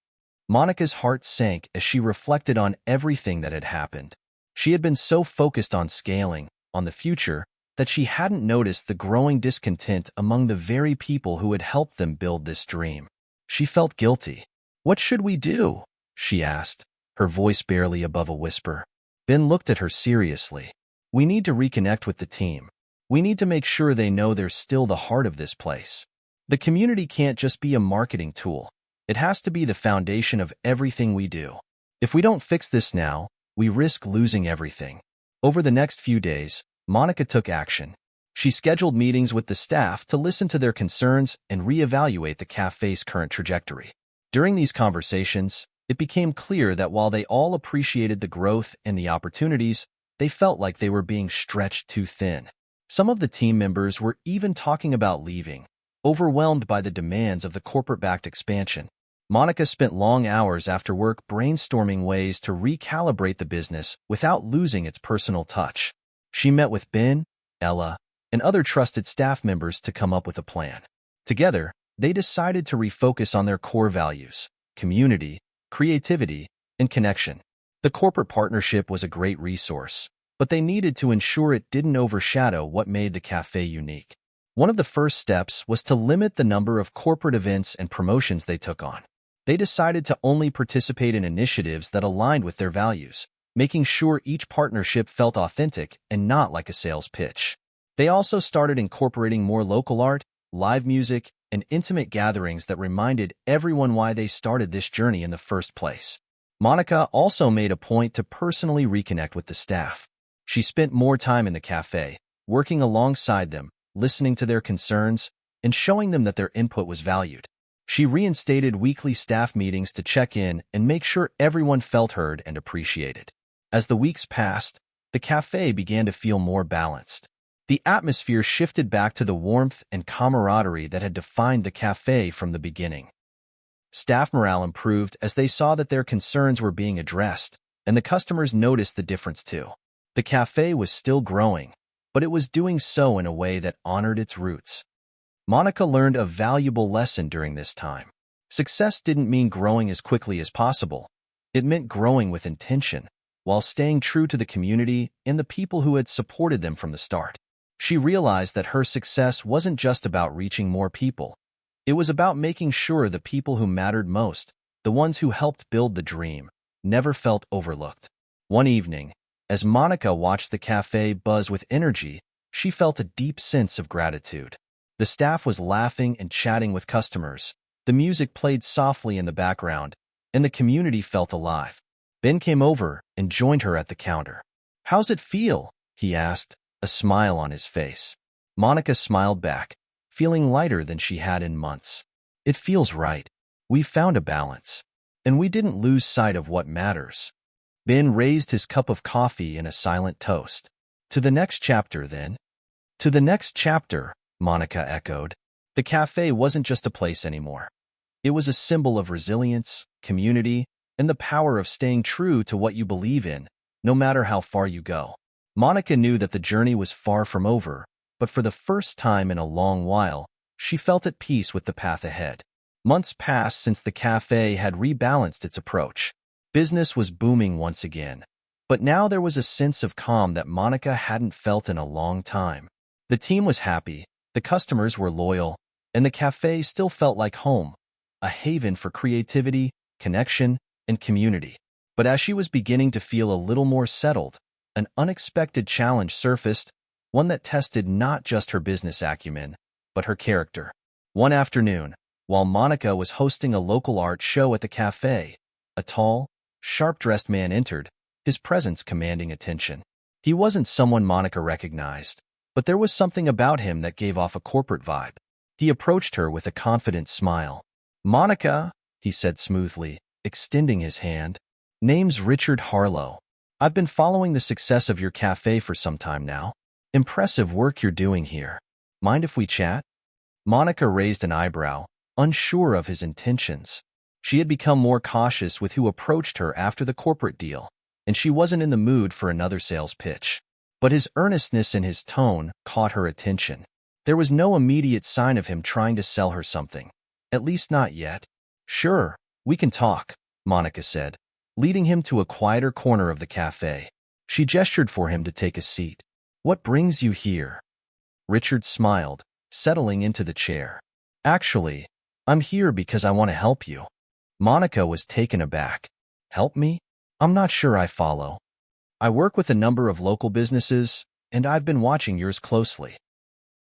Monica's heart sank as she reflected on everything that had happened. She had been so focused on scaling, on the future, that she hadn't noticed the growing discontent among the very people who had helped them build this dream. She felt guilty. What should we do? She asked, her voice barely above a whisper. Ben looked at her seriously. We need to reconnect with the team. We need to make sure they know they're still the heart of this place. The community can't just be a marketing tool. It has to be the foundation of everything we do. If we don't fix this now, we risk losing everything. Over the next few days, Monica took action. She scheduled meetings with the staff to listen to their concerns and reevaluate the cafe's current trajectory. During these conversations, it became clear that while they all appreciated the growth and the opportunities, they felt like they were being stretched too thin. Some of the team members were even talking about leaving, overwhelmed by the demands of the corporate-backed expansion. Monica spent long hours after work brainstorming ways to recalibrate the business without losing its personal touch. She met with Ben, Ella, and other trusted staff members to come up with a plan. Together, they decided to refocus on their core values: community, creativity, and connection. The corporate partnership was a great resource, but they needed to ensure it didn't overshadow what made the cafe unique. One of the first steps was to limit the number of corporate events and promotions they took on. They decided to only participate in initiatives that aligned with their values, making sure each partnership felt authentic and not like a sales pitch. They also started incorporating more local art, live music, and intimate gatherings that reminded everyone why they started this journey in the first place. Monica also made a point to personally reconnect with the staff. She spent more time in the cafe, working alongside them, listening to their concerns, and showing them that their input was valued. She reinstated weekly staff meetings to check in and make sure everyone felt heard and appreciated. As the weeks passed, the cafe began to feel more balanced. The atmosphere shifted back to the warmth and camaraderie that had defined the cafe from the beginning. Staff morale improved as they saw that their concerns were being addressed, and the customers noticed the difference too. The cafe was still growing, but it was doing so in a way that honored its roots. Monica learned a valuable lesson during this time. Success didn't mean growing as quickly as possible. It meant growing with intention, while staying true to the community and the people who had supported them from the start. She realized that her success wasn't just about reaching more people. It was about making sure the people who mattered most, the ones who helped build the dream, never felt overlooked. One evening, as Monica watched the cafe buzz with energy, she felt a deep sense of gratitude. The staff was laughing and chatting with customers. The music played softly in the background, and the community felt alive. Ben came over and joined her at the counter. "How's it feel?" he asked, a smile on his face. Monica smiled back, feeling lighter than she had in months. "It feels right. We found a balance, and we didn't lose sight of what matters." Ben raised his cup of coffee in a silent toast. "To the next chapter, then." "To the next chapter," Monica echoed. The cafe wasn't just a place anymore. It was a symbol of resilience, community, and the power of staying true to what you believe in, no matter how far you go. Monica knew that the journey was far from over, but for the first time in a long while, she felt at peace with the path ahead. Months passed since the cafe had rebalanced its approach. Business was booming once again, but now there was a sense of calm that Monica hadn't felt in a long time. The team was happy, the customers were loyal, and the cafe still felt like home, a haven for creativity, connection, and community. But as she was beginning to feel a little more settled, an unexpected challenge surfaced, one that tested not just her business acumen, but her character. One afternoon, while Monica was hosting a local art show at the cafe, a tall, sharp-dressed man entered, his presence commanding attention. He wasn't someone Monica recognized, but there was something about him that gave off a corporate vibe. He approached her with a confident smile. "Monica," he said smoothly, extending his hand. "Name's Richard Harlow. I've been following the success of your cafe for some time now. Impressive work you're doing here. Mind if we chat?" Monica raised an eyebrow, unsure of his intentions. She had become more cautious with who approached her after the corporate deal, and she wasn't in the mood for another sales pitch. But his earnestness and his tone caught her attention. There was no immediate sign of him trying to sell her something. At least not yet. "Sure, we can talk," Monica said, leading him to a quieter corner of the cafe. She gestured for him to take a seat. "What brings you here?" Richard smiled, settling into the chair. "Actually, I'm here because I want to help you." Monica was taken aback. "Help me? I'm not sure I follow." "I work with a number of local businesses, and I've been watching yours closely.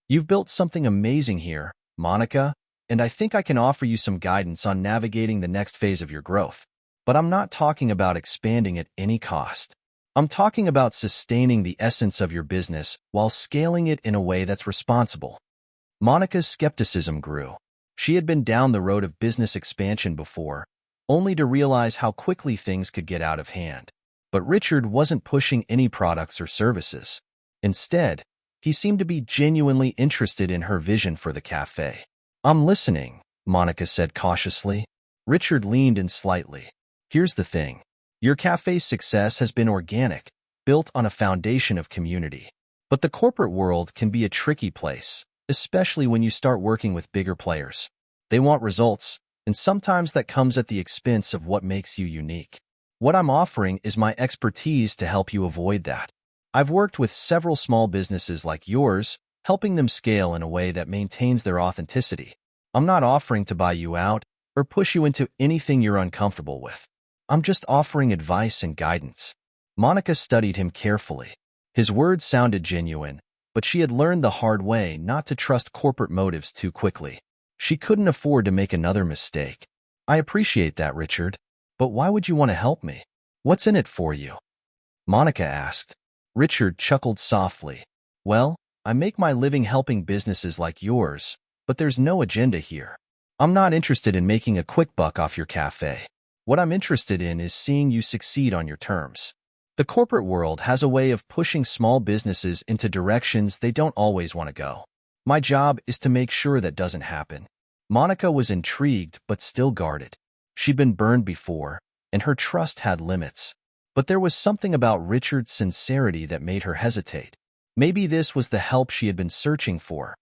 You've built something amazing here, Monica, and I think I can offer you some guidance on navigating the next phase of your growth. But I'm not talking about expanding at any cost. I'm talking about sustaining the essence of your business while scaling it in a way that's responsible." Monica's skepticism grew. She had been down the road of business expansion before, only to realize how quickly things could get out of hand. But Richard wasn't pushing any products or services. Instead, he seemed to be genuinely interested in her vision for the cafe. "I'm listening," Monica said cautiously. Richard leaned in slightly. "Here's the thing. Your cafe's success has been organic, built on a foundation of community. But the corporate world can be a tricky place, especially when you start working with bigger players. They want results, and sometimes that comes at the expense of what makes you unique. What I'm offering is my expertise to help you avoid that. I've worked with several small businesses like yours, helping them scale in a way that maintains their authenticity. I'm not offering to buy you out or push you into anything you're uncomfortable with. I'm just offering advice and guidance." Monica studied him carefully. His words sounded genuine, but she had learned the hard way not to trust corporate motives too quickly. She couldn't afford to make another mistake. "I appreciate that, Richard. But why would you want to help me? What's in it for you?" Monica asked. Richard chuckled softly. "Well, I make my living helping businesses like yours, but there's no agenda here. I'm not interested in making a quick buck off your cafe. What I'm interested in is seeing you succeed on your terms. The corporate world has a way of pushing small businesses into directions they don't always want to go. My job is to make sure that doesn't happen." Monica was intrigued but still guarded. She'd been burned before, and her trust had limits. But there was something about Richard's sincerity that made her hesitate. Maybe this was the help she had been searching for,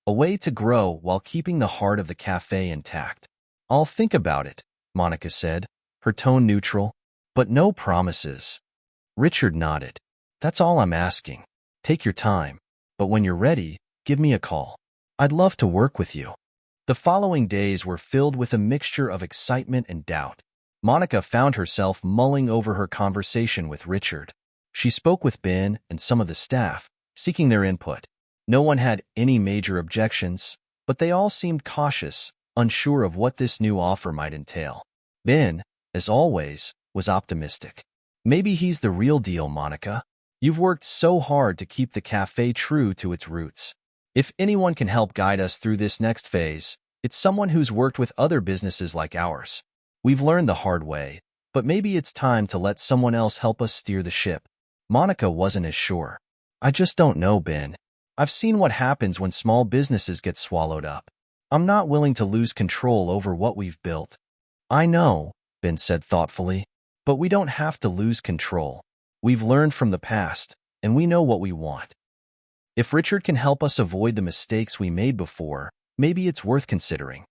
a way to grow while keeping the heart of the cafe intact. "I'll think about it," Monica said, her tone neutral, "but no promises." Richard nodded. "That's all I'm asking. Take your time, but when you're ready, give me a call. I'd love to work with you." The following days were filled with a mixture of excitement and doubt. Monica found herself mulling over her conversation with Richard. She spoke with Ben and some of the staff, seeking their input. No one had any major objections, but they all seemed cautious, unsure of what this new offer might entail. Ben, as always, was optimistic. "Maybe he's the real deal, Monica. You've worked so hard to keep the cafe true to its roots. If anyone can help guide us through this next phase, it's someone who's worked with other businesses like ours. We've learned the hard way, but maybe it's time to let someone else help us steer the ship." Monica wasn't as sure. "I just don't know, Ben. I've seen what happens when small businesses get swallowed up. I'm not willing to lose control over what we've built." "I know," Ben said thoughtfully, "but we don't have to lose control. We've learned from the past, and we know what we want. If Richard can help us avoid the mistakes we made before, maybe it's worth considering."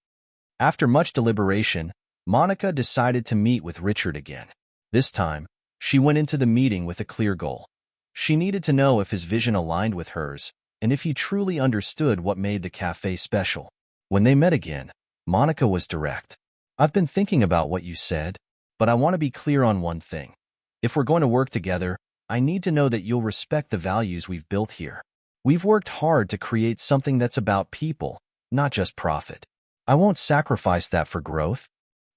After much deliberation, Monica decided to meet with Richard again. This time, she went into the meeting with a clear goal. She needed to know if his vision aligned with hers, and if he truly understood what made the cafe special. When they met again, Monica was direct. I've been thinking about what you said, but I want to be clear on one thing. If we're going to work together, I need to know that you'll respect the values we've built here. We've worked hard to create something that's about people, not just profit. I won't sacrifice that for growth.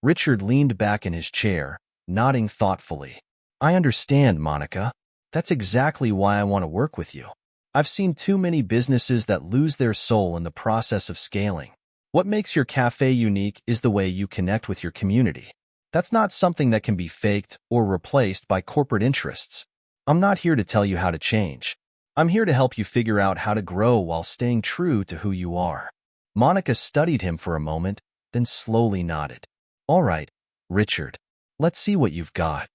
Richard leaned back in his chair, nodding thoughtfully. I understand, Monica. That's exactly why I want to work with you. I've seen too many businesses that lose their soul in the process of scaling. What makes your cafe unique is the way you connect with your community. That's not something that can be faked or replaced by corporate interests. I'm not here to tell you how to change. I'm here to help you figure out how to grow while staying true to who you are. Monica studied him for a moment, then slowly nodded. All right, Richard, let's see what you've got.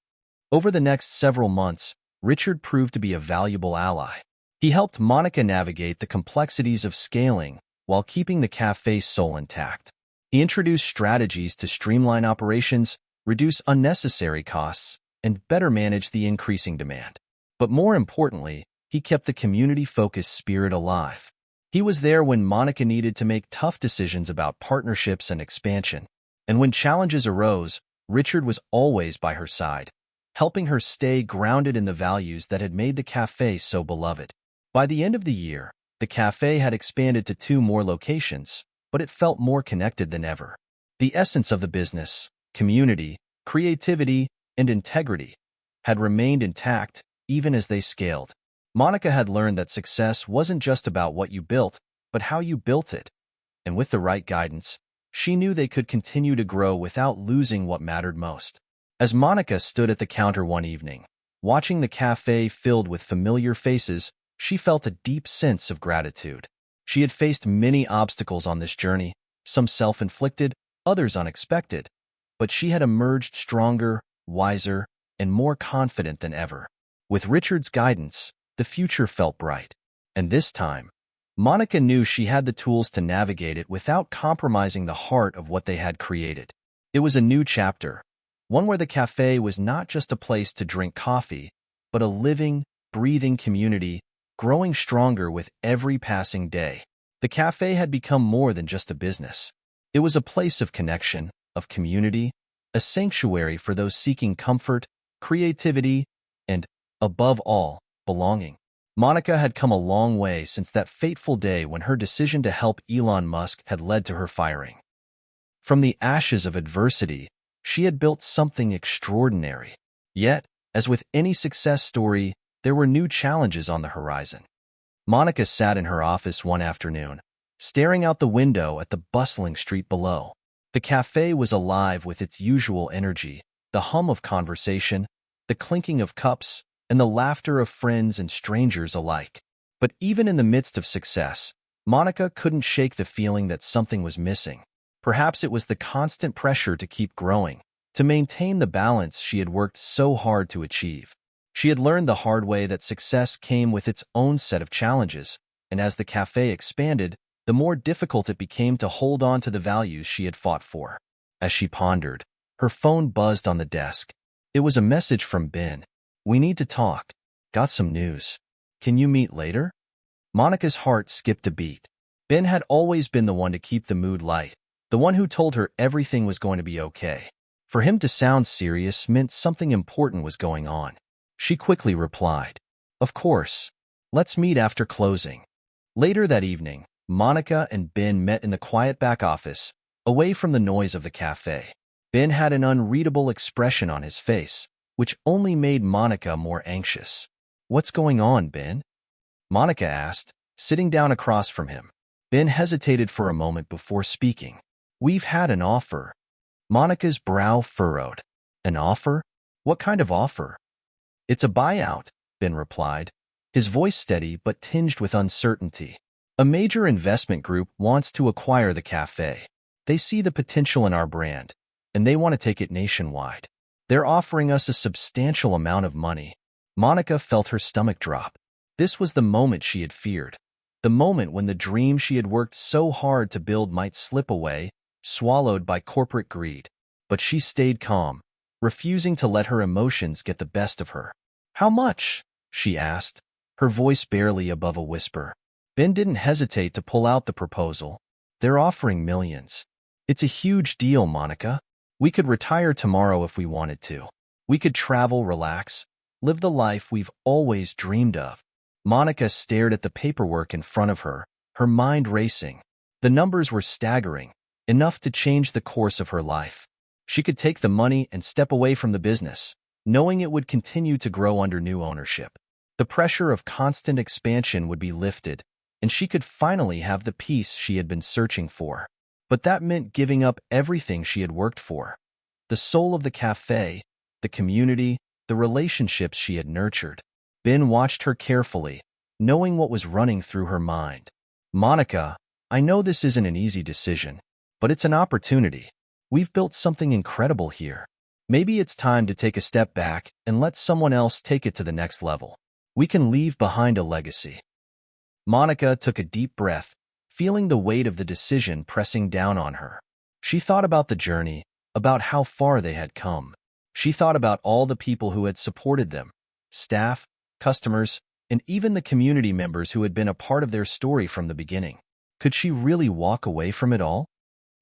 Over the next several months, Richard proved to be a valuable ally. He helped Monica navigate the complexities of scaling while keeping the cafe's soul intact. He introduced strategies to streamline operations, reduce unnecessary costs, and better manage the increasing demand. But more importantly, he kept the community-focused spirit alive. He was there when Monica needed to make tough decisions about partnerships and expansion. And when challenges arose, Richard was always by her side, helping her stay grounded in the values that had made the cafe so beloved. By the end of the year, the cafe had expanded to 2 more locations, but it felt more connected than ever. The essence of the business, community, creativity, and integrity, had remained intact even as they scaled. Monica had learned that success wasn't just about what you built, but how you built it. And with the right guidance, she knew they could continue to grow without losing what mattered most. As Monica stood at the counter one evening, watching the cafe filled with familiar faces, she felt a deep sense of gratitude. She had faced many obstacles on this journey, some self-inflicted, others unexpected, but she had emerged stronger, wiser, and more confident than ever. With Richard's guidance, the future felt bright. And this time, Monica knew she had the tools to navigate it without compromising the heart of what they had created. It was a new chapter, one where the cafe was not just a place to drink coffee, but a living, breathing community, growing stronger with every passing day. The cafe had become more than just a business. It was a place of connection, of community, a sanctuary for those seeking comfort, creativity, and, above all, belonging. Monica had come a long way since that fateful day when her decision to help Elon Musk had led to her firing. From the ashes of adversity, she had built something extraordinary. Yet, as with any success story, there were new challenges on the horizon. Monica sat in her office one afternoon, staring out the window at the bustling street below. The cafe was alive with its usual energy, the hum of conversation, the clinking of cups, and the laughter of friends and strangers alike. But even in the midst of success, Monica couldn't shake the feeling that something was missing. Perhaps it was the constant pressure to keep growing, to maintain the balance she had worked so hard to achieve. She had learned the hard way that success came with its own set of challenges, and as the cafe expanded, the more difficult it became to hold on to the values she had fought for. As she pondered, her phone buzzed on the desk. It was a message from Ben. We need to talk. Got some news. Can you meet later? Monica's heart skipped a beat. Ben had always been the one to keep the mood light, the one who told her everything was going to be okay. For him to sound serious meant something important was going on. She quickly replied, Of course. Let's meet after closing. Later that evening, Monica and Ben met in the quiet back office, away from the noise of the cafe. Ben had an unreadable expression on his face, which only made Monica more anxious. What's going on, Ben? Monica asked, sitting down across from him. Ben hesitated for a moment before speaking. We've had an offer. Monica's brow furrowed. An offer? What kind of offer? It's a buyout, Ben replied, his voice steady but tinged with uncertainty. A major investment group wants to acquire the cafe. They see the potential in our brand, and they want to take it nationwide. They're offering us a substantial amount of money. Monica felt her stomach drop. This was the moment she had feared. The moment when the dream she had worked so hard to build might slip away, swallowed by corporate greed. But she stayed calm, refusing to let her emotions get the best of her. How much? She asked, her voice barely above a whisper. Ben didn't hesitate to pull out the proposal. They're offering millions. It's a huge deal, Monica. We could retire tomorrow if we wanted to. We could travel, relax, live the life we've always dreamed of. Monica stared at the paperwork in front of her, her mind racing. The numbers were staggering, enough to change the course of her life. She could take the money and step away from the business, knowing it would continue to grow under new ownership. The pressure of constant expansion would be lifted, and she could finally have the peace she had been searching for. But that meant giving up everything she had worked for. The soul of the cafe, the community, the relationships she had nurtured. Ben watched her carefully, knowing what was running through her mind. Monica, I know this isn't an easy decision, but it's an opportunity. We've built something incredible here. Maybe it's time to take a step back and let someone else take it to the next level. We can leave behind a legacy. Monica took a deep breath, feeling the weight of the decision pressing down on her. She thought about the journey, about how far they had come. She thought about all the people who had supported them, staff, customers, and even the community members who had been a part of their story from the beginning. Could she really walk away from it all?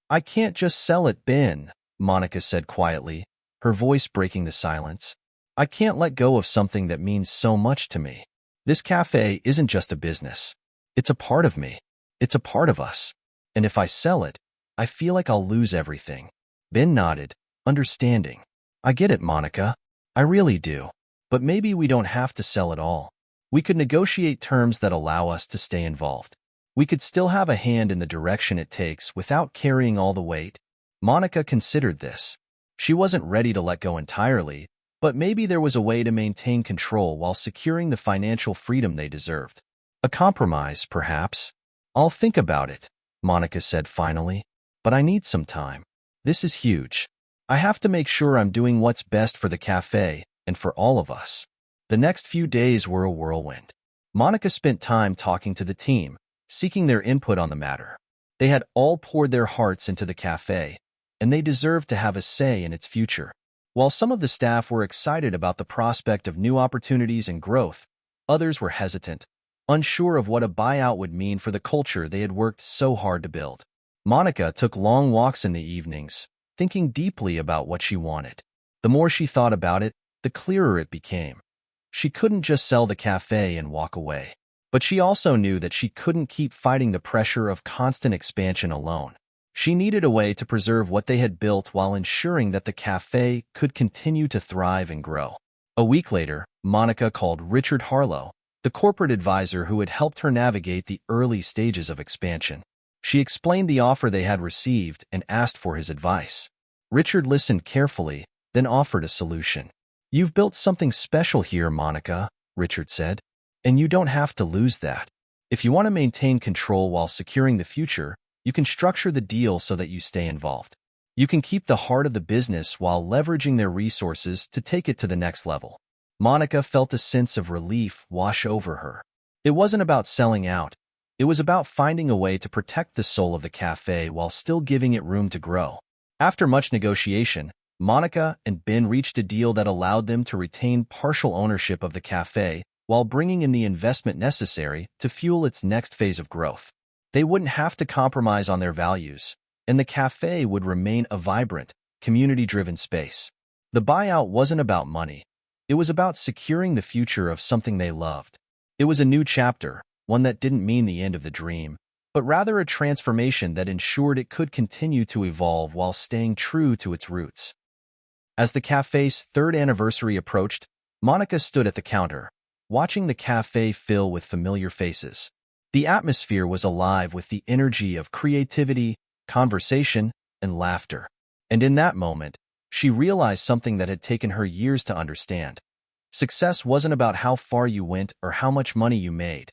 I can't just sell it, Ben, Monica said quietly, her voice breaking the silence. I can't let go of something that means so much to me. This cafe isn't just a business. It's a part of me. It's a part of us. And if I sell it, I feel like I'll lose everything. Ben nodded, understanding. I get it, Monica. I really do. But maybe we don't have to sell it all. We could negotiate terms that allow us to stay involved. We could still have a hand in the direction it takes without carrying all the weight. Monica considered this. She wasn't ready to let go entirely, but maybe there was a way to maintain control while securing the financial freedom they deserved. A compromise, perhaps. I'll think about it, Monica said finally. But I need some time. This is huge. I have to make sure I'm doing what's best for the cafe and for all of us. The next few days were a whirlwind. Monica spent time talking to the team, seeking their input on the matter. They had all poured their hearts into the cafe, and they deserved to have a say in its future. While some of the staff were excited about the prospect of new opportunities and growth, others were hesitant, unsure of what a buyout would mean for the culture they had worked so hard to build. Monica took long walks in the evenings, thinking deeply about what she wanted. The more she thought about it, the clearer it became. She couldn't just sell the cafe and walk away. But she also knew that she couldn't keep fighting the pressure of constant expansion alone. She needed a way to preserve what they had built while ensuring that the cafe could continue to thrive and grow. A week later, Monica called Richard Harlow, the corporate advisor who had helped her navigate the early stages of expansion. She explained the offer they had received and asked for his advice. Richard listened carefully, then offered a solution. You've built something special here, Monica, Richard said, and you don't have to lose that. If you want to maintain control while securing the future, you can structure the deal so that you stay involved. You can keep the heart of the business while leveraging their resources to take it to the next level. Monica felt a sense of relief wash over her. It wasn't about selling out. It was about finding a way to protect the soul of the cafe while still giving it room to grow. After much negotiation, Monica and Ben reached a deal that allowed them to retain partial ownership of the cafe while bringing in the investment necessary to fuel its next phase of growth. They wouldn't have to compromise on their values, and the cafe would remain a vibrant, community-driven space. The buyout wasn't about money. It was about securing the future of something they loved. It was a new chapter, one that didn't mean the end of the dream, but rather a transformation that ensured it could continue to evolve while staying true to its roots. As the cafe's third anniversary approached, Monica stood at the counter, watching the cafe fill with familiar faces. The atmosphere was alive with the energy of creativity, conversation, and laughter. And in that moment, she realized something that had taken her years to understand. Success wasn't about how far you went or how much money you made.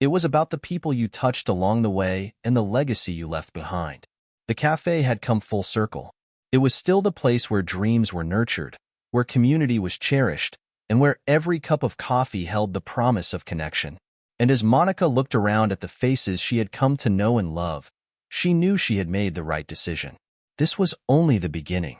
It was about the people you touched along the way and the legacy you left behind. The cafe had come full circle. It was still the place where dreams were nurtured, where community was cherished, and where every cup of coffee held the promise of connection. And as Monica looked around at the faces she had come to know and love, she knew she had made the right decision. This was only the beginning.